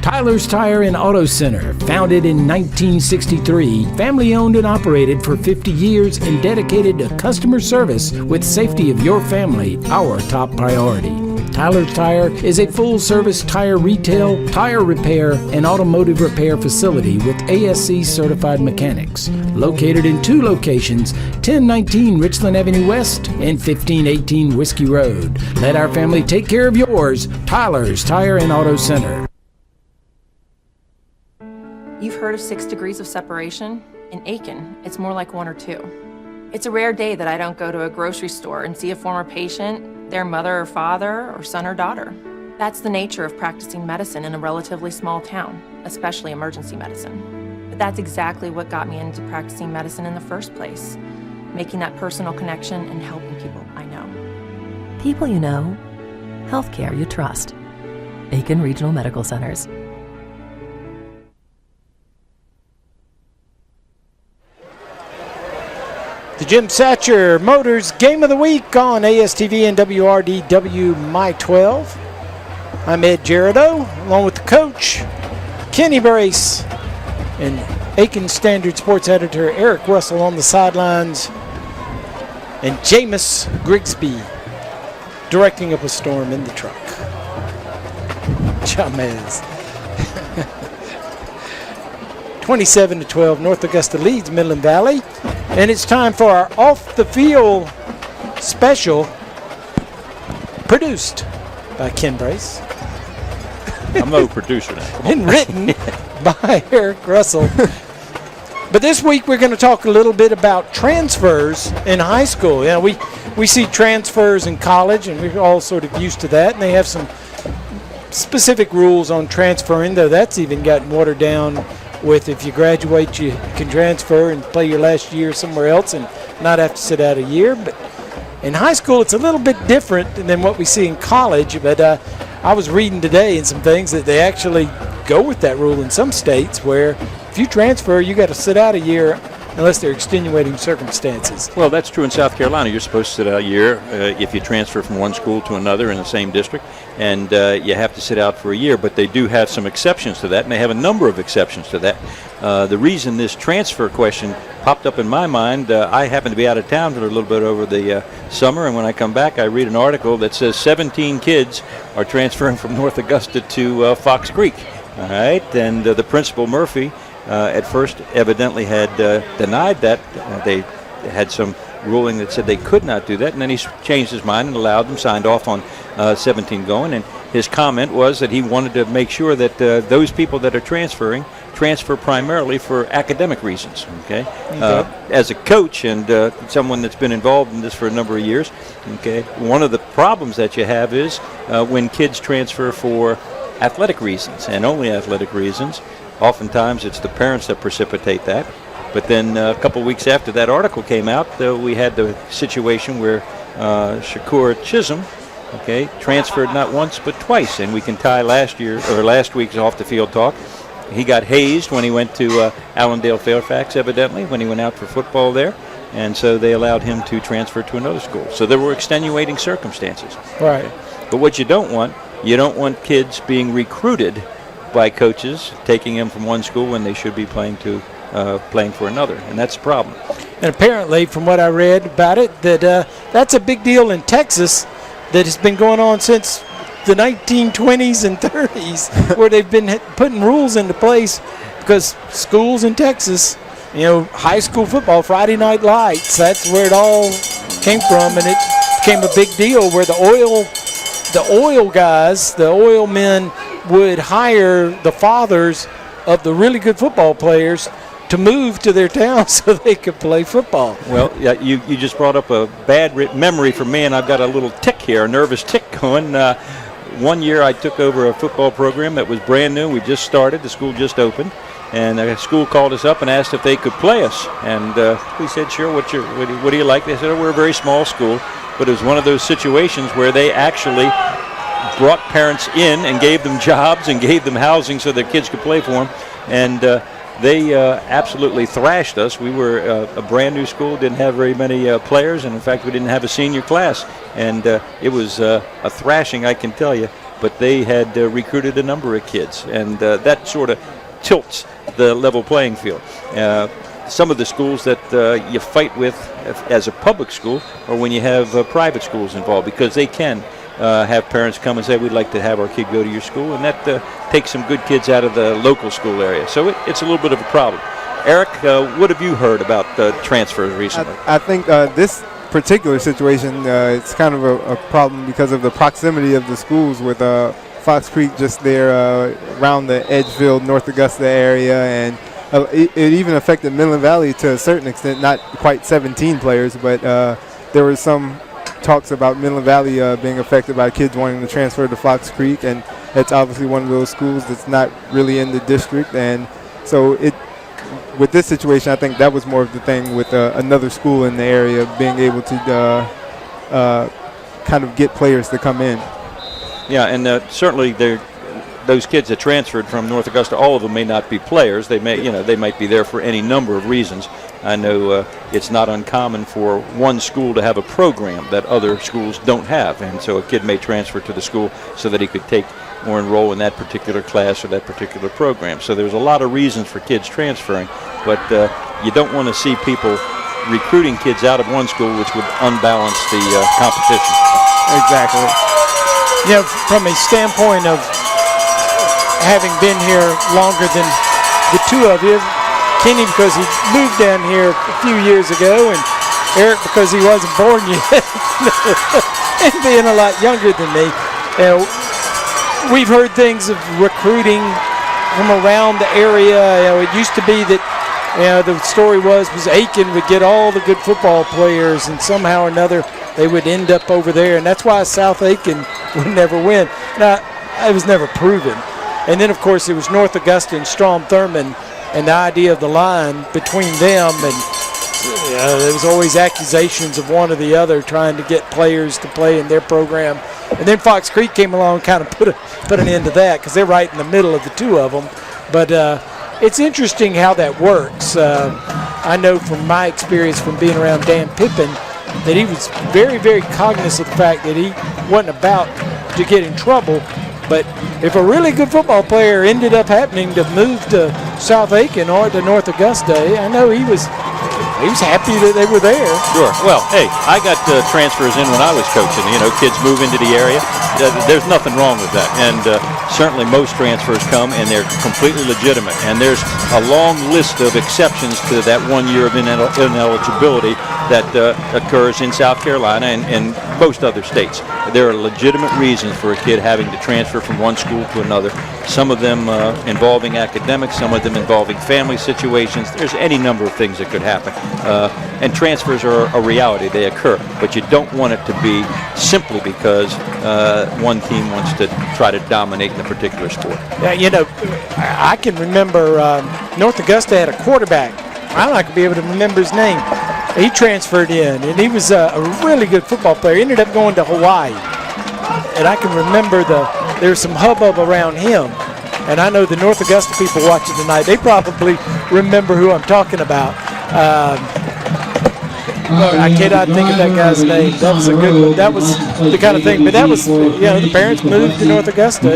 Tyler's Tire and Auto Center, founded in 1963, family owned and operated for 50 years and dedicated to customer service with safety of your family, our top priority. Tyler's Tire is a full-service tire retail, tire repair, and automotive repair facility with ASC certified mechanics. Located in two locations, 1019 Richland Avenue West and 1518 Whiskey Road. Let our family take care of yours. Tyler's Tire and Auto Center. You've heard of 6 degrees of separation? In Aiken, it's more like 1 or 2. It's a rare day that I don't go to a grocery store and see a former patient, their mother or father, or son or daughter. That's the nature of practicing medicine in a relatively small town, especially emergency medicine. But that's exactly what got me into practicing medicine in the first place, making that personal connection and helping people I know. People you know, healthcare you trust. Aiken Regional Medical Centers. The Jim Satcher Motors Game of the Week on ASTV and WRDW My 12. I'm Ed Gerardo, along with the coach, Kenny Brace, and Aiken Standard Sports Editor Eric Russell on the sidelines, and Jameis Grigsby directing up a storm in the truck. Jameis. 27-12, North Augusta leads Midland Valley. And it's time for our off-the-field special, produced by Ken Brace. I'm no producer now. And written by Eric Russell. But this week we're going to talk a little bit about transfers in high school. You know, we see transfers in college, and we're all sort of used to that. And they have some specific rules on transferring, though that's even gotten watered down with if you graduate, you can transfer and play your last year somewhere else and not have to sit out a year. But in high school, it's a little bit different than what we see in college. But I was reading today in some things that they actually go with that rule in some states where if you transfer, you got to sit out a year unless there are extenuating circumstances. Well, that's true in South Carolina. You're supposed to sit out a year if you transfer from one school to another in the same district, and you have to sit out for a year. But they do have some exceptions to that, and they have a number of exceptions to that. The reason this transfer question popped up in my mind, I happened to be out of town for a little bit over the summer, and when I come back, I read an article that says 17 kids are transferring from North Augusta to Fox Creek. All right, and the principal, Murphy, at first evidently had denied that. They had some ruling that said they could not do that, and then he changed his mind and allowed them, signed off on 17 going. And his comment was that he wanted to make sure that those people that are transfer primarily for academic reasons. Okay, as a coach and someone that's been involved in this for a number of years, okay, one of the problems that you have is when kids transfer for athletic reasons and only athletic reasons. Oftentimes it's the parents that precipitate that. But then a couple weeks after that article came out, we had the situation where Shakur Chisholm, okay, transferred not once but twice, and we can tie last week's off the field talk. He got hazed when he went to Allendale Fairfax, evidently, when he went out for football there, and so they allowed him to transfer to another school. So there were extenuating circumstances. Right. But what you don't want kids being recruited by coaches taking them from one school when they should be playing for another, and that's a problem. And apparently, from what I read about it, that that's a big deal in Texas that has been going on since the 1920s and 30s, where they've been putting rules into place because schools in Texas, you know, high school football, Friday Night Lights, that's where it all came from, and it became a big deal where the oil guys, the oil men, would hire the fathers of the really good football players to move to their town so they could play football. Well, yeah, you just brought up a bad memory for me, and I've got a little tick here, a nervous tick going. One year I took over a football program that was brand new. We just started. The school just opened. And the school called us up and asked if they could play us. And we said, sure, what do you like? They said, we're a very small school. But it was one of those situations where they actually brought parents in and gave them jobs and gave them housing so their kids could play for them. And they absolutely thrashed us. We were a brand new school, didn't have very many players, and in fact we didn't have a senior class. And it was a thrashing, I can tell you. But they had recruited a number of kids, and that sort of tilts the level playing field. Some of the schools that you fight with as a public school are when you have private schools involved, because they can have parents come and say, we'd like to have our kid go to your school, and that takes some good kids out of the local school area. So it's a little bit of a problem. Eric, what have you heard about transfers recently? I think this particular situation, it's kind of a problem because of the proximity of the schools, with Fox Creek just there around the Edgefield, North Augusta area, and it even affected Midland Valley to a certain extent, not quite 17 players, but there were some talks about Midland Valley being affected by kids wanting to transfer to Fox Creek, and it's obviously one of those schools that's not really in the district. And so with this situation, I think that was more of the thing with another school in the area being able to kind of get players to come in. Yeah, and certainly those kids that transferred from North Augusta, all of them may not be players. They might be there for any number of reasons. I know it's not uncommon for one school to have a program that other schools don't have, and so a kid may transfer to the school so that he could take or enroll in that particular class or that particular program. So there's a lot of reasons for kids transferring, but you don't want to see people recruiting kids out of one school, which would unbalance the competition. Exactly. You know, from a standpoint of having been here longer than the two of you, Kenny because he moved down here a few years ago, and Eric because he wasn't born yet, and being a lot younger than me. We've heard things of recruiting from around the area. It used to be that the story was Aiken would get all the good football players, and somehow or another they would end up over there, and that's why South Aiken would never win. Now, it was never proven. And then, of course, it was North Augusta and Strom Thurmond, and the idea of the line between them, and there was always accusations of one or the other trying to get players to play in their program. And then Fox Creek came along and kind of put an end to that because they're right in the middle of the two of them. But it's interesting how that works. I know from my experience from being around Dan Pippin that he was very, very cognizant of the fact that he wasn't about to get in trouble. But if a really good football player ended up happening to move to South Aiken or to North Augusta, I know he was happy that they were there. Sure. Well, hey, I got transfers in when I was coaching. Kids move into the area. There's nothing wrong with that. And certainly most transfers come, and they're completely legitimate. And there's a long list of exceptions to that 1 year of ineligibility that occurs in South Carolina and most other states. There are legitimate reasons for a kid having to transfer from one school to another. Some of them involving academics, some of them involving family situations. There's any number of things that could happen. And transfers are a reality. They occur. But you don't want it to be simply because one team wants to try to dominate in a particular sport. Yeah, I can remember North Augusta had a quarterback. I'm not going to be able to remember his name. He transferred in, and he was a really good football player. He ended up going to Hawaii. And I can remember there was some hubbub around him. And I know the North Augusta people watching tonight, they probably remember who I'm talking about. I cannot think of that guy's name. That was a good one. That was the kind of thing. But that was, the parents moved to North Augusta.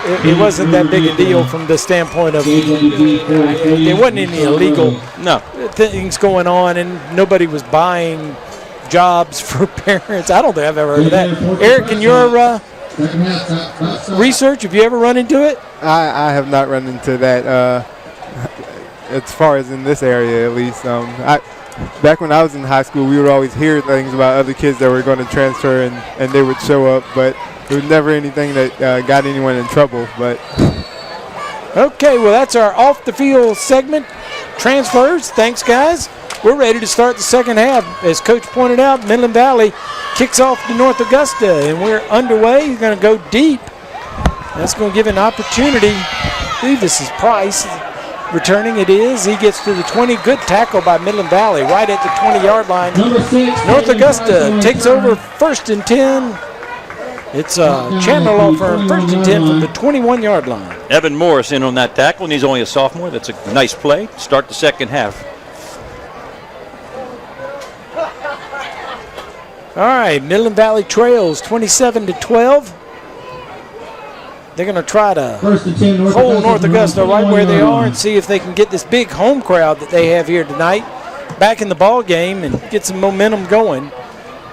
It wasn't that big a deal from the standpoint of there wasn't any illegal things going on, and nobody was buying jobs for parents. I don't think I've ever heard of that. Eric, in your research, have you ever run into it? I have not run into that as far as in this area, at least. Back when I was in high school, we would always hear things about other kids that were going to transfer, and they would show up, but there was never anything that got anyone in trouble. But okay, well, that's our off-the-field segment. Transfers. Thanks, guys. We're ready to start the second half. As Coach pointed out, Midland Valley kicks off to North Augusta, and we're underway. He's going to go deep. That's going to give an opportunity. I believe this is Price. Returning it is. He gets to the 20. Good tackle by Midland Valley right at the 20-yard line. North Augusta takes over 1st and 10. It's Chandler Law Firm, 1st and 10 from the 21-yard line. Evan Morris in on that tackle, and he's only a sophomore. That's a nice play. Start the second half. All right, Midland Valley trails 27-12. They're going to try to hold North Augusta right where they are and see if they can get this big home crowd that they have here tonight back in the ball game and get some momentum going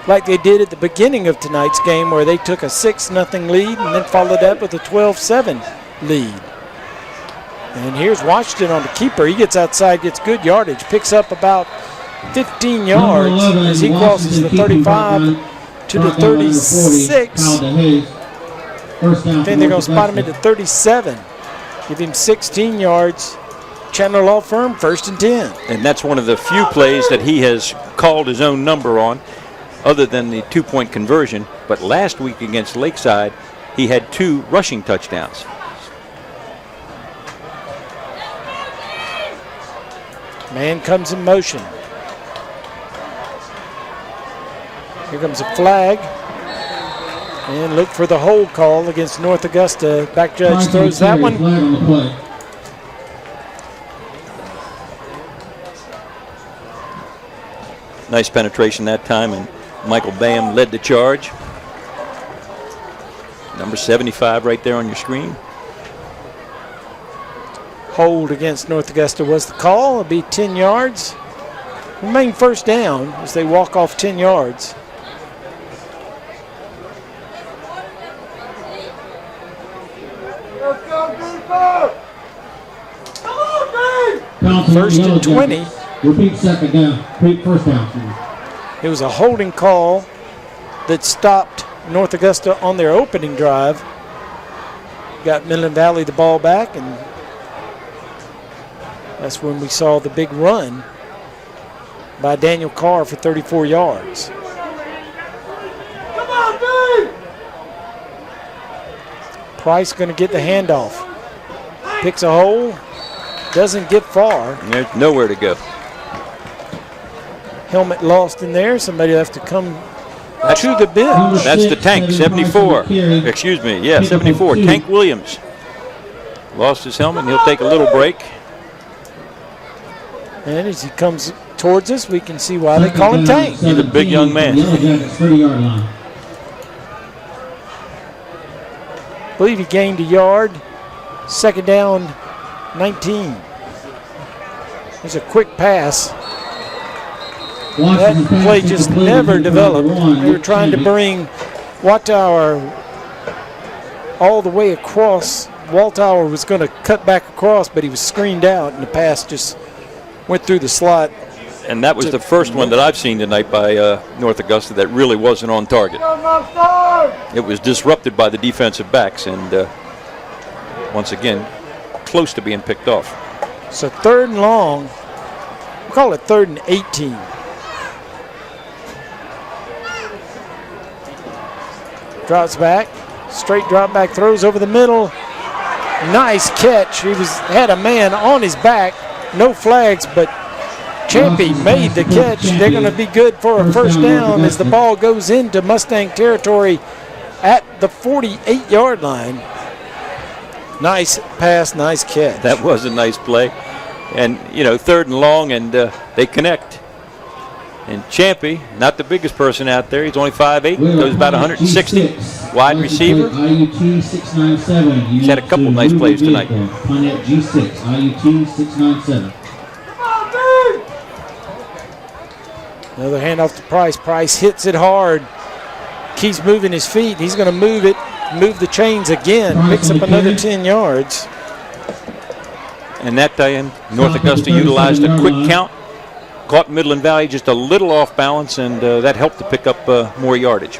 like they did at the beginning of tonight's game where they took a 6-0 lead and then followed up with a 12-7 lead. And here's Washington on the keeper. He gets outside, gets good yardage, picks up about 15 yards as he crosses the 35 to the 36. Then they're going to spot him at the 37. Give him 16 yards. Chandler Law Firm, 1st and 10. And that's one of the few plays that he has called his own number on, other than the 2-point conversion. But last week against Lakeside, he had 2 rushing touchdowns. Man comes in motion. Here comes a flag. And look for the hold call against North Augusta. Back judge throws that one. Nice penetration that time, and Michael Bayham led the charge. Number 75 right there on your screen. Hold against North Augusta was the call. It'll be 10 yards. Remain 1st down as they walk off 10 yards. First and 20. Repeat 2nd down. Repeat 1st down. It was a holding call that stopped North Augusta on their opening drive. Got Midland Valley the ball back, and that's when we saw the big run by Daniel Carr for 34 yards. Come on, dude! Price going to get the handoff. Picks a hole, doesn't get far. And there's nowhere to go. Helmet lost in there. Somebody will have to come to the bench. That's the tank, 74. Excuse me, yeah, 74. Tank Williams. Lost his helmet, and he'll take a little break. And as he comes towards us, we can see why they call him Tank. He's a big young man. I believe he gained a yard. 2nd down, 19. There's a quick pass. That play just never developed. They were trying to bring Wattauer all the way across. Wattauer was going to cut back across, but he was screened out, and the pass just went through the slot. And that was the first one that I've seen tonight by North Augusta that really wasn't on target. It was disrupted by the defensive backs, and once again, close to being picked off. So 3rd and long. We'll call it 3rd and 18. Drops back, straight drop back, throws over the middle. Nice catch. He had a man on his back. No flags, but Champy made the catch. They're going to be good for a 1st down as the ball goes into Mustang territory at the 48-yard line. Nice pass, nice catch. That was a nice play. And, 3rd and long, and they connect. And Champy, not the biggest person out there. He's only 5'8", goes about 160. Wide receiver. He's had a couple nice plays tonight. G6, IUT 697. Another handoff to Price. Price hits it hard. Keeps moving his feet. He's going to move the chains again. Picks up another 10 yards. And that time, North Augusta utilized a quick count. Caught Midland Valley just a little off balance, and that helped to pick up more yardage.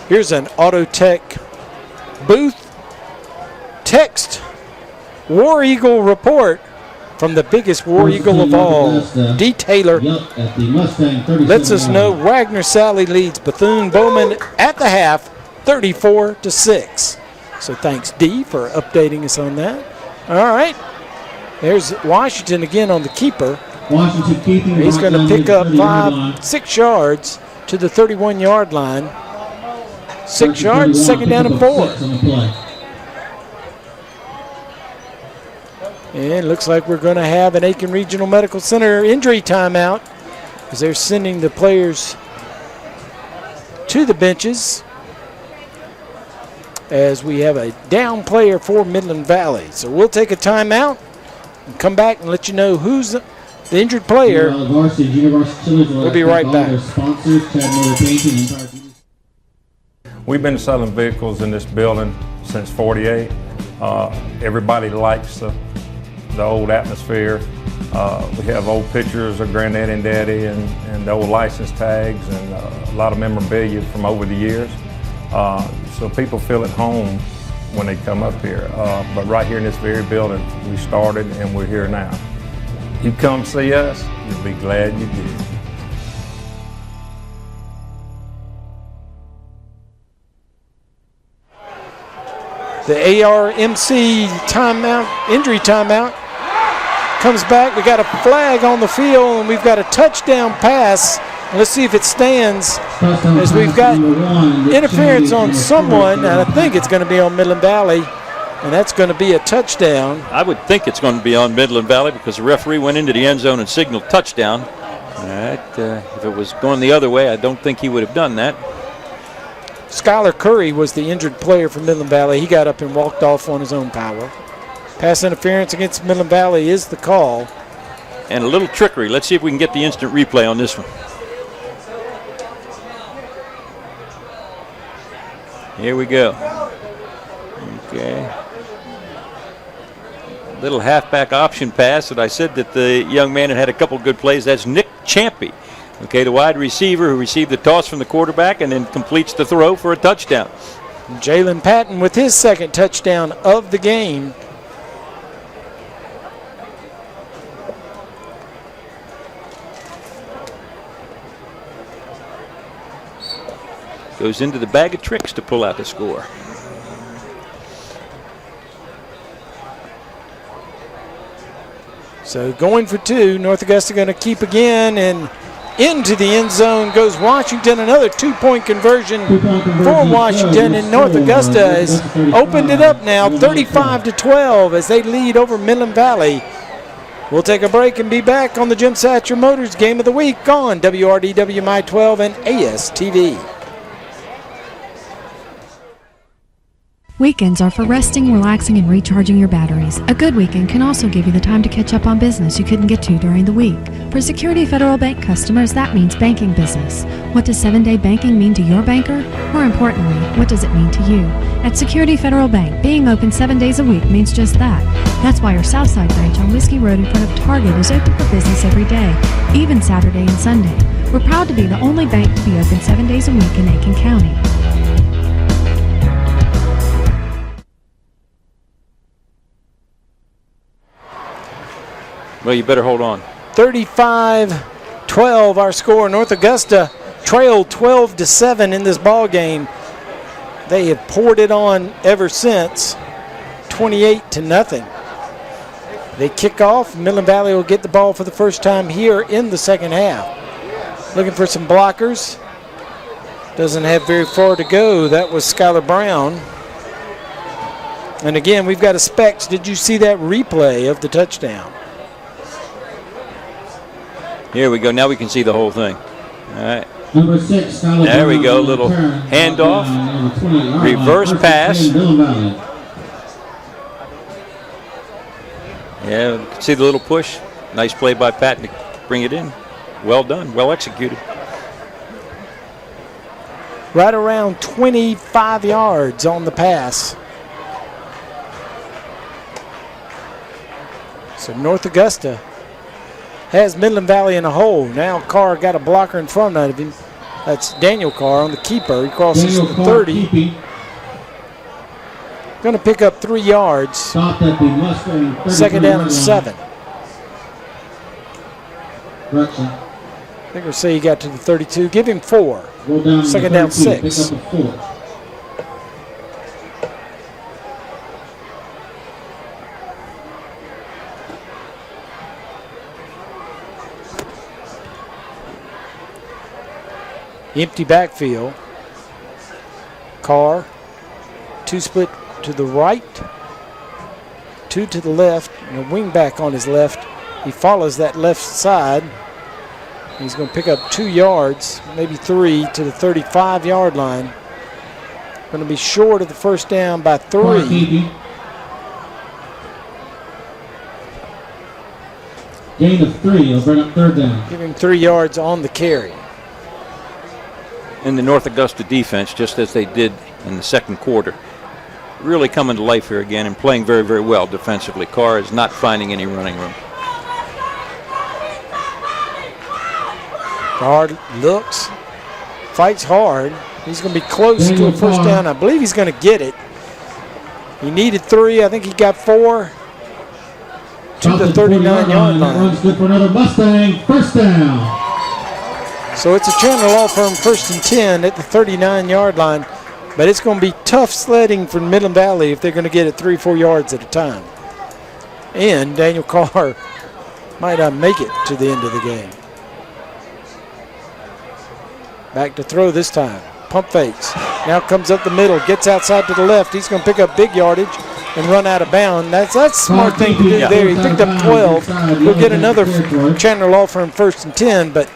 Here's an Auto Tech booth text War Eagle report from the biggest War Eagle of all. D. Taylor lets us know Wagner Sally leads Bethune-Bowman at the half, 34-6. So thanks, D, for updating us on that. All right. There's Washington again on the keeper. Washington keeping. He's going to pick up 6 yards to the 31-yard line. 6 yards, 2nd down and 4. And it looks like we're going to have an Aiken Regional Medical Center injury timeout as they're sending the players to the benches, as we have a down player for Midland Valley. So we'll take a timeout and come back and let you know who's the injured player. We'll be right back. We've been selling vehicles in this building since '48. Everybody likes the the old atmosphere. We have old pictures of Granddaddy and Daddy and the old license tags and a lot of memorabilia from over the years. So people feel at home when they come up here. But right here in this very building, we started and we're here now. You come see us, you'll be glad you did. The ARMC timeout, injury timeout, comes back. We got a flag on the field, and we've got a touchdown pass. Let's see if it stands, as we've got interference on someone, and I think it's going to be on Midland Valley, and that's going to be a touchdown. I would think it's going to be on Midland Valley because the referee went into the end zone and signaled touchdown. If it was going the other way, I don't think he would have done that. Skylar Curry was the injured player for Midland Valley. He got up and walked off on his own power. Pass interference against Midland Valley is the call. And a little trickery. Let's see if we can get the instant replay on this one. Here we go. Okay. Little halfback option pass that I said that the young man had a couple good plays. That's Nick Champy. Okay, the wide receiver who received the toss from the quarterback and then completes the throw for a touchdown. Jalen Patton with his second touchdown of the game. Goes into the bag of tricks to pull out the score. So going for two, North Augusta going to keep again, and into the end zone goes Washington. Another two-point conversion for Washington, and North Augusta has opened it up now, 35-12, as they lead over Midland Valley. We'll take a break and be back on the Jim Satcher Motors Game of the Week on WRDW My 12 and ASTV. Weekends are for resting, relaxing, and recharging your batteries. A good weekend can also give you the time to catch up on business you couldn't get to during the week. For Security Federal Bank customers, that means banking business. What does 7-day banking mean to your banker? More importantly, what does it mean to you? At Security Federal Bank, being open 7 days a week means just that. That's why our Southside branch on Whiskey Road in front of Target is open for business every day, even Saturday and Sunday. We're proud to be the only bank to be open 7 days a week in Aiken County. Well, you better hold on. 35-12 our score. North Augusta trailed 12-7 in this ball game. They have poured it on ever since, 28-0. They kick off. Midland Valley will get the ball for the first time here in the second half. Looking for some blockers. Doesn't have very far to go. That was Skylar Brown. And again, we've got a Specs. Did you see that replay of the touchdown? Here we go. Now we can see the whole thing. All right. Number 6, there we go. Little handoff. Reverse pass. Yeah, you can see the little push. Nice play by Patton to bring it in. Well done. Well executed. Right around 25 yards on the pass. So North Augusta has Midland Valley in a hole. Now Carr got a blocker in front of him. That's Daniel Carr on the keeper. He crosses the 30. Going to pick up 3 yards. Second down and 7. I think we'll say he got to the 32. Give him 4. Second down 6. Empty backfield. Carr. 2 split to the right. 2 to the left. And a wing back on his left. He follows that left side. He's going to pick up 2 yards, maybe 3 to the 35-yard line. Going to be short of the first down by 3. Gain of 3. He'll bring up third down. Give him 3 yards on the carry. In the North Augusta defense, just as they did in the second quarter, really coming to life here again and playing very, very well defensively. Carr is not finding any running room. Hard looks, fights hard. He's going to be close to a first down. I believe he's going to get it. He needed 3. I think he got 4 to the 39-yard line. Runs good for another Mustang first down. So it's a Chandler Law Firm 1st and 10 at the 39-yard line. But it's going to be tough sledding for Midland Valley if they're going to get it 3-4 yards at a time. And Daniel Carr might not make it to the end of the game. Back to throw this time. Pump fakes. Now comes up the middle. Gets outside to the left. He's going to pick up big yardage and run out of bounds. That's a smart thing to do there. He picked up 12. He'll get another Chandler Law Firm 1st and 10, but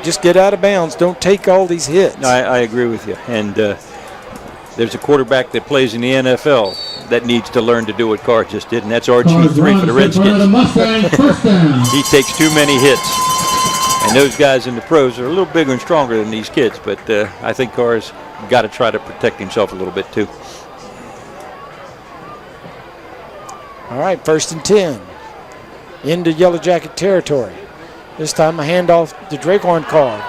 just get out of bounds. Don't take all these hits. No, I agree with you. And there's a quarterback that plays in the NFL that needs to learn to do what Carr just did, and that's RG3 for the Redskins. He takes too many hits. And those guys in the pros are a little bigger and stronger than these kids, but I think Carr's got to try to protect himself a little bit too. All right, 1st and 10. Into Yellow Jacket territory. This time a handoff to Draquan Carr.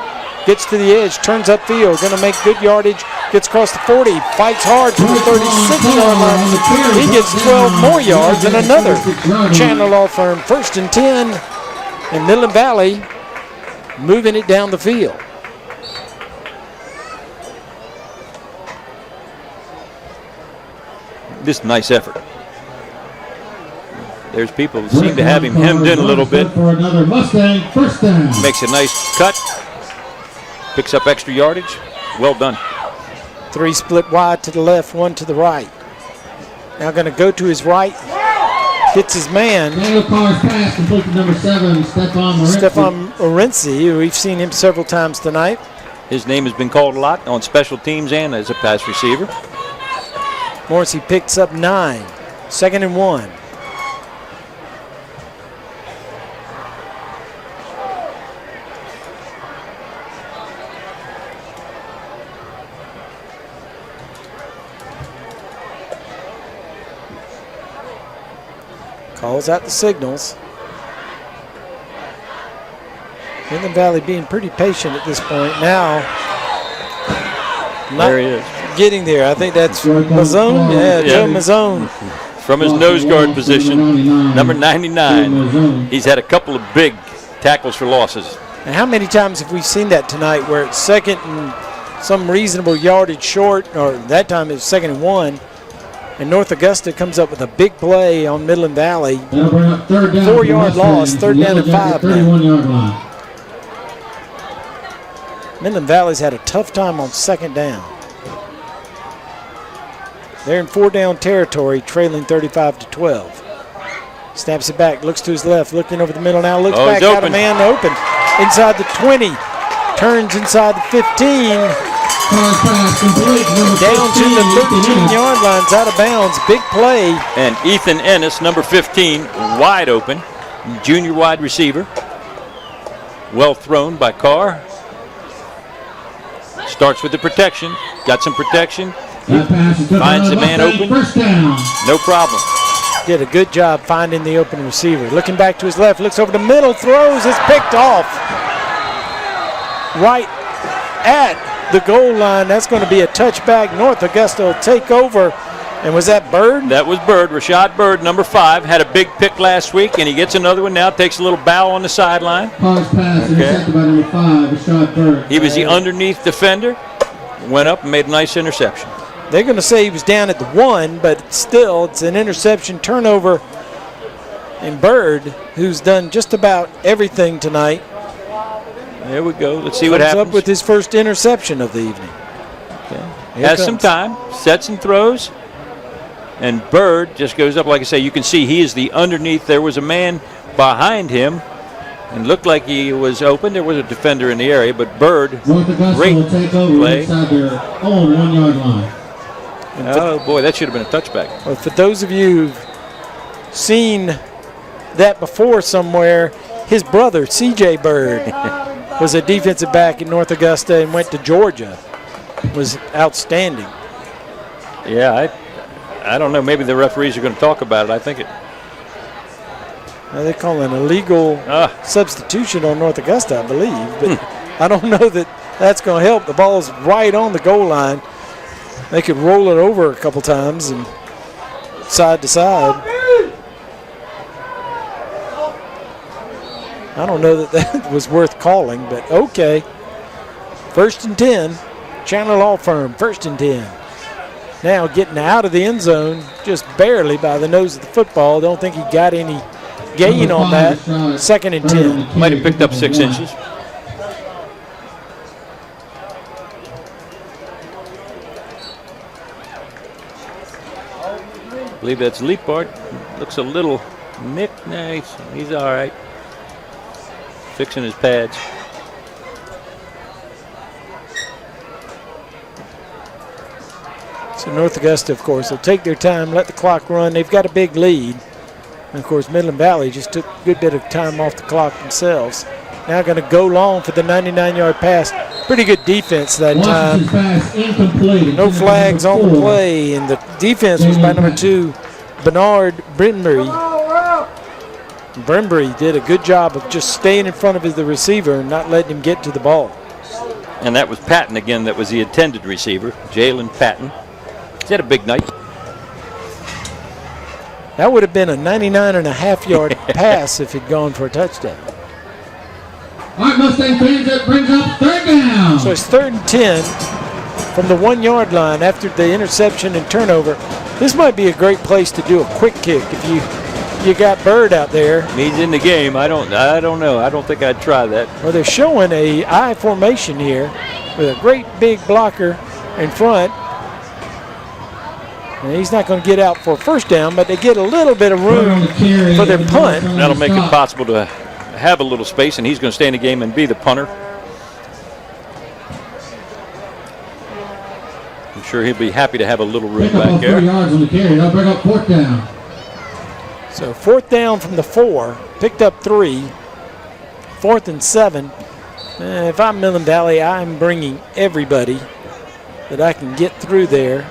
Gets to the edge, turns upfield, going to make good yardage. Gets across the 40, fights hard to the 36-yard line. He gets 12 more yards and another Chandler Law Firm 1st and 10. And Midland Valley moving it down the field. This nice effort. There's people who seem to have him hemmed in a little bit. Makes a nice cut. Picks up extra yardage. Well done. 3 split wide to the left, 1 to the right. Now going to go to his right. Hits his man. Pass complete to number 7, Stefan Orenzi. We've seen him several times tonight. His name has been called a lot on special teams and as a pass receiver. Morrissey picks up 9. 2nd and 1. Calls out the signals. Midland Valley being pretty patient at this point. Now, there he is. Getting there. I think that's Mazzone. Yeah, Joe Mazzone. From his nose guard position, number 99. He's had a couple of big tackles for losses. And how many times have we seen that tonight where it's 2nd and some reasonable yardage short, or that time it was 2nd and 1. And North Augusta comes up with a big play on Midland Valley. 4-yard loss, 3rd down and 5 now. Midland Valley's had a tough time on 2nd down. They're in 4-down territory, trailing 35-12. Snaps it back, looks to his left, looking over the middle now, looks back, got a man open. Inside the 20, turns inside the 15. Down to the 13-yard line, it's out of bounds. Big play. And Ethan Ennis, number 15, wide open. Junior wide receiver. Well thrown by Carr. Starts with the protection. Got some protection. Finds the man open. No problem. Did a good job finding the open receiver. Looking back to his left, looks over the middle, throws, it's picked off. Right at the goal line. That's going to be a touchback. North Augusta will take over. And was that Bird? That was Bird. Rashad Bird, number 5, had a big pick last week, and he gets another one now. Takes a little bow on the sideline. Pass intercepted by number 5, Rashad Bird. He was the underneath defender. Went up and made a nice interception. They're going to say he was down at the 1, but still, it's an interception turnover. And Bird, who's done just about everything tonight. There we go. Let's see what happens. Up with his first interception of the evening. Okay. Has some time, sets and throws. And Bird just goes up. Like I say, you can see he is the underneath. There was a man behind him and looked like he was open. There was a defender in the area, but Bird, great play. Inside their own 1-yard line. Oh, boy, that should have been a touchback. Well, for those of you who've seen that before somewhere, his brother, C.J. Bird, was a defensive back at North Augusta and went to Georgia. Was outstanding. Yeah, I don't know. Maybe the referees are going to talk about it. I think it. They call it an illegal substitution on North Augusta, I believe. But I don't know that that's going to help. The ball's right on the goal line. They could roll it over a couple times and side to side. I don't know that was worth calling, but okay. 1st and 10. Chandler Law Firm, 1st and 10. Now getting out of the end zone just barely by the nose of the football. Don't think he got any gain on that. 2nd and 10. Might have picked up 6 inches. I believe that's Leapart. Looks a little nicked. Nah, he's all right. Fixing his pads. So North Augusta, of course, will take their time, let the clock run. They've got a big lead. And, of course, Midland Valley just took a good bit of time off the clock themselves. Now going to go long for the 99-yard pass. Pretty good defense that time. No flags on the play, and the defense was by number 2, Bernard Brimbury. Brimbury did a good job of just staying in front of the receiver and not letting him get to the ball. And that was Patton again. That was the intended receiver, Jalen Patton. He had a big night. That would have been a 99.5-yard pass if he'd gone for a touchdown. All right, Mustang fans, that brings up 3rd down. So it's 3rd and 10 from the 1-yard line after the interception and turnover. This might be a great place to do a quick kick if you got Bird out there. He's in the game. I don't know. I don't think I'd try that. Well, they're showing a I formation here with a great big blocker in front. And he's not going to get out for a 1st down, but they get a little bit of room for their punt. That'll make it possible to have a little space, and he's going to stay in the game and be the punter. I'm sure he'll be happy to have a little room back there. 3 yards on the carry. They'll bring up 4th down. So 4th down from the 4, picked up 3. 4th and 7. If I'm Midland Valley, I'm bringing everybody that I can get through there.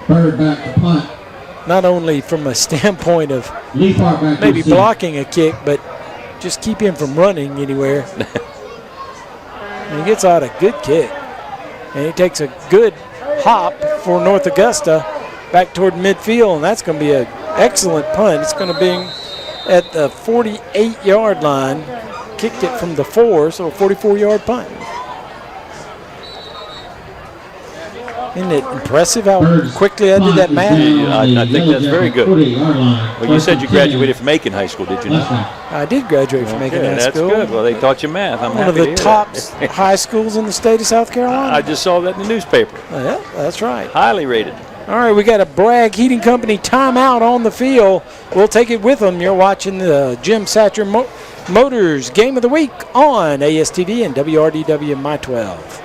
Bird back to punt. Not only from a standpoint of maybe blocking a kick, but just keep him from running anywhere. And he gets out a good kick. And he takes a good hop for North Augusta back toward midfield, and that's going to be an excellent punt. It's going to be at the 48-yard line. Kicked it from the 4, so a 44-yard punt. Isn't it impressive how quickly I did that math? I think that's very good. Well, you said you graduated from Aiken High School, did you not? I did graduate from Aiken High School. That's good. Well, they taught you math. I'm one of the top high schools in the state of South Carolina. I just saw that in the newspaper. Yeah, that's right. Highly rated. All right, we got a Bragg Heating Company timeout on the field. We'll take it with them. You're watching the Jim Satcher Motors Game of the Week on ASTV and WRDW My 12.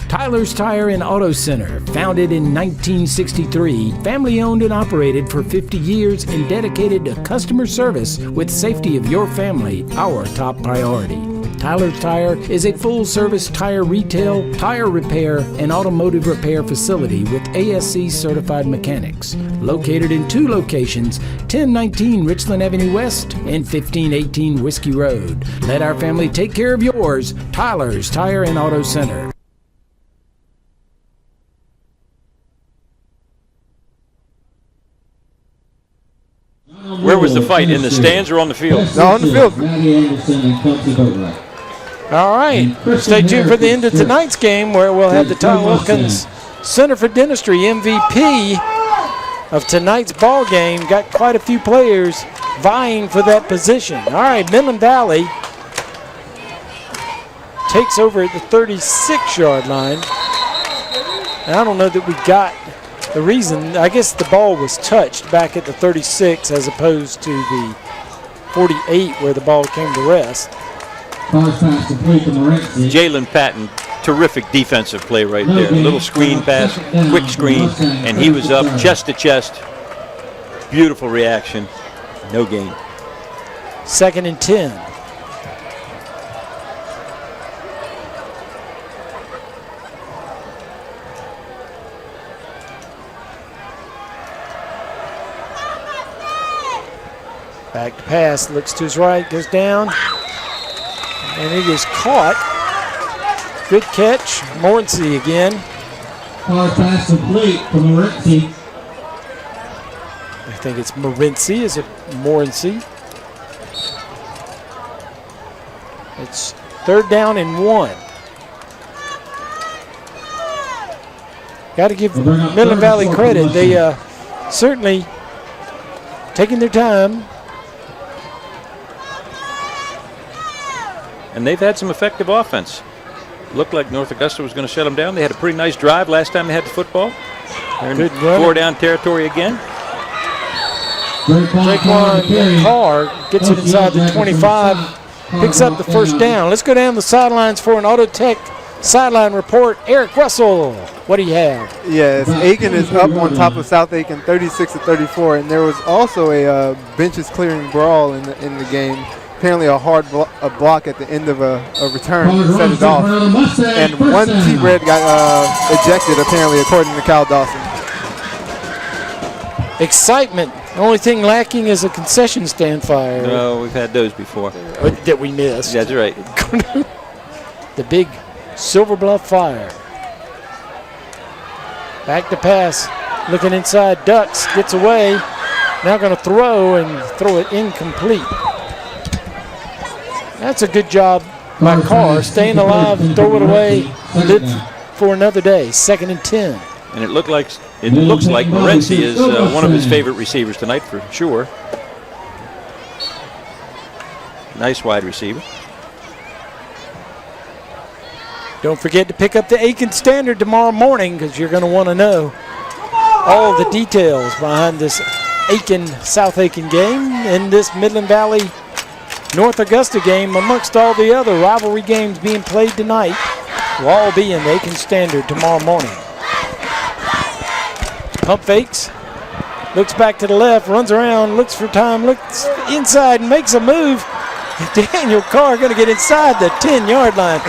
Tyler's Tire and Auto Center, founded in 1963, family owned and operated for 50 years and dedicated to customer service with safety of your family, our top priority. Tyler's Tire is a full-service tire retail, tire repair, and automotive repair facility with ASC certified mechanics. Located in 2 locations, 1019 Richland Avenue West and 1518 Whiskey Road. Let our family take care of yours. Tyler's Tire and Auto Center. Where was the fight? In the stands or on the field? No, on the field. All right. Stay tuned for the end of tonight's game where we'll have the Tom Wilkins Center for Dentistry MVP of tonight's ball game. Got quite a few players vying for that position. All right, Midland Valley takes over at the 36-yard line. And I don't know that we got the reason. I guess the ball was touched back at the 36 as opposed to the 48 where the ball came to rest. Jalen Patton, terrific defensive play right there. Little screen pass, quick screen, and he was up chest to chest. Beautiful reaction. No gain. 2nd and 10. Back to pass, looks to his right, goes down, and it is caught. Good catch, Morency again. Hard pass complete for Morency. I think it's Morency, is it Morency? It's 3rd down and 1. Got to give Midland Valley credit. They certainly taking their time. And they've had some effective offense. Looked like North Augusta was going to shut them down. They had a pretty nice drive last time they had the football. They're in 4-down territory again. Draquan McCarr gets it inside the 25, picks up the 1st down. Let's go down the sidelines for an Auto Tech sideline report. Eric Russell, what do you have? Yes, Aiken is up on top of South Aiken 36-34, and there was also a benches clearing brawl in the game. Apparently a hard block at the end of a return set it off. And one T-Red got ejected, apparently, according to Cal Dawson. Excitement. The only thing lacking is a concession stand fire. No, we've had those before. That we missed. That's right. The big Silver Bluff Fire. Back to pass. Looking inside. Ducks. Gets away. Now going to throw it incomplete. That's a good job by Carr. Staying alive and throw it away. Live for another day. 2nd and 10. And it looks like Morency is one of his favorite receivers tonight for sure. Nice wide receiver. Don't forget to pick up the Aiken Standard tomorrow morning because you're going to want to know all the details behind this South Aiken game and this Midland Valley North Augusta game, amongst all the other rivalry games being played tonight, will all be in the Aiken Standard tomorrow morning. Pump fakes, looks back to the left, runs around, looks for time, looks inside and makes a move. Daniel Carr going to get inside the 10-yard line.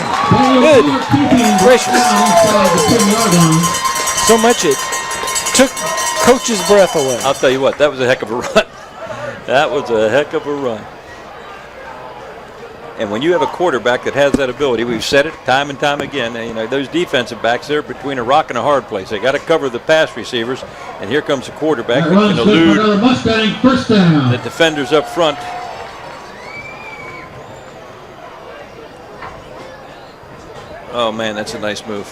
Good gracious. So much it took Coach's breath away. I'll tell you what, that was a heck of a run. That was a heck of a run. And when you have a quarterback that has that ability, we've said it time and time again, those defensive backs, they're between a rock and a hard place. They got to cover the pass receivers, and here comes a quarterback who can elude the defenders up front. Oh, man, that's a nice move.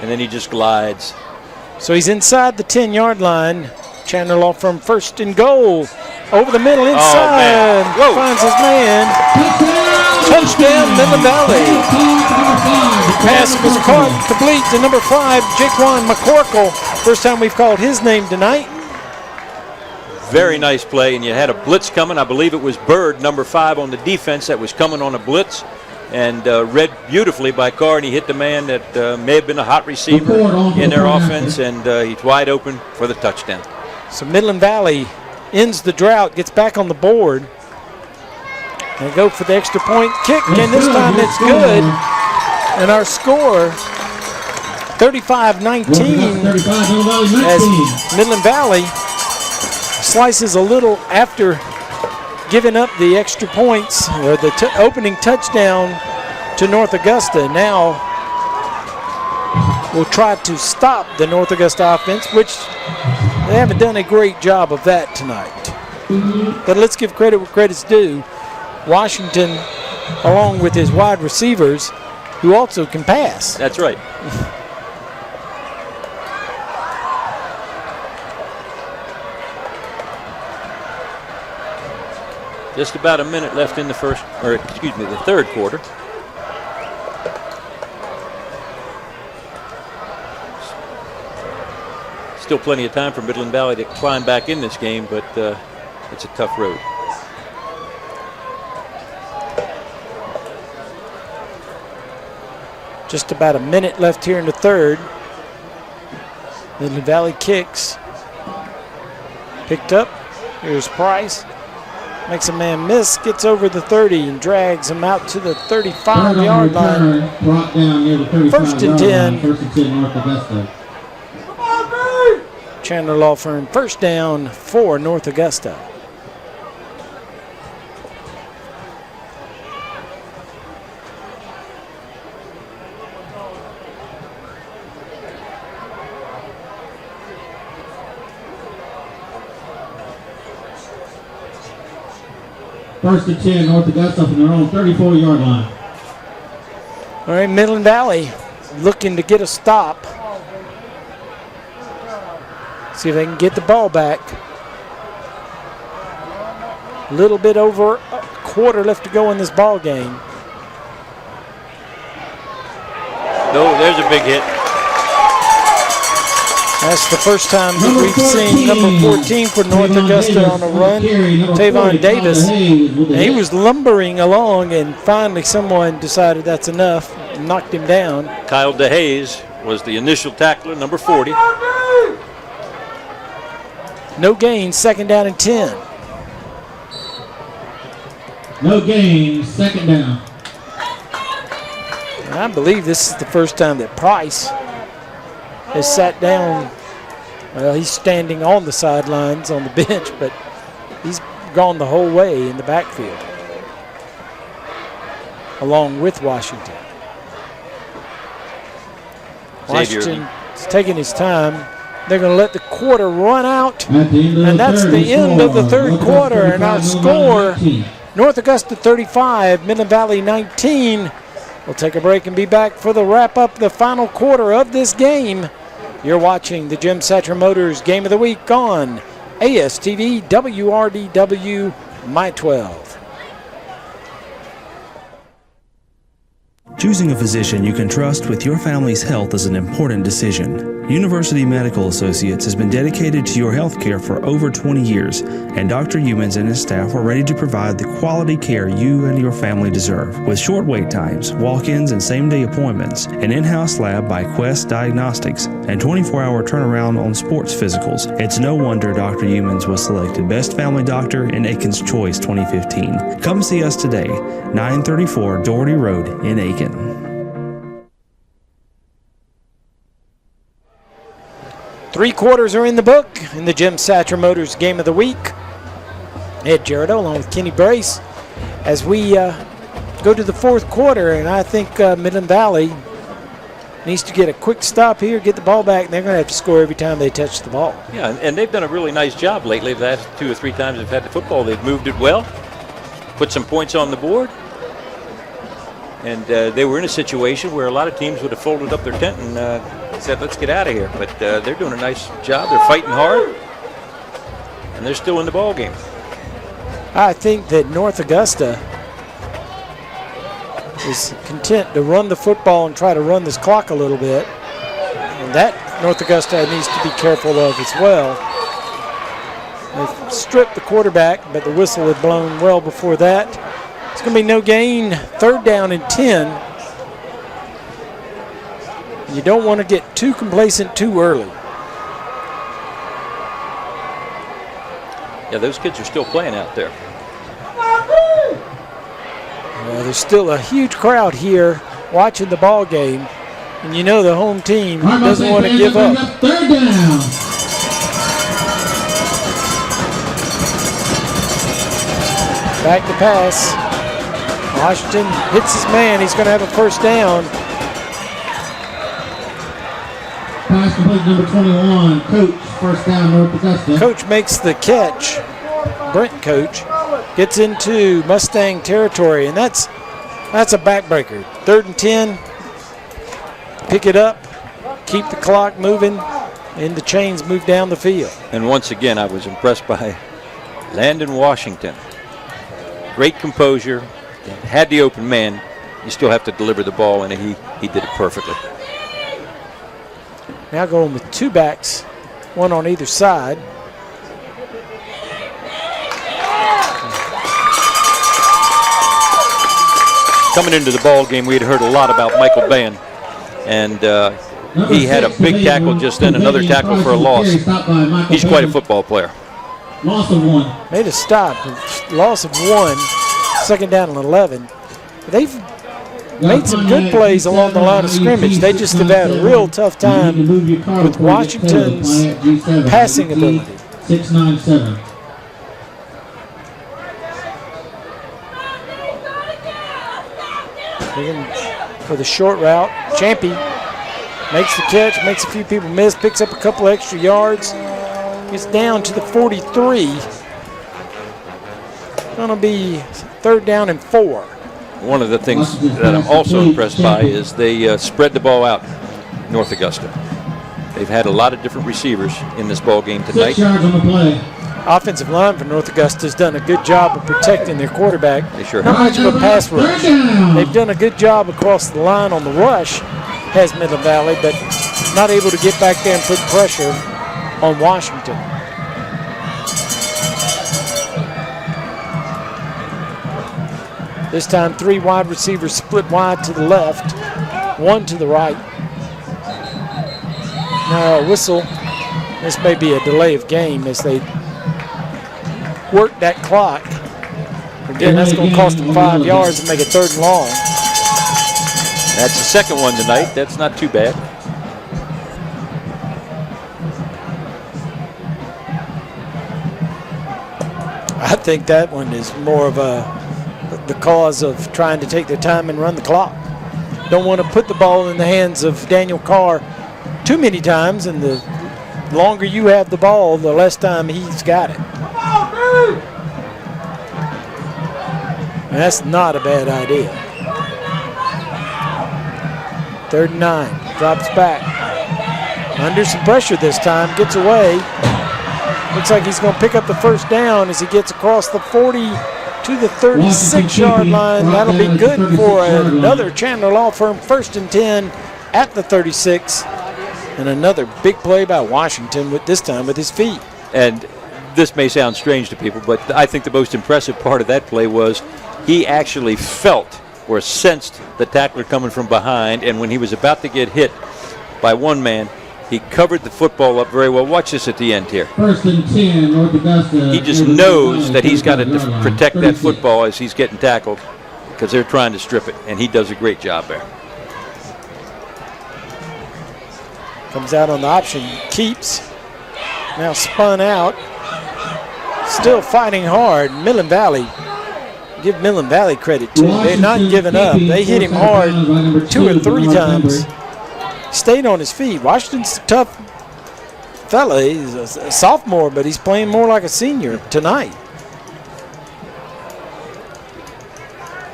And then he just glides. So he's inside the 10-yard line. Chandler Law Firm 1st and goal. Over the middle inside. Oh, finds his man. Touchdown, Midland Valley. Pass was caught, complete to number 5, Jaquan McCorkle. First time we've called his name tonight. Very nice play, and you had a blitz coming. I believe it was Bird, number 5 on the defense, that was coming on a blitz. And read beautifully by Carr, and he hit the man that may have been a hot receiver in their offense, and he's wide open for the touchdown. So Midland Valley ends the drought, gets back on the board. They go for the extra point kick, and this time it's good. And our score, 35-19, as Midland Valley slices a little after giving up the extra points, or the opening touchdown to North Augusta. Now we'll try to stop the North Augusta offense, which they haven't done a great job of that tonight. But let's give credit where credit's due. Washington, along with his wide receivers, who also can pass. That's right. Just about a minute left in the the third quarter. Still plenty of time for Midland Valley to climb back in this game, but it's a tough road. Just about a minute left here in the third. Midland Valley kicks. Picked up. Here's Price. Makes a man miss, gets over the 30 and drags him out to the 35-yard line. Brought down near the 1st and 10. First and 10 North Augusta. Chandler Law Firm, 1st down for North Augusta. First and 10, North Augusta from their own 34-yard line. All right, Midland Valley looking to get a stop. See if they can get the ball back. A little bit over a quarter left to go in this ball game. No, there's a big hit. That's the first time that we've seen number 14 for North Augusta on a run, Tavon Davis. And he was lumbering along, and finally someone decided that's enough and knocked him down. Kyle DeHaze was the initial tackler, number 40. No gain, second down and 10. No gain, second down. And I believe this is the first time that Price has sat down. Well, he's standing on the sidelines on the bench, but he's gone the whole way in the backfield, along with Washington. Washington's taking his time. They're going to let the quarter run out, and that's the end of the third quarter. And our score, North Augusta 35, Midland Valley 19. We'll take a break and be back for the wrap-up, the final quarter of this game. You're watching the Jim Satcher Motors Game of the Week on ASTV WRDW My 12. Choosing a physician you can trust with your family's health is an important decision. University Medical Associates has been dedicated to your health care for over 20 years, and Dr. Humans and his staff are ready to provide the quality care you and your family deserve. With short wait times, walk-ins and same-day appointments, an in-house lab by Quest Diagnostics, and 24-hour turnaround on sports physicals, it's no wonder Dr. Humans was selected Best Family Doctor in Aiken's Choice 2015. Come see us today, 934 Doherty Road in Aiken. Three quarters are in the book in the Jim Satcher Motors Game of the Week. Ed Jarrett along with Kenny Brace as we go to the fourth quarter, and I think Midland Valley needs to get a quick stop here, get the ball back, and they're going to have to score every time they touch the ball. Yeah, and they've done a really nice job lately. The last 2 or 3 times they've had the football, they've moved it well, put some points on the board. And they were in a situation where a lot of teams would have folded up their tent and said, let's get out of here. But they're doing a nice job. They're fighting hard, and they're still in the ball game. I think that North Augusta is content to run the football and try to run this clock a little bit. And that North Augusta needs to be careful of as well. They've stripped the quarterback, but the whistle had blown well before that. It's going to be no gain, third down and 10. You don't want to get too complacent too early. Yeah, those kids are still playing out there. Well, there's still a huge crowd here watching the ball game, and you know the home team doesn't want to give up. Third down. Back to pass. Washington hits his man. He's going to have a first down. Pass complete, number 21. Coach, first down, North Augusta. Coach makes the catch. Brent Coach gets into Mustang territory, and that's a backbreaker. Third and 10. Pick it up, keep the clock moving, and the chains move down the field. And once again, I was impressed by Landon Washington. Great composure. Had the open man. You still have to deliver the ball, and he did it perfectly. Now going with two backs, one on either side. Coming into the ball game, we had heard a lot about Michael Bain, and he had a big tackle just then, another tackle for a loss. He's quite a football player. Loss of 1. Made a stop, loss of 1, second down and 11. They've made some good plays along the line of scrimmage. They just have had a real tough time with Washington's passing ability. 697. For the short route, Champy makes the catch, makes a few people miss, picks up a couple extra yards, gets down to the 43. Going to be 3rd down and 4. One of the things that I'm also impressed by is they spread the ball out, North Augusta. They've had a lot of different receivers in this ball game tonight. 6 yards on the play. Offensive line for North Augusta has done a good job of protecting their quarterback. They sure Not have. much of a pass rush. They've done a good job across the line on the rush, has Midland Valley, but not able to get back there and put pressure on Washington. This time 3 wide receivers split wide to the left, 1 to the right. Now a whistle. This may be a delay of game as they work that clock. Again, that's going to cost them 5 yards and make it 3rd and long. That's the second one tonight. That's not too bad. I think that one is more of the cause of trying to take their time and run the clock. Don't want to put the ball in the hands of Daniel Carr too many times, and the longer you have the ball, the less time he's got it. And that's not a bad idea. 3rd and 9, drops back. Under some pressure this time, gets away. Looks like he's going to pick up the 1st down as he gets across the 40 to the 36-yard line. That'll be good for another Chandler Law Firm 1st and 10 at the 36. And another big play by Washington, with this time with his feet. And this may sound strange to people, but I think the most impressive part of that play was he actually felt or sensed the tackler coming from behind, and when he was about to get hit by one man, he covered the football up very well. Watch this at the end here. 1st and 10, North Augusta. He just knows that he's got to protect that football as he's getting tackled because they're trying to strip it, and he does a great job there. Comes out on the option, keeps. Now spun out. Still fighting hard. Midland Valley, give Midland Valley credit too. They're not giving up. They hit him hard 2 or 3 times. Stayed on his feet. Washington's a tough fella. He's a sophomore, but he's playing more like a senior tonight.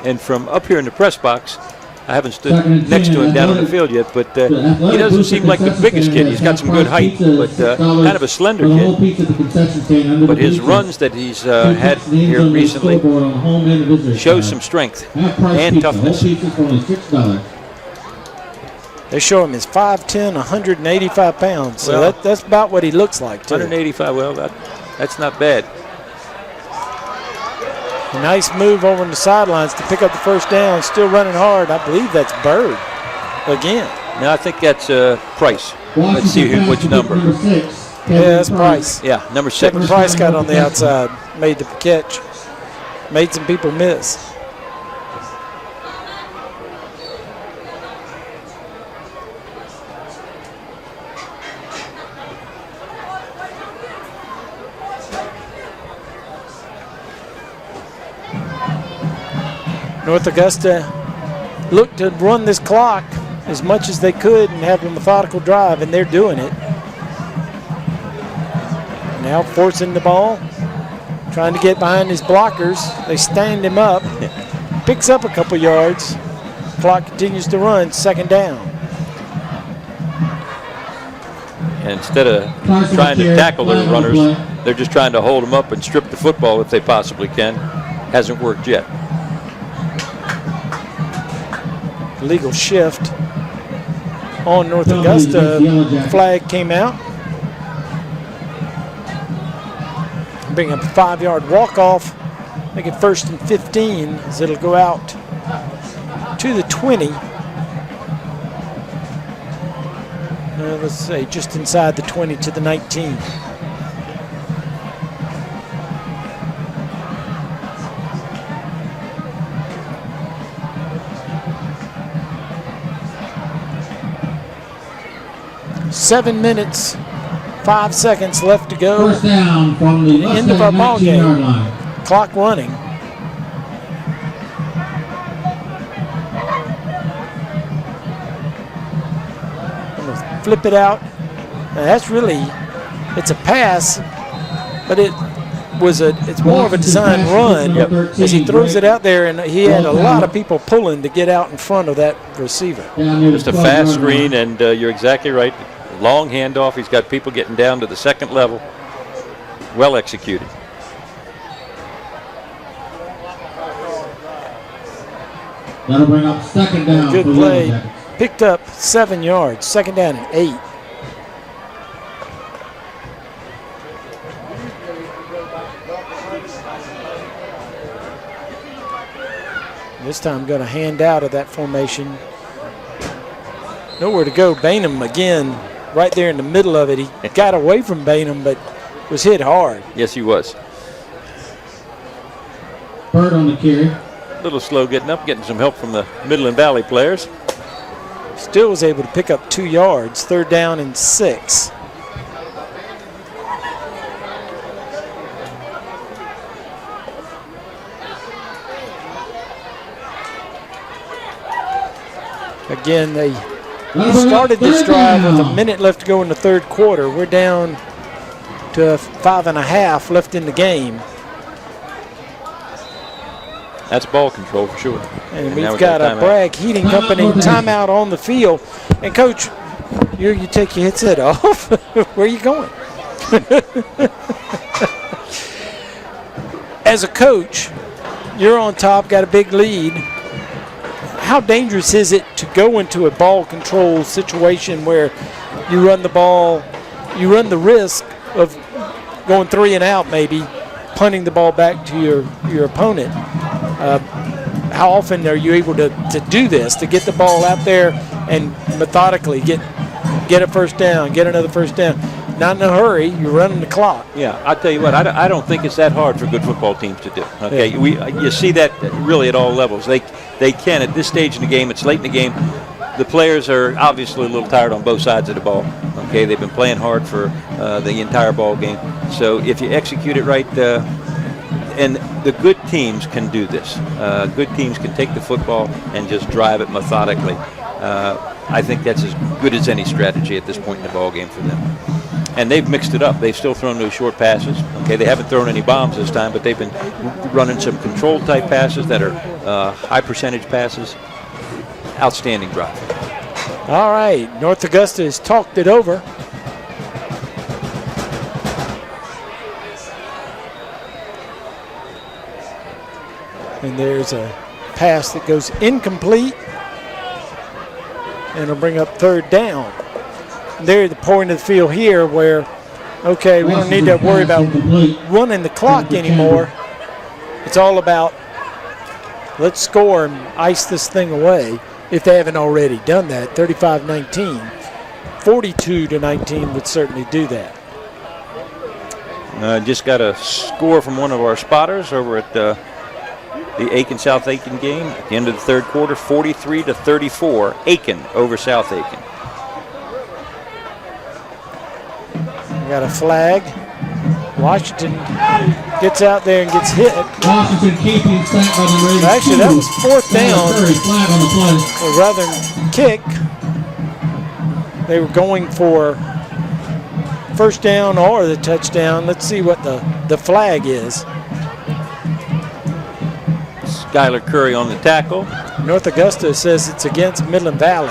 And from up here in the press box, I haven't stood next to him down on the field yet, but he doesn't seem like the biggest kid. He's got some good height, but kind of a slender kid. But his runs that he's had here recently shows some strength and toughness. They show him as 5'10", 185 pounds. So Well, that's about what he looks like, too. 185, well, that's not bad. A nice move over on the sidelines to pick up the 1st down. Still running hard. I believe that's Bird again. No, I think that's Price. Let's see which number. Yeah, that's Price. Yeah, number 6. Price got on the outside, made the catch, made some people miss. North Augusta looked to run this clock as much as they could and have a methodical drive, and they're doing it. Now forcing the ball, trying to get behind his blockers. They stand him up, picks up a couple yards. Clock continues to run, 2nd down. And instead of trying to tackle their runners, they're just trying to hold them up and strip the football if they possibly can. Hasn't worked yet. Legal shift on North Augusta. Flag came out. Bring up a 5-yard walk-off. Make it 1st and 15 as it'll go out to the 20. Let's say just inside the 20 to the 19. Seven minutes, 5 seconds left to go. 1st down from the end of our ball game. Clock running. I'm gonna flip it out. Now that's really, it's a pass, but it's more of a design run as he throws it out there, and he had a lot of people pulling to get out in front of that receiver. Just a fast screen, and you're exactly right. Long handoff. He's got people getting down to the second level. Well executed. That'll bring up second down. Good play. Picked up 7 yards. Second down and 8. This time going to hand out of that formation. Nowhere to go. Bainham again right there in the middle of it. He got away from Bainham, but was hit hard. Yes, he was. Bird on the carry. A little slow getting up, getting some help from the Midland Valley players. Still was able to pick up 2 yards. Third down and 6. Again, they started this drive with a minute left to go in the third quarter. We're down to 5.5 left in the game. That's ball control for sure. And we've got a Bragg Heating Company timeout on the field. And Coach, you take your headset off. Where are you going? As a coach, you're on top, got a big lead. How dangerous is it to go into a ball control situation where you run the ball, you run the risk of going 3 and out maybe, punting the ball back to your opponent? How often are you able to do this, to get the ball out there and methodically get a first down, get another first down? Not in a hurry. You're running the clock. Yeah, I'll tell you what, I don't think it's that hard for good football teams to do. Okay, yeah. You see that really at all levels. They can at this stage in the game. It's late in the game. The players are obviously a little tired on both sides of the ball. Okay, they've been playing hard for the entire ball game. So if you execute it right, and the good teams can do this. Good teams can take the football and just drive it methodically. I think that's as good as any strategy at this point in the ball game for them. And they've mixed it up. They've still thrown those short passes. Okay, they haven't thrown any bombs this time, but they've been running some controlled type passes that are high percentage passes. Outstanding drive. All right, North Augusta has talked it over. And there's a pass that goes incomplete. And it'll bring up third down. And they're at the point of the field here where, okay, we don't need to worry about running the clock anymore. It's all about let's score and ice this thing away if they haven't already done that. 35-19. 42-19 would certainly do that. Just got a score from one of our spotters over at the Aiken-South Aiken game at the end of the third quarter, 43-34, Aiken over South Aiken. We got a flag. Washington gets out there and gets hit. Washington keeping sacked by the Raiders. Actually, that was fourth down. Flag on the play. Or rather than kick, they were going for first down or the touchdown. Let's see what the flag is. Skylar Curry on the tackle. North Augusta says it's against Midland Valley.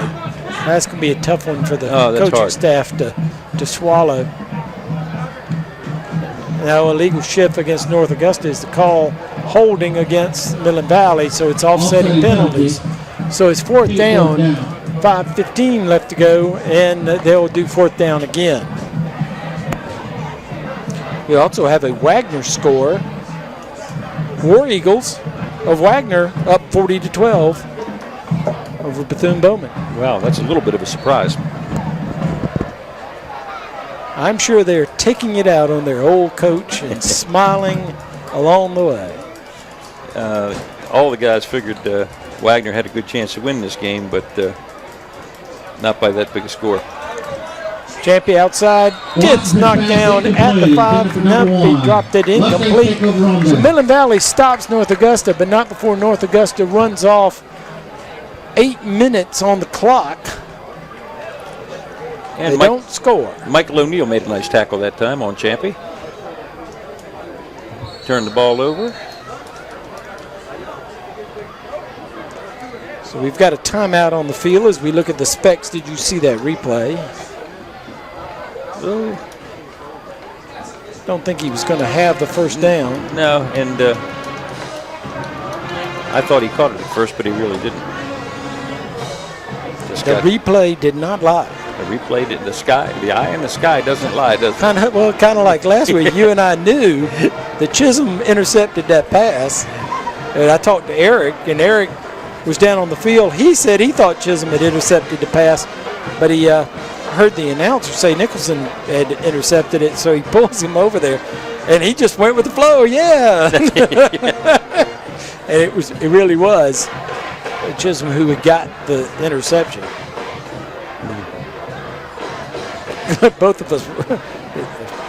That's going to be a tough one for the coaching staff to swallow. Now, illegal shift against North Augusta is the call holding against Midland Valley, so it's offsetting penalties. So it's fourth down, 5:15 left to go, and they'll do fourth down again. We also have a Wagner score. War Eagles of Wagner up 40-12 over Bethune-Bowman. Wow, that's a little bit of a surprise. I'm sure they're taking it out on their old coach and smiling along the way. All the guys figured Wagner had a good chance to win this game, but not by that big a score. Champion outside, gets knocked down at the 5. He dropped it incomplete. So Midland Valley stops North Augusta, but not before North Augusta runs off 8 minutes on the clock. And they don't score. Michael O'Neill made a nice tackle that time on Champy. turn the ball over. So we've got a timeout on the field as we look at the specs. Did you see that replay? Oh. Don't think he was going to have the first down. No, and I thought he caught it at first, but he really didn't. The replay did not lie. The replay did. The eye in the sky doesn't lie, does it? Kind of like last week. You and I knew that Chisholm intercepted that pass. And I talked to Eric, and Eric was down on the field. He said he thought Chisholm had intercepted the pass, but he heard the announcer say Nicholson had intercepted it, so he pulls him over there, and he just went with the flow. Yeah. And it really was Chisholm who had got the interception. Both of us,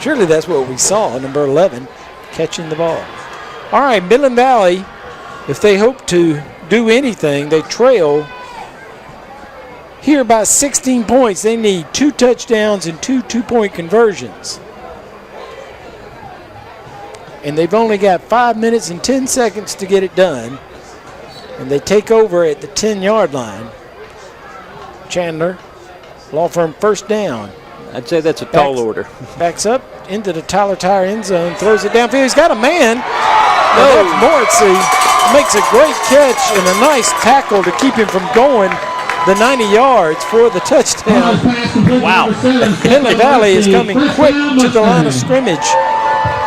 surely that's what we saw, number 11, catching the ball. All right, Midland Valley, if they hope to do anything, they trail here by 16 points. They need 2 touchdowns and 2 two-point conversions. And they've only got 5 minutes and 10 seconds to get it done. And they take over at the 10-yard line. Chandler, law firm, first down. I'd say that's a tall order. Backs up into the Tyler Tire end zone, throws it downfield. He's got a man. No. That's Moritzy. Makes a great catch and a nice tackle to keep him from going the 90 yards for the touchdown. Wow. Midland Valley is coming quick to the line of scrimmage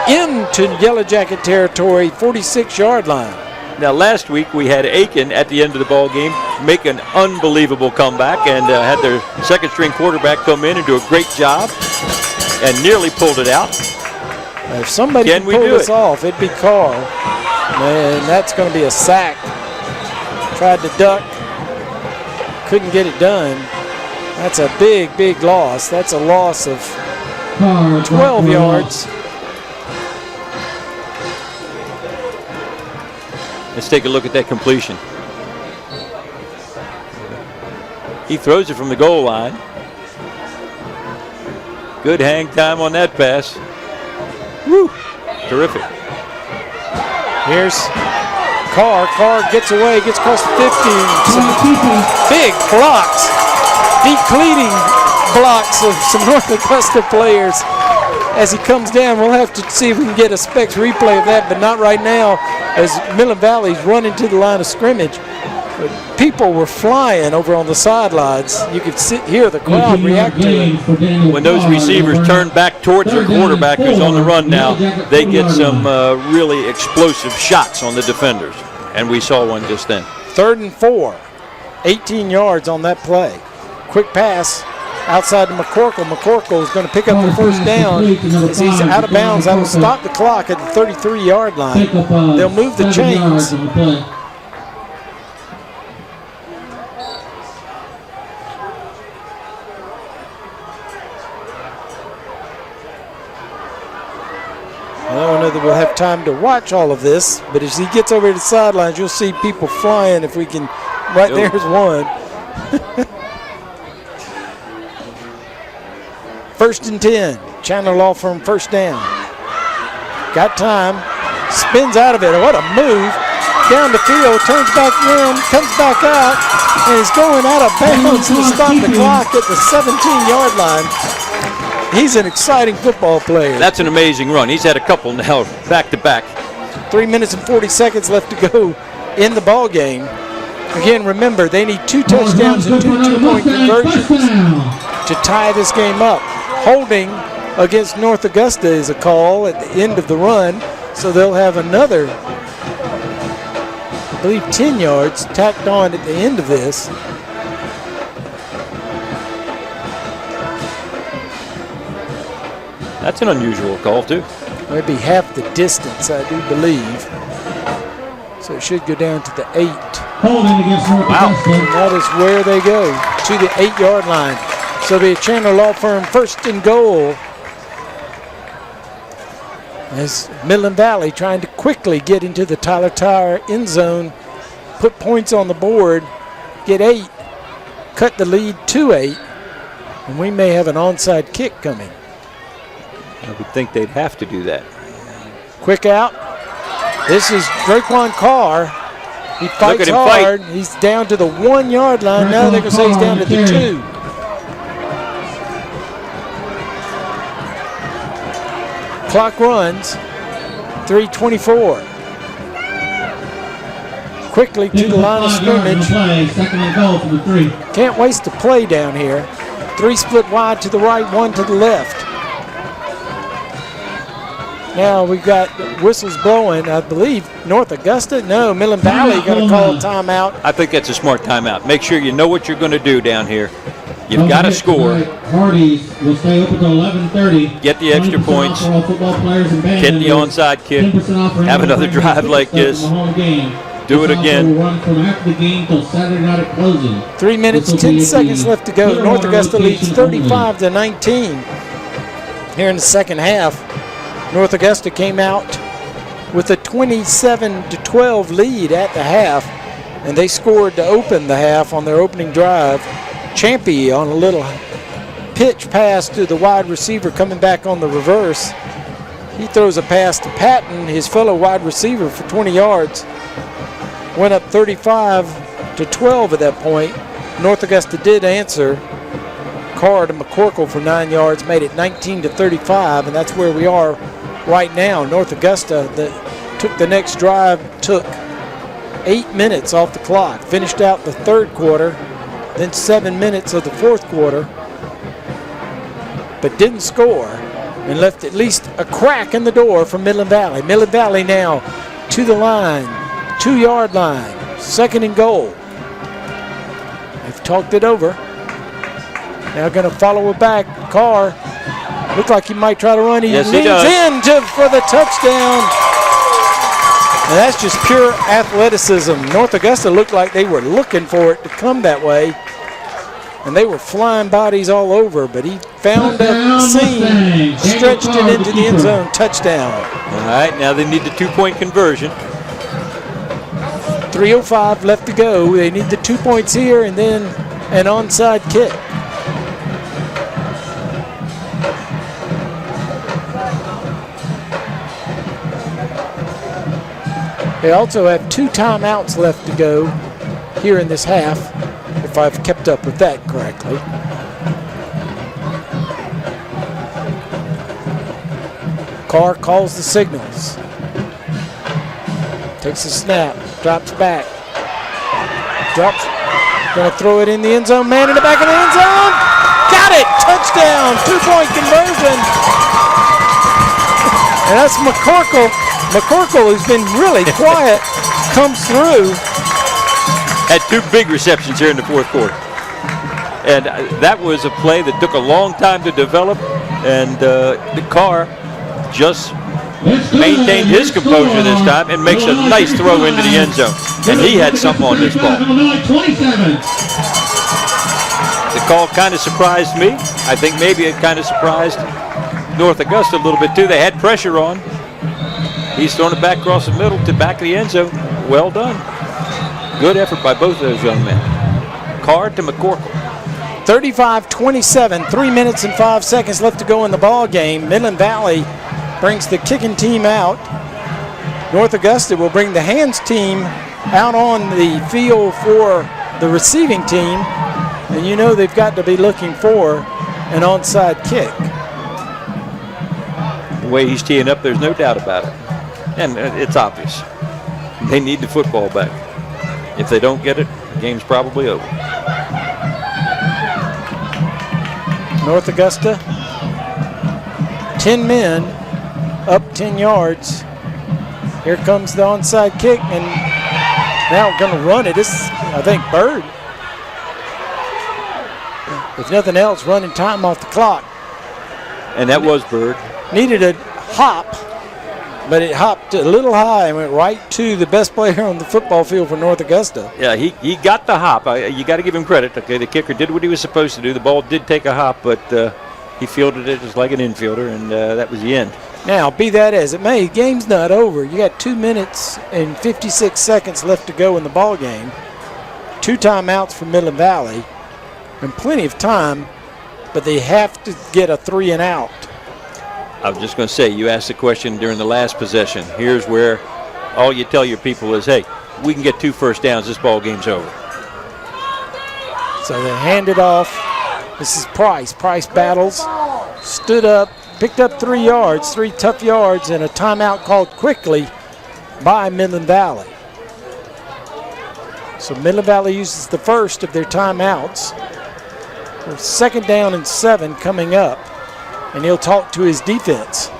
into Yellow Jacket territory, 46-yard line. Now, last week we had Aiken at the end of the ball game make an unbelievable comeback and had their second-string quarterback come in and do a great job and nearly pulled it out. If somebody can pull this off, it'd be Carl. And that's going to be a sack. Tried to duck, couldn't get it done. That's a big, big loss. That's a loss of 12 yards. Let's take a look at that completion. He throws it from the goal line. Good hang time on that pass. Woo! Terrific. Here's Carr. Carr gets away, gets across the 50. Some big blocks, decleating blocks of some North Augusta players. As he comes down, we'll have to see if we can get a specs replay of that, but not right now as Midland Valley's running to the line of scrimmage. But people were flying over on the sidelines. You could hear the crowd react to it. When those receivers turn back towards their quarterback who's on the run now, they get some really explosive shots on the defenders. And we saw one just then. 3rd and 4, 18 yards on that play. Quick pass outside to McCorkle. McCorkle is going to pick up the first down as he's out of bounds. That'll stop the clock at the 33-yard line. They'll move the chains. I don't know that we'll have time to watch all of this, but as he gets over to the sidelines, you'll see people flying if we can. Right there's one. 1st and 10. Chandler Law Firm first down. Got time. Spins out of it. What a move. Down the field. Turns back in. Comes back out. And he's going out of bounds to stop the clock at the 17-yard line. He's an exciting football player. That's an amazing run. He's had a couple now back to back. 3 minutes and 40 seconds left to go in the ball game. Again, remember, they need 2 touchdowns and 2 two-point conversions to tie this game up. Holding against North Augusta is a call at the end of the run, so they'll have another, I believe, 10 yards tacked on at the end of this. That's an unusual call, too. Maybe half the distance, I do believe. So it should go down to the 8. Holding against North Augusta. And that is where they go, to the 8-yard line. So the Chandler Law Firm first and goal. As Midland Valley trying to quickly get into the Tyler Tire end zone, put points on the board, get 8, cut the lead to 8, and we may have an onside kick coming. I would think they'd have to do that. Quick out, This is Draquan Carr. He fights hard. He's down to the 1 yard line. Now they're going to say he's down to the 2. Clock runs. 3:24. Quickly to the line of scrimmage. Can't waste a play down here. 3 split wide to the right, 1 to the left. Now we've got whistles blowing. I believe North Augusta. No, Midland Valley going to call a timeout. I think that's a smart timeout. Make sure you know what you're going to do down here. You've got to score. Hardee's will stay open until 11:30. Get the extra points. Get the onside kick. Have another drive like this. Do it again. 3 minutes, 10 seconds left to go. North Augusta leads 35-19 here in the second half. North Augusta came out with a 27-12 lead at the half, and they scored to open the half on their opening drive. Champy on a little pitch pass to the wide receiver coming back on the reverse. He throws a pass to Patton, his fellow wide receiver, for 20 yards. Went up 35-12 at that point. North Augusta did answer. Carr to McCorkle for 9 yards, made it 19-35, and that's where we are right now. North Augusta that took the next drive, took 8 minutes off the clock, finished out the third quarter, then 7 minutes of the fourth quarter, but didn't score and left at least a crack in the door for Midland Valley. Midland Valley now to the line, 2 yard line, 2nd and goal. They've talked it over. Now going to follow it back. Carr looked like he might try to run. He leans in for the touchdown. And that's just pure athleticism. North Augusta looked like they were looking for it to come that way. And they were flying bodies all over, but he found a seam, stretched it into the end zone, touchdown. All right, now they need the 2-point conversion. 3:05 left to go. They need the 2 points here and then an onside kick. They also have 2 timeouts left to go here in this half, if I've kept up with that correctly. Carr calls the signals. Takes a snap, drops back. Drops, gonna throw it in the end zone. Man in the back of the end zone. Got it, touchdown, 2-point conversion. And that's McCorkle. McCorkle, who's been really quiet, comes through. Had 2 big receptions here in the fourth quarter. And that was a play that took a long time to develop, and the Carr just maintained his composure this time and makes a nice throw into the end zone. And he had something on this ball. The call kind of surprised me. I think maybe it kind of surprised North Augusta a little bit too. They had pressure on. He's thrown it back across the middle to back of the end zone. Well done. Good effort by both of those young men. Carr to McCorkle. 35-27, 3 minutes and 5 seconds left to go in the ball game. Midland Valley brings the kicking team out. North Augusta will bring the hands team out on the field for the receiving team. And you know they've got to be looking for an onside kick. The way he's teeing up, there's no doubt about it. And it's obvious. They need the football back. If they don't get it, the game's probably over. North Augusta, 10 men, up 10 yards. Here comes the onside kick, and now we're going to run it. This is, I think, Bird. If nothing else, running time off the clock. And that was Bird. Needed a hop, but it hopped a little high and went right to the best player on the football field for North Augusta. Yeah, he got the hop. You got to give him credit. Okay, the kicker did what he was supposed to do. The ball did take a hop, but he fielded it just like an infielder, and that was the end. Now, be that as it may, the game's not over. You got 2 minutes and 56 seconds left to go in the ball game. 2 timeouts for Midland Valley, and plenty of time, but they have to get a 3 and out. I was just going to say, you asked the question during the last possession. Here's where all you tell your people is, hey, we can get 2 first downs, this ball game's over. So they hand it off. This is Price. Price battles, stood up, picked up 3 yards, 3 tough yards, and a timeout called quickly by Midland Valley. So Midland Valley uses the first of their timeouts. For 2nd down and 7 coming up, and he'll talk to his defense.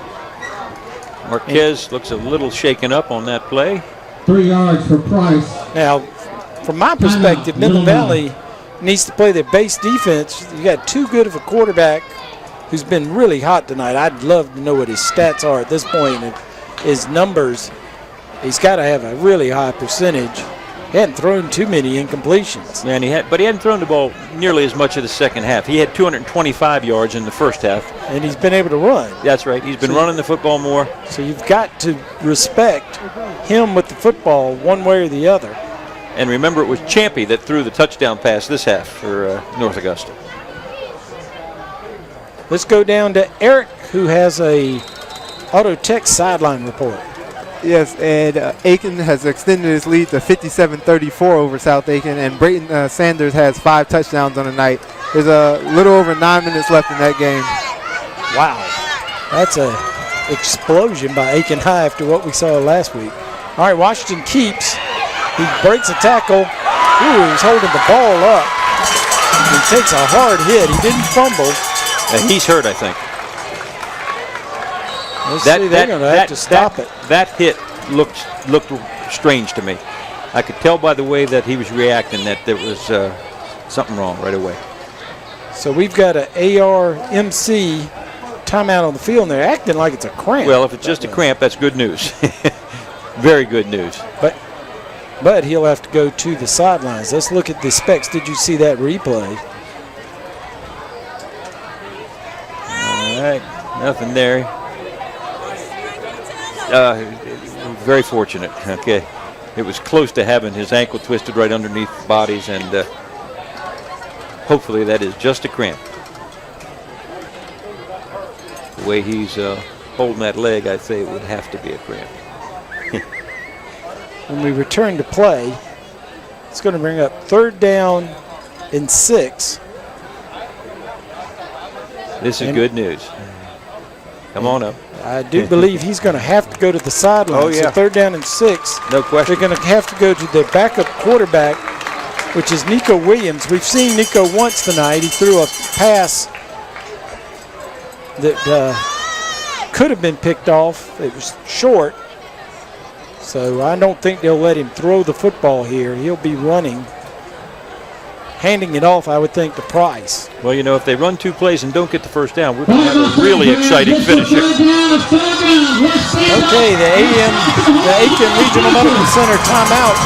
Marquez looks a little shaken up on that play. 3 yards for Price. Now, from my perspective, Midland Valley needs to play their base defense. You got too good of a quarterback who's been really hot tonight. I'd love to know what his stats are at this point and his numbers. He's got to have a really high percentage. He hadn't thrown too many incompletions. Yeah, but he hadn't thrown the ball nearly as much of the second half. He had 225 yards in the first half. And he's been able to run. That's right. He's been running the football more. So you've got to respect him with the football one way or the other. And remember, it was Champy that threw the touchdown pass this half for North Augusta. Let's go down to Eric, who has a Auto Tech sideline report. Yes, and Aiken has extended his lead to 57-34 over South Aiken, and Brayton Sanders has 5 touchdowns on the night. There's a little over 9 minutes left in that game. Wow, that's a explosion by Aiken High after what we saw last week. All right, Washington keeps. He breaks a tackle. Ooh, he's holding the ball up. He takes a hard hit. He didn't fumble. He's hurt, I think. They're going to have to stop it. That hit looked strange to me. I could tell by the way that he was reacting that there was something wrong right away. So we've got an ARMC timeout on the field, and they're acting like it's a cramp. Well, if it's just a cramp, that's good news. Very good news. But he'll have to go to the sidelines. Let's look at the specs. Did you see that replay? All right, nothing there. Very fortunate. Okay, it was close to having his ankle twisted right underneath the bodies, and hopefully that is just a cramp. The way he's holding that leg, I'd say it would have to be a cramp. When we return to play, it's going to bring up 3rd down and 6. This is good news. Come on up. I do believe he's going to have to go to the sideline. Oh, yeah. So 3rd down and 6. No question. They're going to have to go to their backup quarterback, which is Nico Williams. We've seen Nico once tonight. He threw a pass that could have been picked off. It was short. So I don't think they'll let him throw the football here. He'll be running, handing it off, I would think, to Price. Well, you know, if they run 2 plays and don't get the first down, we're going to have a really exciting finish here. Okay, the Aiken Regional Medical Center timeout.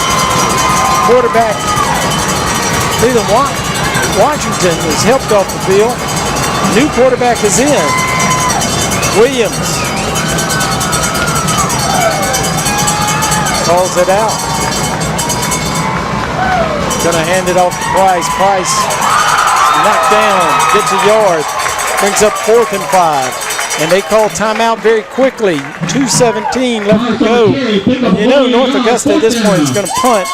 Quarterback Leland Washington is helped off the field. New quarterback is in. Williams calls it out. Gonna hand it off to Price. Price knocked down, gets a yard, brings up 4th and 5. And they call timeout very quickly. 2:17 left to go. And you know North Augusta at this point is gonna punt.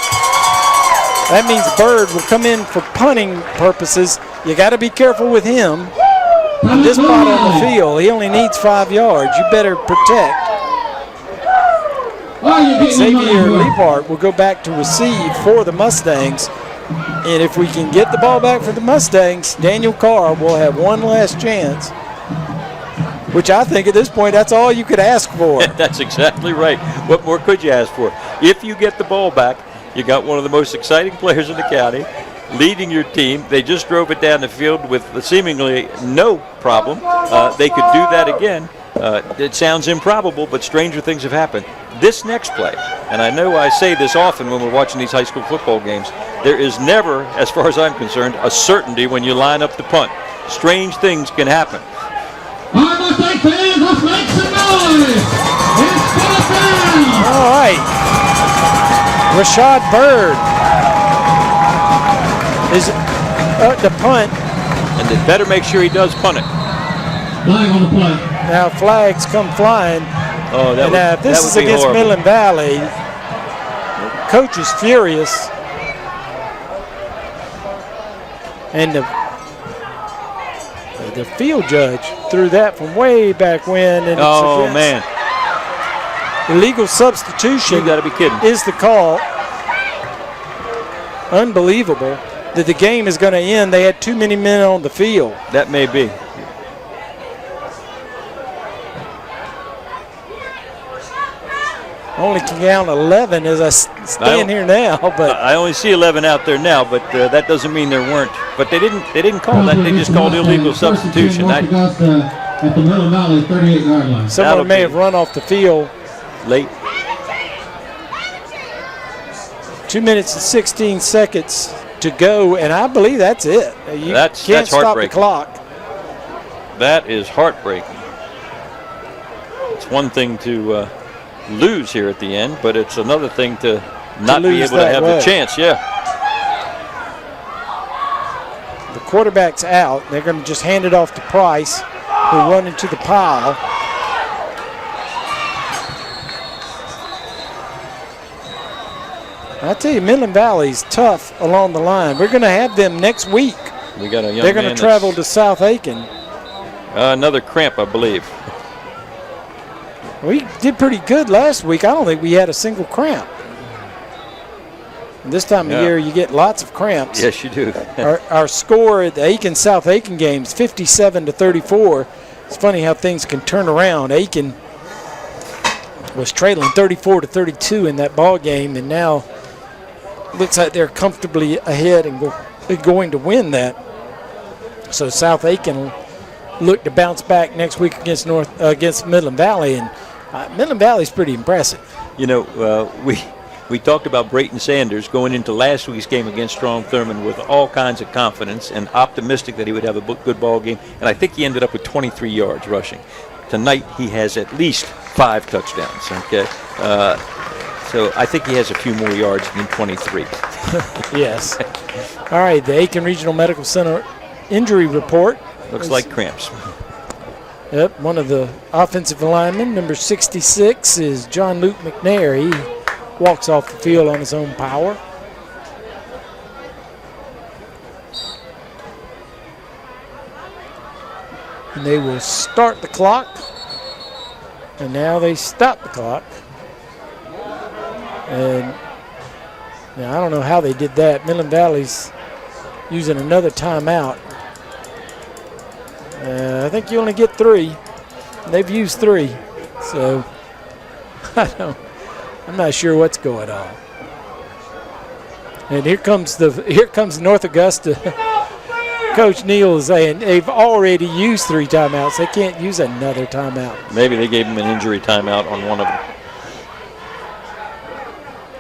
That means Bird will come in for punting purposes. You gotta be careful with him. On this spot on the field, he only needs 5 yards. You better protect. Xavier Liebart will go back to receive for the Mustangs. And if we can get the ball back for the Mustangs, Daniel Carr will have one last chance, which I think at this point, that's all you could ask for. That's exactly right. What more could you ask for? If you get the ball back, you got one of the most exciting players in the county leading your team. They just drove it down the field with seemingly no problem. They could do that again. It sounds improbable, but stranger things have happened. This next play, and I know I say this often when we're watching these high school football games, there is never, as far as I'm concerned, a certainty when you line up the punt. Strange things can happen. All right. Rashad Bird is the punt. And they better make sure he does punt it. Flag on the play. Now flags come flying. Oh, if this is against Midland Valley, coach is furious. And the field judge threw that from way back when. And oh, man. Illegal substitution. You got to be kidding. Is the call. Unbelievable that the game is going to end. They had too many men on the field. That may be. Only can count 11 as I stand here now, but I only see 11 out there now. But that doesn't mean there weren't. But they didn't call that. They just called illegal substitution. Augusta at the Middle Valley 38-yard line. Someone may have run off the field late. 2 minutes and 16 seconds to go, and I believe that's it. You can't stop the clock. That is heartbreaking. It's one thing to lose here at the end, but it's another thing to not be able to have the chance. Yeah. The quarterback's out. They're going to just hand it off to Price, who run into the pile. I tell you, Midland Valley's tough along the line. We're going to have them next week. We got a young They're going to travel to South Aiken. Another cramp, I believe. We did pretty good last week. I don't think we had a single cramp. And this time of year, you get lots of cramps. Yes, you do. our score at the Aiken-South Aiken games, 57-34. It's funny how things can turn around. Aiken was trailing 34-32 in that ball game, and now looks like they're comfortably ahead and going to win that. So South Aiken look to bounce back next week against Midland Valley, and Midland Valley's pretty impressive. You know, we talked about Brayton Sanders going into last week's game against Strom Thurmond with all kinds of confidence and optimistic that he would have a good ball game, and I think he ended up with 23 yards rushing. Tonight he has at least 5 touchdowns. Okay, so I think he has a few more yards than 23. Yes. All right, the Aiken Regional Medical Center injury report. Looks like cramps. Yep, one of the offensive linemen, number 66, is John Luke McNair. He walks off the field on his own power. And they will start the clock. And now they stop the clock. And now I don't know how they did that. Midland Valley's using another timeout. I think you only get 3. They've used 3. So I'm not sure what's going on. And here comes North Augusta. Coach Neal is saying they've already used 3 timeouts. They can't use another timeout. Maybe they gave him an injury timeout on one of them.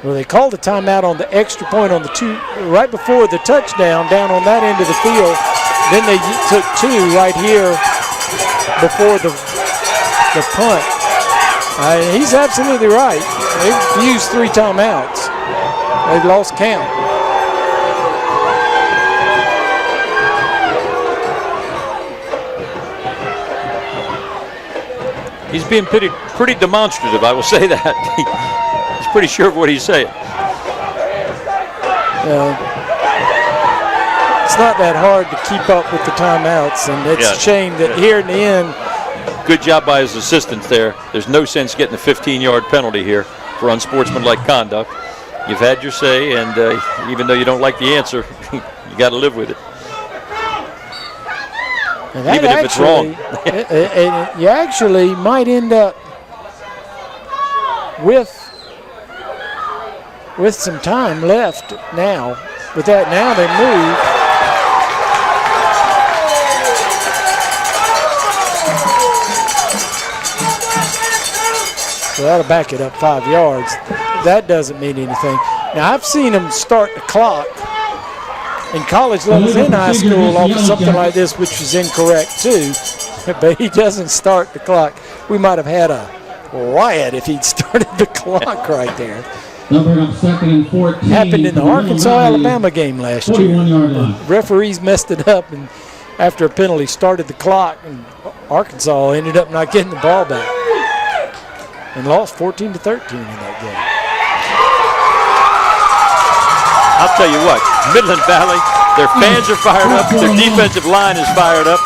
Well, they called a timeout on the extra point on the 2 right before the touchdown down on that end of the field. Then they took 2 right here before the punt. He's absolutely right. They've used 3 timeouts. They've lost count. He's being pretty demonstrative, I will say that. He's pretty sure of what he's saying. It's not that hard to keep up with the timeouts, and it's a shame that here in the end. Good job by his assistants there. There's no sense getting a 15-yard penalty here for unsportsmanlike conduct. You've had your say, and even though you don't like the answer, you got to live with it. Even if it's wrong. You actually might end up with some time left now. With that, now they move. So that'll back it up 5 yards. That doesn't mean anything. Now, I've seen them start the clock in college levels in high school off of something like this, which was incorrect too. But he doesn't start the clock. We might have had a riot if he'd started the clock right there. They'll bring up 2nd and 14. Happened in the Arkansas-Alabama game last year. 41-yard line. Referees messed it up, and after a penalty, started the clock, and Arkansas ended up not getting the ball back and lost 14-13 in that game. I'll tell you what, Midland Valley, their fans are fired up, their defensive line is fired up.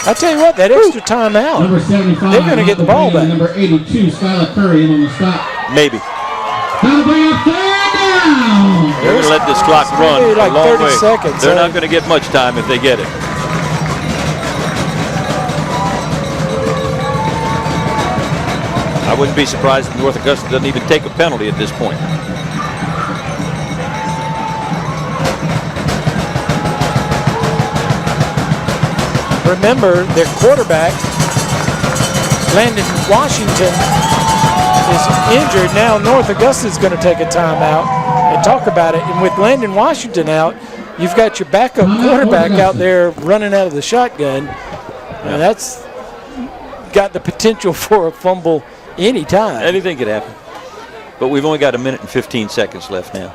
I tell you what, that extra timeout, Number 75, they're going to get the ball back. Number 82, Skylar Curry in on the stop. Maybe. That'll bring up third down. They're going to let this clock run like a long 30 way. seconds. They're not going to get much time if they get it. I wouldn't be surprised if North Augusta doesn't even take a penalty at this point. Remember, their quarterback, Landon Washington, is injured. Now North Augusta is going to take a timeout and talk about it. And with Landon Washington out, you've got your backup quarterback out there running out of the shotgun. And that's got the potential for a fumble anytime. Anything could happen. But we've only got 1 minute and 15 seconds left now.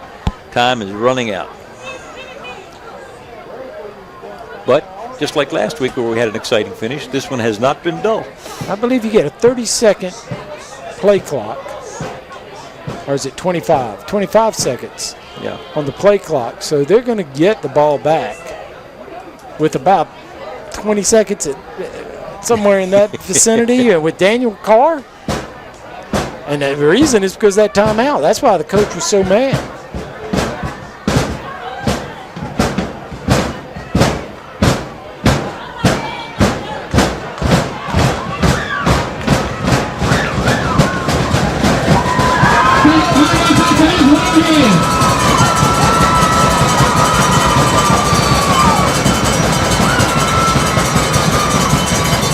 Time is running out. But just like last week where we had an exciting finish, this one has not been dull. I believe you get a 30-second play clock. Or is it 25? 25 seconds on the play clock. So they're going to get the ball back with about 20 seconds somewhere in that vicinity with Daniel Carr. And the reason is because of that timeout. That's why the coach was so mad.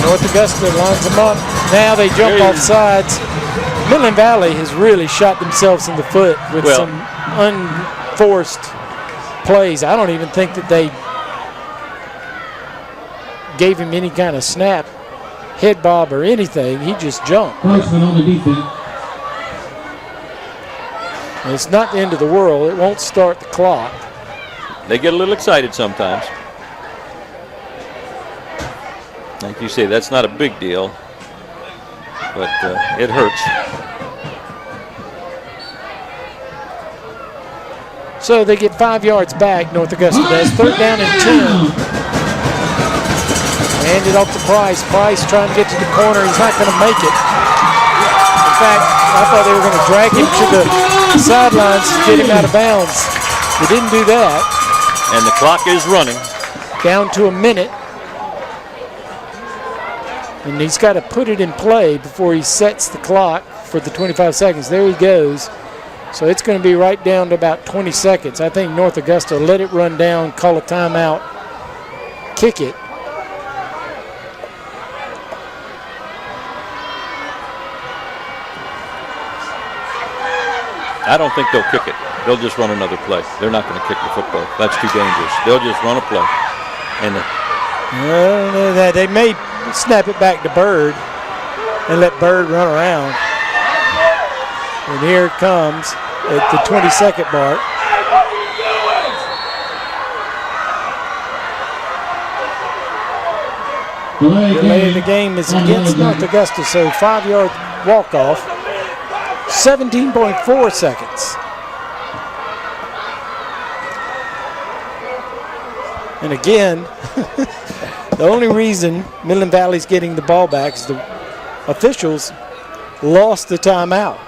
North Augusta lines them up. Now they jump off sides. Midland Valley has really shot themselves in the foot with some unforced plays. I don't even think that they gave him any kind of snap, head bob, or anything. He just jumped. Horseman on the defense. And it's not the end of the world. It won't start the clock. They get a little excited sometimes. Like you say, that's not a big deal, but it hurts. So they get 5 yards back, North Augusta does. Third down and 10. Hand it off to Price. Price trying to get to the corner. He's not going to make it. In fact, I thought they were going to drag him to the sidelines to get him out of bounds. They didn't do that. And the clock is running. Down to a minute. And he's got to put it in play before he sets the clock for the 25 seconds. There he goes. So it's going to be right down to about 20 seconds. I think North Augusta let it run down, call a timeout, kick it. I don't think they'll kick it. They'll just run another play. They're not going to kick the football. That's too dangerous. They'll just run a play. And they may snap it back to Bird and let Bird run around. And here it comes at the 20-second mark. Delay of the game is against North Augusta, so 5-yard walk-off. 17.4 seconds. And again, the only reason Midland Valley's getting the ball back is the officials lost the timeout.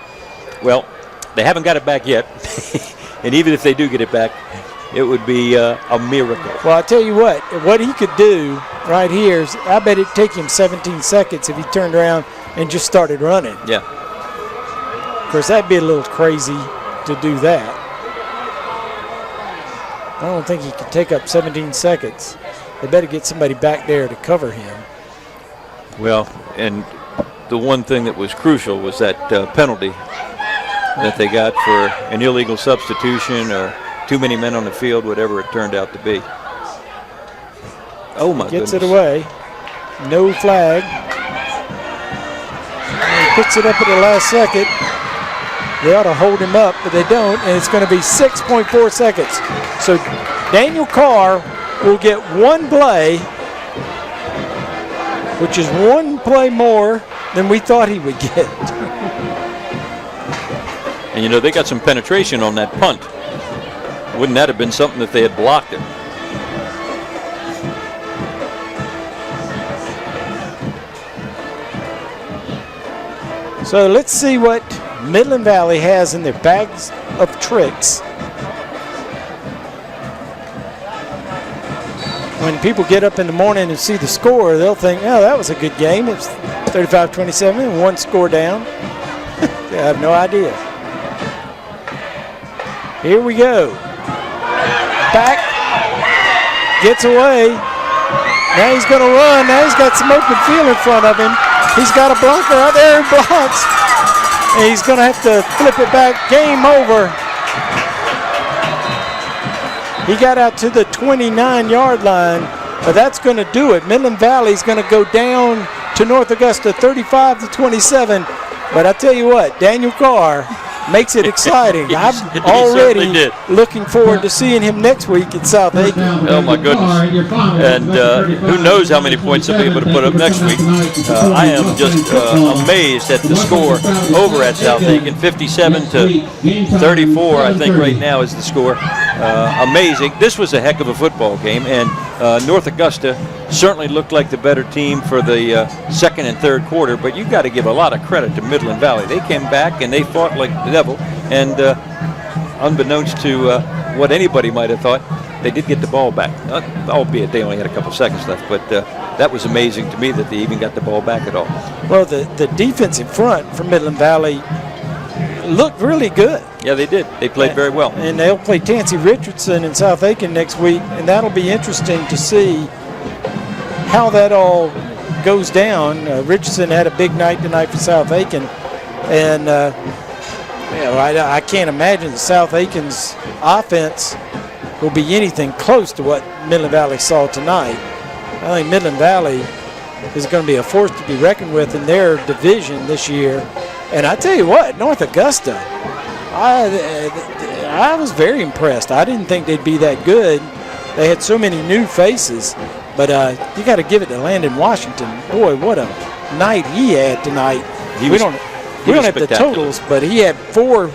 Well, they haven't got it back yet. And even if they do get it back, it would be a miracle. Well, I tell you what he could do right here is, I bet it'd take him 17 seconds if he turned around and just started running. Yeah. Of course, that'd be a little crazy to do that. I don't think he could take up 17 seconds. They better get somebody back there to cover him. Well, and the one thing that was crucial was that penalty that they got for an illegal substitution or too many men on the field, whatever it turned out to be. Oh, my goodness. Gets it away. No flag. And he picks it up at the last second. They ought to hold him up, but they don't, and it's going to be 6.4 seconds. So Daniel Carr will get one play, which is one play more than we thought he would get. And, you know, they got some penetration on that punt. Wouldn't that have been something if they had blocked it? So let's see what Midland Valley has in their bags of tricks. When people get up in the morning and see the score, they'll think, oh, that was a good game. It's 35-27 and one score down. They have no idea. Here we go. Back. Gets away. Now he's going to run. Now he's got some open field in front of him. He's got a blocker out there and blocks. And he's going to have to flip it back. Game over. He got out to the 29-yard line, but that's going to do it. Midland Valley's going to go down to North Augusta 35-27. But I tell you what, Daniel Carr makes it exciting. I'm already looking forward to seeing him next week at South Aiken. Oh, my goodness. And who knows how many points they'll be able to put up next week. I am just amazed at the score over at South Aiken. 57-34, I think, right now is the score. Amazing. This was a heck of a football game, and North Augusta certainly looked like the better team for the second and third quarter, but you've got to give a lot of credit to Midland Valley. They came back and they fought like the devil, and unbeknownst to what anybody might have thought, they did get the ball back, albeit they only had a couple seconds left, but that was amazing to me that they even got the ball back at all. Well, the defensive front for Midland Valley looked really good. Yeah, they did. They played very well. And they'll play Tansy Richardson in South Aiken next week, and that'll be interesting to see how that all goes down. Richardson had a big night tonight for South Aiken, and I can't imagine that South Aiken's offense will be anything close to what Midland Valley saw tonight. I think Midland Valley is going to be a force to be reckoned with in their division this year. And I tell you what, North Augusta, I was very impressed. I didn't think they'd be that good. They had so many new faces. But you got to give it to Landon Washington. Boy, what a night he had tonight. We don't have the totals, but he had 4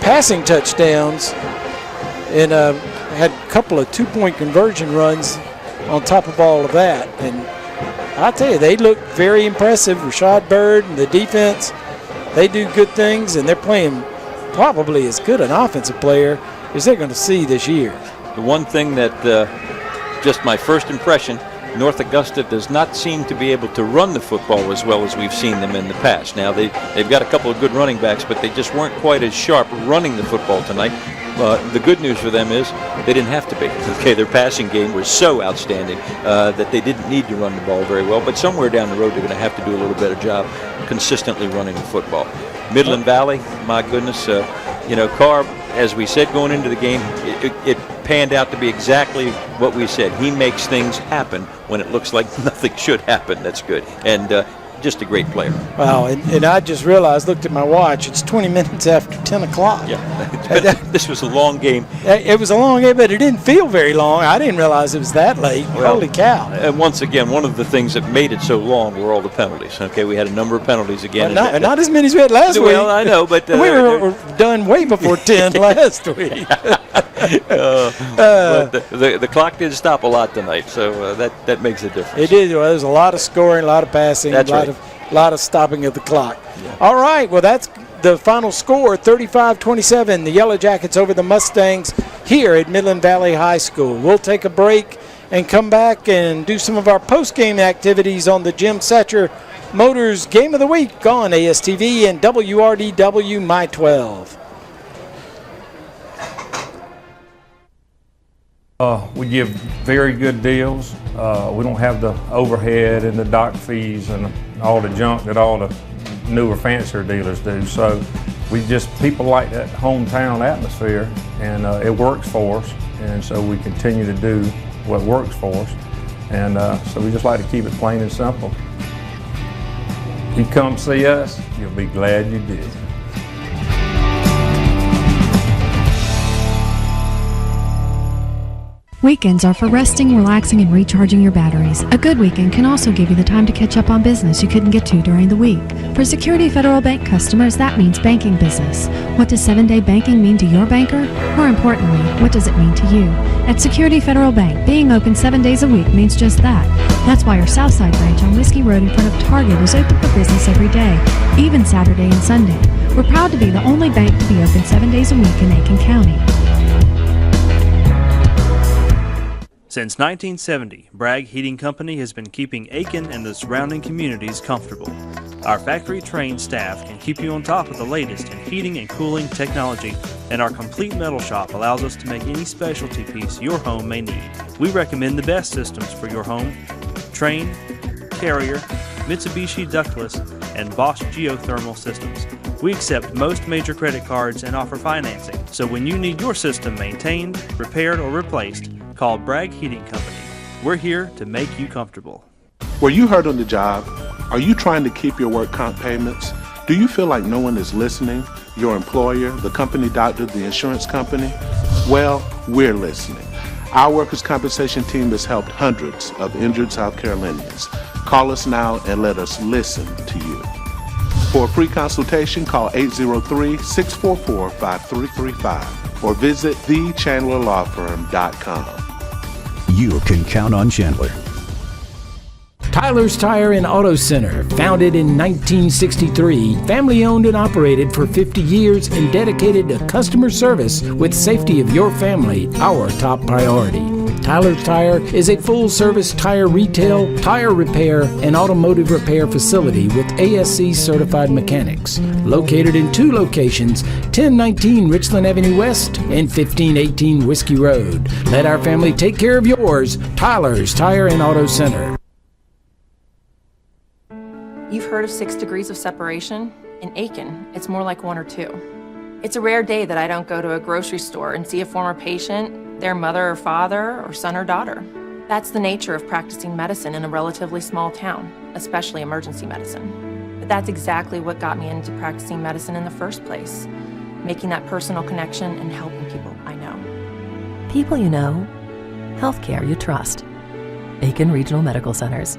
passing touchdowns and had a couple of 2-point conversion runs on top of all of that. And I tell you, they look very impressive. Rashad Bird and the defense, they do good things, and they're playing probably as good an offensive player as they're going to see this year. The one thing that just my first impression, North Augusta does not seem to be able to run the football as well as we've seen them in the past. Now, they've got a couple of good running backs, but they just weren't quite as sharp running the football tonight. The good news for them is they didn't have to be. Okay, their passing game was so outstanding that they didn't need to run the ball very well, but somewhere down the road they're going to have to do a little better job consistently running the football. Midland Valley, my goodness, Carr, as we said going into the game, it panned out to be exactly what we said. He makes things happen when it looks like nothing should happen. That's good. And just a great player. Wow, and I just realized, looked at my watch, it's 20 minutes after 10 o'clock. Yeah, this was a long game. It was a long game, but it didn't feel very long. I didn't realize it was that late. Well, holy cow. And once again, one of the things that made it so long were all the penalties. Okay, we had a number of penalties again. Well, not as many as we had last week. Well, I know, but... we were done way before 10 last week. But the clock did stop a lot tonight, so that makes a difference. It did. Well, there's a lot of scoring, a lot of passing, a lot of stopping of the clock. Yeah. All right, well, that's the final score, 35-27, the Yellow Jackets over the Mustangs here at Midland Valley High School. We'll take a break and come back and do some of our post-game activities on the Jim Satcher Motors Game of the Week on ASTV and WRDW My 12. We give very good deals. We don't have the overhead and the dock fees and all the junk that all the newer, fancier dealers do. So people like that hometown atmosphere, and it works for us. And so we continue to do what works for us. And so we just like to keep it plain and simple. You come see us, you'll be glad you did. Weekends are for resting, relaxing, and recharging your batteries. A good weekend can also give you the time to catch up on business you couldn't get to during the week. For Security Federal Bank customers, that means banking business. What does 7-day banking mean to your banker? More importantly, what does it mean to you? At Security Federal Bank, being open 7 days a week means just that. That's why our Southside branch on Whiskey Road in front of Target is open for business every day, even Saturday and Sunday. We're proud to be the only bank to be open 7 days a week in Aiken County. Since 1970, Bragg Heating Company has been keeping Aiken and the surrounding communities comfortable. Our factory-trained staff can keep you on top of the latest in heating and cooling technology, and our complete metal shop allows us to make any specialty piece your home may need. We recommend the best systems for your home: Trane, Carrier, Mitsubishi ductless, and Bosch geothermal systems. We accept most major credit cards and offer financing, so when you need your system maintained, repaired, or replaced, call Bragg Heating Company. We're here to make you comfortable. Were you hurt on the job? Are you trying to keep your work comp payments? Do you feel like no one is listening? Your employer, the company doctor, the insurance company? Well, we're listening. Our workers' compensation team has helped hundreds of injured South Carolinians. Call us now and let us listen to you. For a free consultation, call 803-644-5335 or visit thechandlerlawfirm.com. You can count on Chandler. Tyler's Tire and Auto Center, founded in 1963, family owned and operated for 50 years and dedicated to customer service with safety of your family, our top priority. Tyler's Tire is a full-service tire retail, tire repair, and automotive repair facility with ASC certified mechanics. Located in 2 locations, 1019 Richland Avenue West and 1518 Whiskey Road. Let our family take care of yours. Tyler's Tire and Auto Center. You've heard of 6 degrees of separation? In Aiken, it's more like 1 or 2. It's a rare day that I don't go to a grocery store and see a former patient, their mother or father, or son or daughter. That's the nature of practicing medicine in a relatively small town, especially emergency medicine. But that's exactly what got me into practicing medicine in the first place, making that personal connection and helping people I know. People you know, healthcare you trust. Aiken Regional Medical Centers.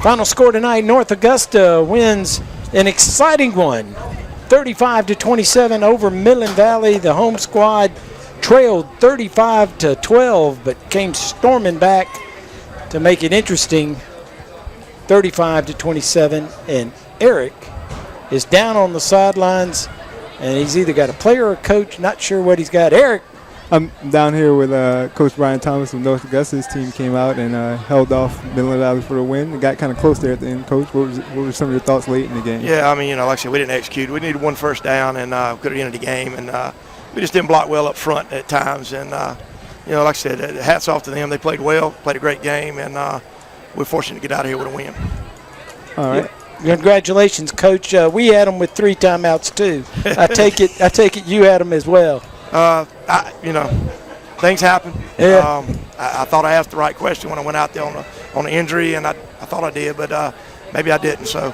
Final score tonight, North Augusta wins an exciting one, 35-27 over Midland Valley. The home squad trailed 35-12, but came storming back to make it interesting, 35-27. And Eric is down on the sidelines, and he's either got a player or a coach, not sure what he's got. Eric. I'm down here with Coach Brian Thomas of North Augusta. His team came out and held off Midland Valley for the win. It got kind of close there at the end, Coach. What were some of your thoughts late in the game? Yeah, I mean, like I said, we didn't execute. We needed 1 first down and could have ended the game. And we just didn't block well up front at times. And, like I said, hats off to them. They played well, played a great game, and we're fortunate to get out of here with a win. All right. Yeah. Congratulations, Coach. We had them with 3 timeouts, too. I take it you had them as well. Things happen. Yeah. I thought I asked the right question when I went out there on the injury, and I thought I did, but maybe I didn't. So,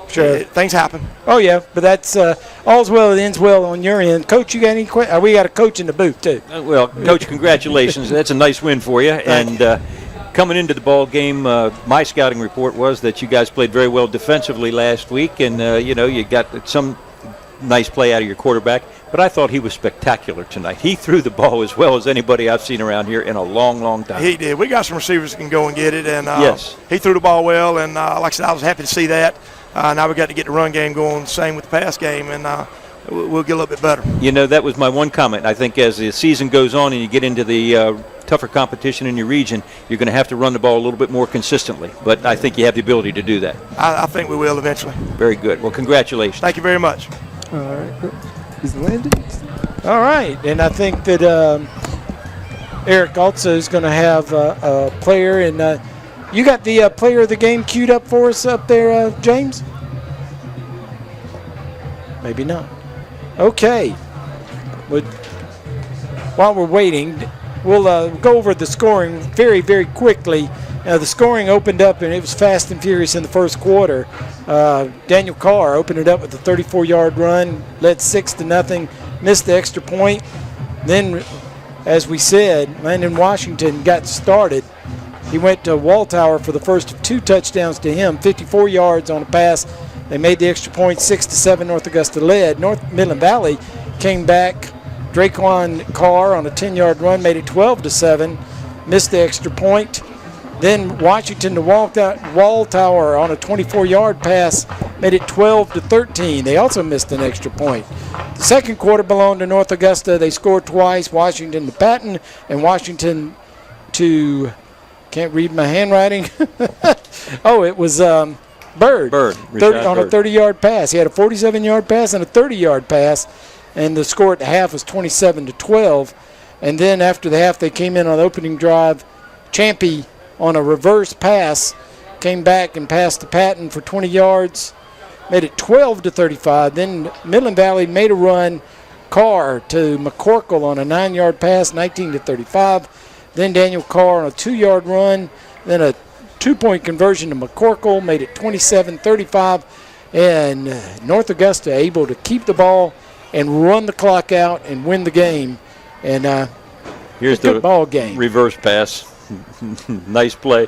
sure, things happen. Oh yeah, but that's all's well that ends well on your end. Coach, you got any questions? We got a coach in the booth too. Well, Coach, congratulations. That's a nice win for you. And coming into the ball game, my scouting report was that you guys played very well defensively last week, and you got some nice play out of your quarterback. But I thought he was spectacular tonight. He threw the ball as well as anybody I've seen around here in a long, long time. He did. We got some receivers that can go and get it, and yes, he threw the ball well. And like I said, I was happy to see that. Now we got to get the run game going, same with the pass game, and we'll get a little bit better. That was my one comment. I think as the season goes on and you get into the tougher competition in your region, you're going to have to run the ball a little bit more consistently. But I think you have the ability to do that. I think we will eventually. Very good. Well, congratulations. Thank you very much. All right. Is Landon? All right, and I think that Eric also is going to have a player, and you got the player of the game queued up for us up there, James? Maybe not. Okay. While we're waiting, we'll go over the scoring very, very quickly. The scoring opened up, and it was fast and furious in the first quarter. Daniel Carr opened it up with a 34-yard run, led 6-0, missed the extra point. Then, as we said, Landon Washington got started. He went to Waltower for the first of 2 touchdowns to him, 54 yards on a pass. They made the extra point, 6-7. North Augusta led. North Midland Valley came back. Draquan Carr on a 10-yard run made it 12-7, missed the extra point. Then Washington to Waltower on a 24-yard pass made it 12-13. They also missed an extra point. The second quarter belonged to North Augusta. They scored twice, Washington to Patton and Washington to, can't read my handwriting. Oh, it was Bird. Bird. On a 30-yard pass. He had a 47-yard pass and a 30-yard pass, and the score at the half was 27-12. And then after the half, they came in on the opening drive. Champy on a reverse pass came back and passed to Patton for 20 yards, made it 12-35. Then Midland Valley made a run. Carr to McCorkle on a 9-yard pass, 19-35. Then Daniel Carr on a 2-yard run. Then a 2-point conversion to McCorkle made it 27-35. And North Augusta able to keep the ball and run the clock out and win the game. And here's the ball game. Reverse pass. Nice play.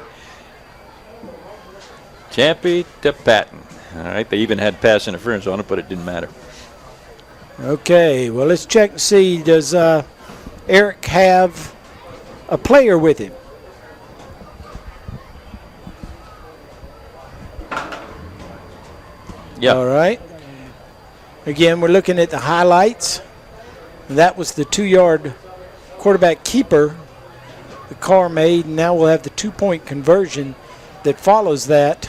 Champy to Patton. All right, they even had pass interference on it, but it didn't matter. Okay, well, let's check and see. Does Eric have a player with him? Yeah. All right. Again, we're looking at the highlights. That was the 2-yard quarterback keeper the Carr made, and now we'll have the 2-point conversion that follows that,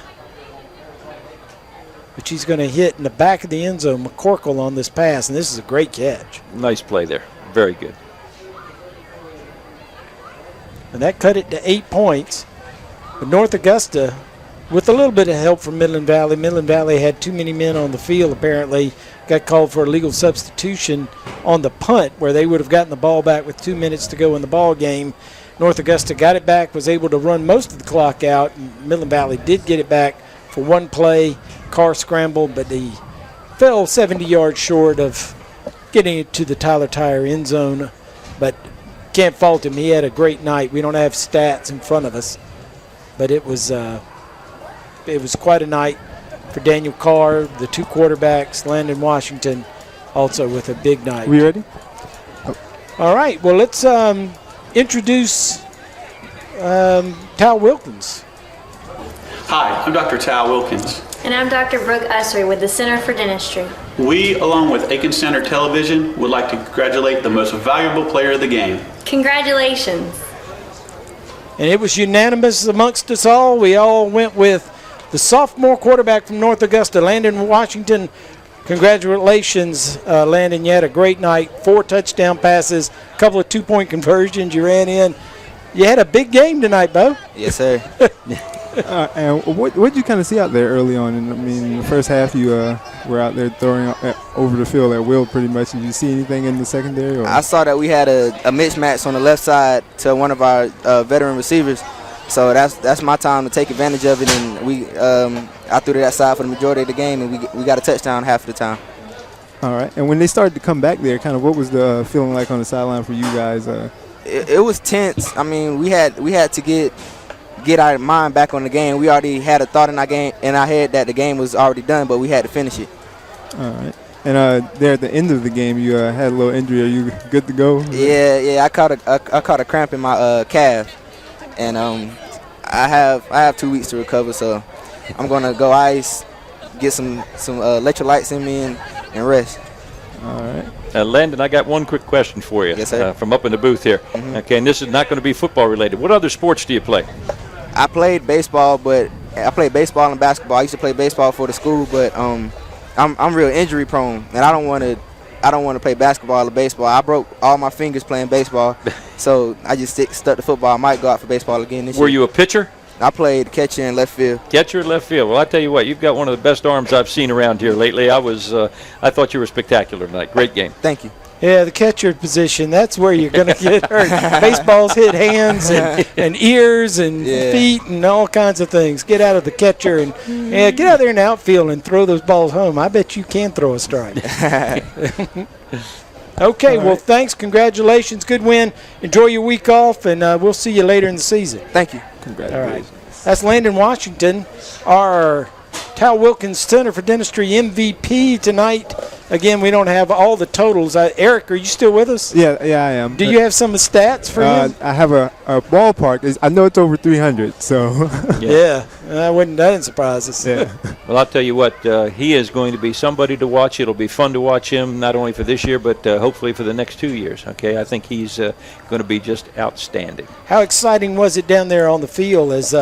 which he's going to hit in the back of the end zone, McCorkle on this pass, and this is a great catch. Nice play there. Very good. And that cut it to 8 points. But North Augusta, with a little bit of help from Midland Valley had too many men on the field apparently, got called for a legal substitution on the punt where they would have gotten the ball back with 2 minutes to go in the ball game. North Augusta got it back, was able to run most of the clock out. Midland Valley did get it back for one play. Carr scrambled, but he fell 70 yards short of getting it to the Tyler Tire end zone. But can't fault him. He had a great night. We don't have stats in front of us, but it was quite a night for Daniel Carr, the 2 quarterbacks, Landon Washington also with a big night. We ready? All right, well, let's introduce Tal Wilkins. Hi, I'm Dr. Tal Wilkins. And I'm Dr. Brooke Ussery with the Center for Dentistry. We, along with Aiken Center Television, would like to congratulate the most valuable player of the game. Congratulations. And it was unanimous amongst us all. We all went with the sophomore quarterback from North Augusta, Landon Washington. Congratulations, Landon. You had a great night. 4 touchdown passes, a couple of 2-point conversions. You ran in. You had a big game tonight, Bo. Yes, sir. And what did you kind of see out there early on? And I mean, in the first half, you were out there throwing over the field at will pretty much. Did you see anything in the secondary? Or? I saw that we had a mismatch on the left side to one of our veteran receivers. So that's my time to take advantage of it, and I threw to that side for the majority of the game, and we got a touchdown half of the time. All right. And when they started to come back there, kind of what was the feeling like on the sideline for you guys? It was tense. I mean, we had to get our mind back on the game. We already had a thought in our head that the game was already done, but we had to finish it. All right. And there at the end of the game, you had a little injury. Are you good to go? Yeah. I caught a cramp in my calf, and I have 2 weeks to recover. So I'm gonna go ice, get some electrolytes in me, and rest. All right. Landon, I got one quick question for you. Yes, sir. From up in the booth here. Mm-hmm. Okay, and this is not going to be football related. What other sports do you play? I played baseball, but I played baseball and basketball. I used to play baseball for the school, but I'm real injury prone, and I don't want to play basketball or baseball. I broke all my fingers playing baseball, so I just stuck to football. I might go out for baseball again this year. Were you a pitcher? I played catcher in left field. Catcher in left field. Well, I tell you what, you've got one of the best arms I've seen around here lately. I thought you were spectacular tonight. Great game. Thank you. Yeah, the catcher position, that's where you're going to get hurt. Baseballs hit hands and ears and feet and all kinds of things. Get out of the catcher and get out there in the outfield and throw those balls home. I bet you can throw a strike. Okay, well, thanks. Congratulations. Good win. Enjoy your week off, and we'll see you later in the season. Thank you. Congratulations. All right. That's Landon Washington, our Tal Wilkins Center for Dentistry MVP tonight. Again, we don't have all the totals. Eric, are you still with us? Yeah, I am. Do you have some stats for him? I have a ballpark. I know it's over 300, so. That didn't surprise us. Yeah. Well, I'll tell you what, he is going to be somebody to watch. It'll be fun to watch him, not only for this year, but hopefully for the next 2 years. Okay, I think he's going to be just outstanding. How exciting was it down there on the field as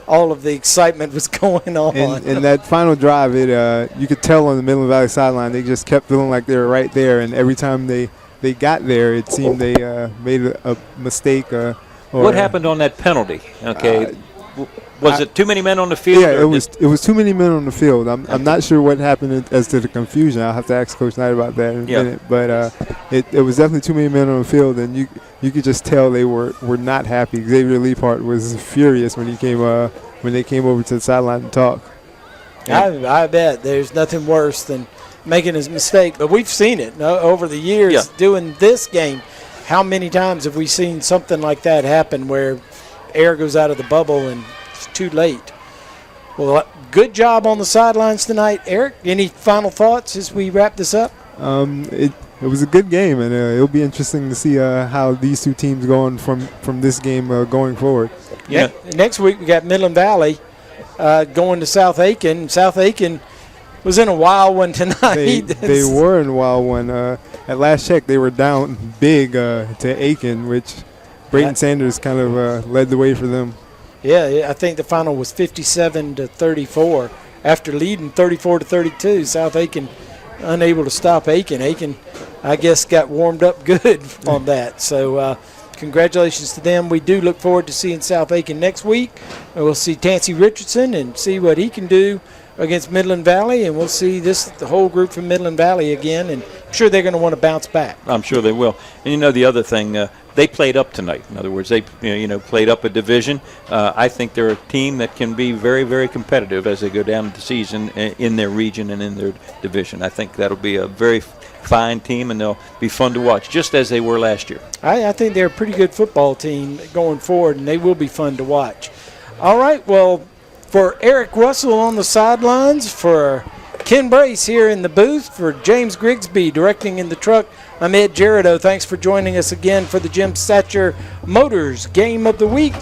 all of the excitement was going on? In that final drive, you could tell on the Midland Valley sideline, they just kept feeling like they were right there, and every time they got there, it seemed they made a mistake. What happened on that penalty? Okay, was it too many men on the field? Yeah, it was too many men on the field. I'm not sure what happened as to the confusion. I'll have to ask Coach Knight about that in a minute. But it was definitely too many men on the field, and you could just tell they were not happy. Xavier Leapart was furious when they came over to the sideline to talk. I bet there's nothing worse than making a mistake. But we've seen it over the years doing this game. How many times have we seen something like that happen where air goes out of the bubble and it's too late? Well, good job on the sidelines tonight. Eric, any final thoughts as we wrap this up? It was a good game, and it'll be interesting to see how these two teams go on from this game going forward. Yeah. Next week we got Midland Valley going to South Aiken. South Aiken was in a wild one tonight. They were in a wild one. At last check, they were down big to Aiken, which Brayton Sanders kind of led the way for them. Yeah, I think the final was 57-34. After leading 34-32, South Aiken unable to stop Aiken. Aiken, I guess, got warmed up good on that. So congratulations to them. We do look forward to seeing South Aiken next week. We'll see Tansy Richardson and see what he can do against Midland Valley, and we'll see the whole group from Midland Valley again, and I'm sure they're going to want to bounce back. I'm sure they will. And the other thing, they played up tonight. In other words, they played up a division. I think they're a team that can be very, very competitive as they go down the season in their region and in their division. I think that'll be a very fine team, and they'll be fun to watch, just as they were last year. I think they're a pretty good football team going forward, and they will be fun to watch. All right, well, for Eric Russell on the sidelines, for Ken Brace here in the booth, for James Grigsby directing in the truck, I'm Ed Gerardo. Thanks for joining us again for the Jim Satcher Motors Game of the Week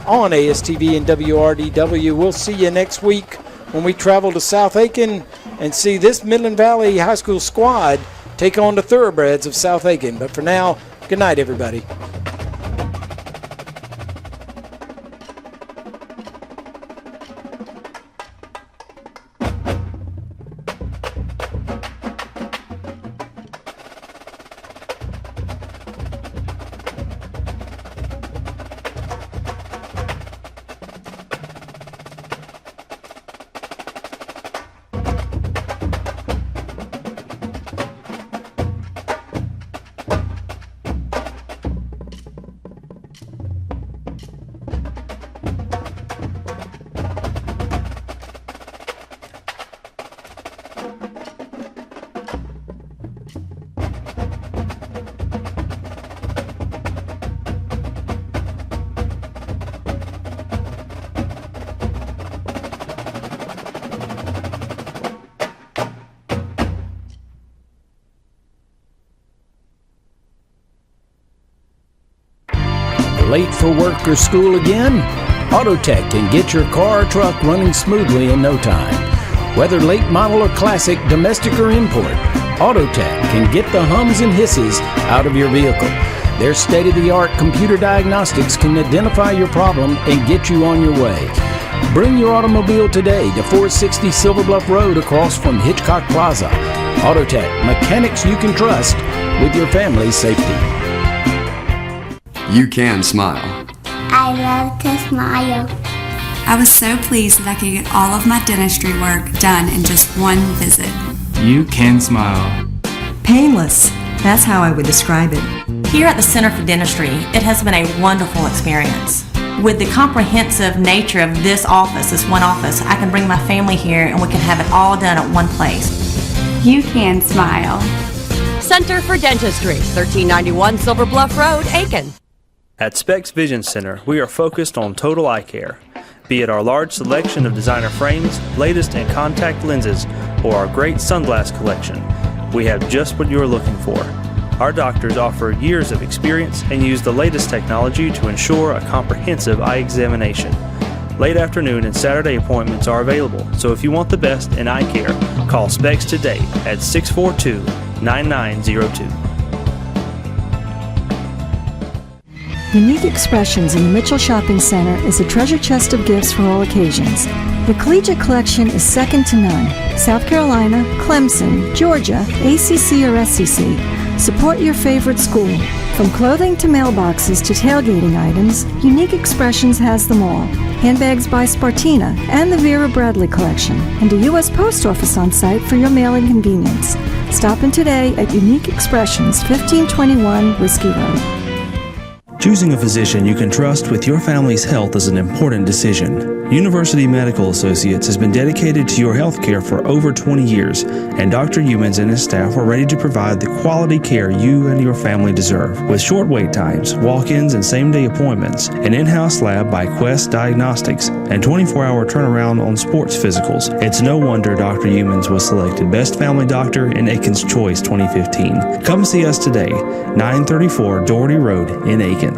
on ASTV and WRDW. We'll see you next week when we travel to South Aiken and see this Midland Valley High School squad take on the Thoroughbreds of South Aiken. But for now, good night, everybody. Late for work or school again? AutoTech can get your car or truck running smoothly in no time. Whether late model or classic, domestic or import, AutoTech can get the hums and hisses out of your vehicle. Their state-of-the-art computer diagnostics can identify your problem and get you on your way. Bring your automobile today to 460 Silver Bluff Road across from Hitchcock Plaza. AutoTech, mechanics you can trust with your family's safety. You can smile. I love to smile. I was so pleased that I could get all of my dentistry work done in just one visit. You can smile. Painless. That's how I would describe it. Here at the Center for Dentistry, it has been a wonderful experience. With the comprehensive nature of this office, this one office, I can bring my family here and we can have it all done at one place. You can smile. Center for Dentistry, 1391 Silver Bluff Road, Aiken. At Specs Vision Center, we are focused on total eye care. Be it our large selection of designer frames, latest in contact lenses, or our great sunglass collection, we have just what you are looking for. Our doctors offer years of experience and use the latest technology to ensure a comprehensive eye examination. Late afternoon and Saturday appointments are available, so if you want the best in eye care, call Specs today at 642-9902. Unique Expressions in the Mitchell Shopping Center is a treasure chest of gifts for all occasions. The Collegiate Collection is second to none. South Carolina, Clemson, Georgia, ACC or SEC. Support your favorite school. From clothing to mailboxes to tailgating items, Unique Expressions has them all. Handbags by Spartina and the Vera Bradley Collection, and a U.S. Post Office on site for your mailing convenience. Stop in today at Unique Expressions, 1521 Whiskey Road. Choosing a physician you can trust with your family's health is an important decision. University Medical Associates has been dedicated to your health care for over 20 years, and Dr. Humans and his staff are ready to provide the quality care you and your family deserve. With short wait times, walk-ins and same-day appointments, an in-house lab by Quest Diagnostics, and 24-hour turnaround on sports physicals, it's no wonder Dr. Humans was selected Best Family Doctor in Aiken's Choice 2015. Come see us today, 934 Doherty Road in Aiken.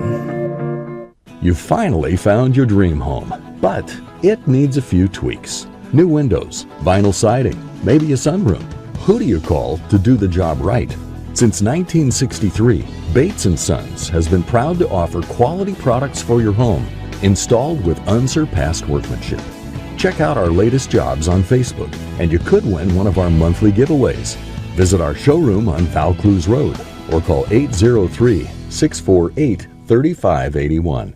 You finally found your dream home, but it needs a few tweaks. New windows, vinyl siding, maybe a sunroom. Who do you call to do the job right? Since 1963, Bates & Sons has been proud to offer quality products for your home, installed with unsurpassed workmanship. Check out our latest jobs on Facebook, and you could win one of our monthly giveaways. Visit our showroom on Vaucluse Road or call 803-648-3581.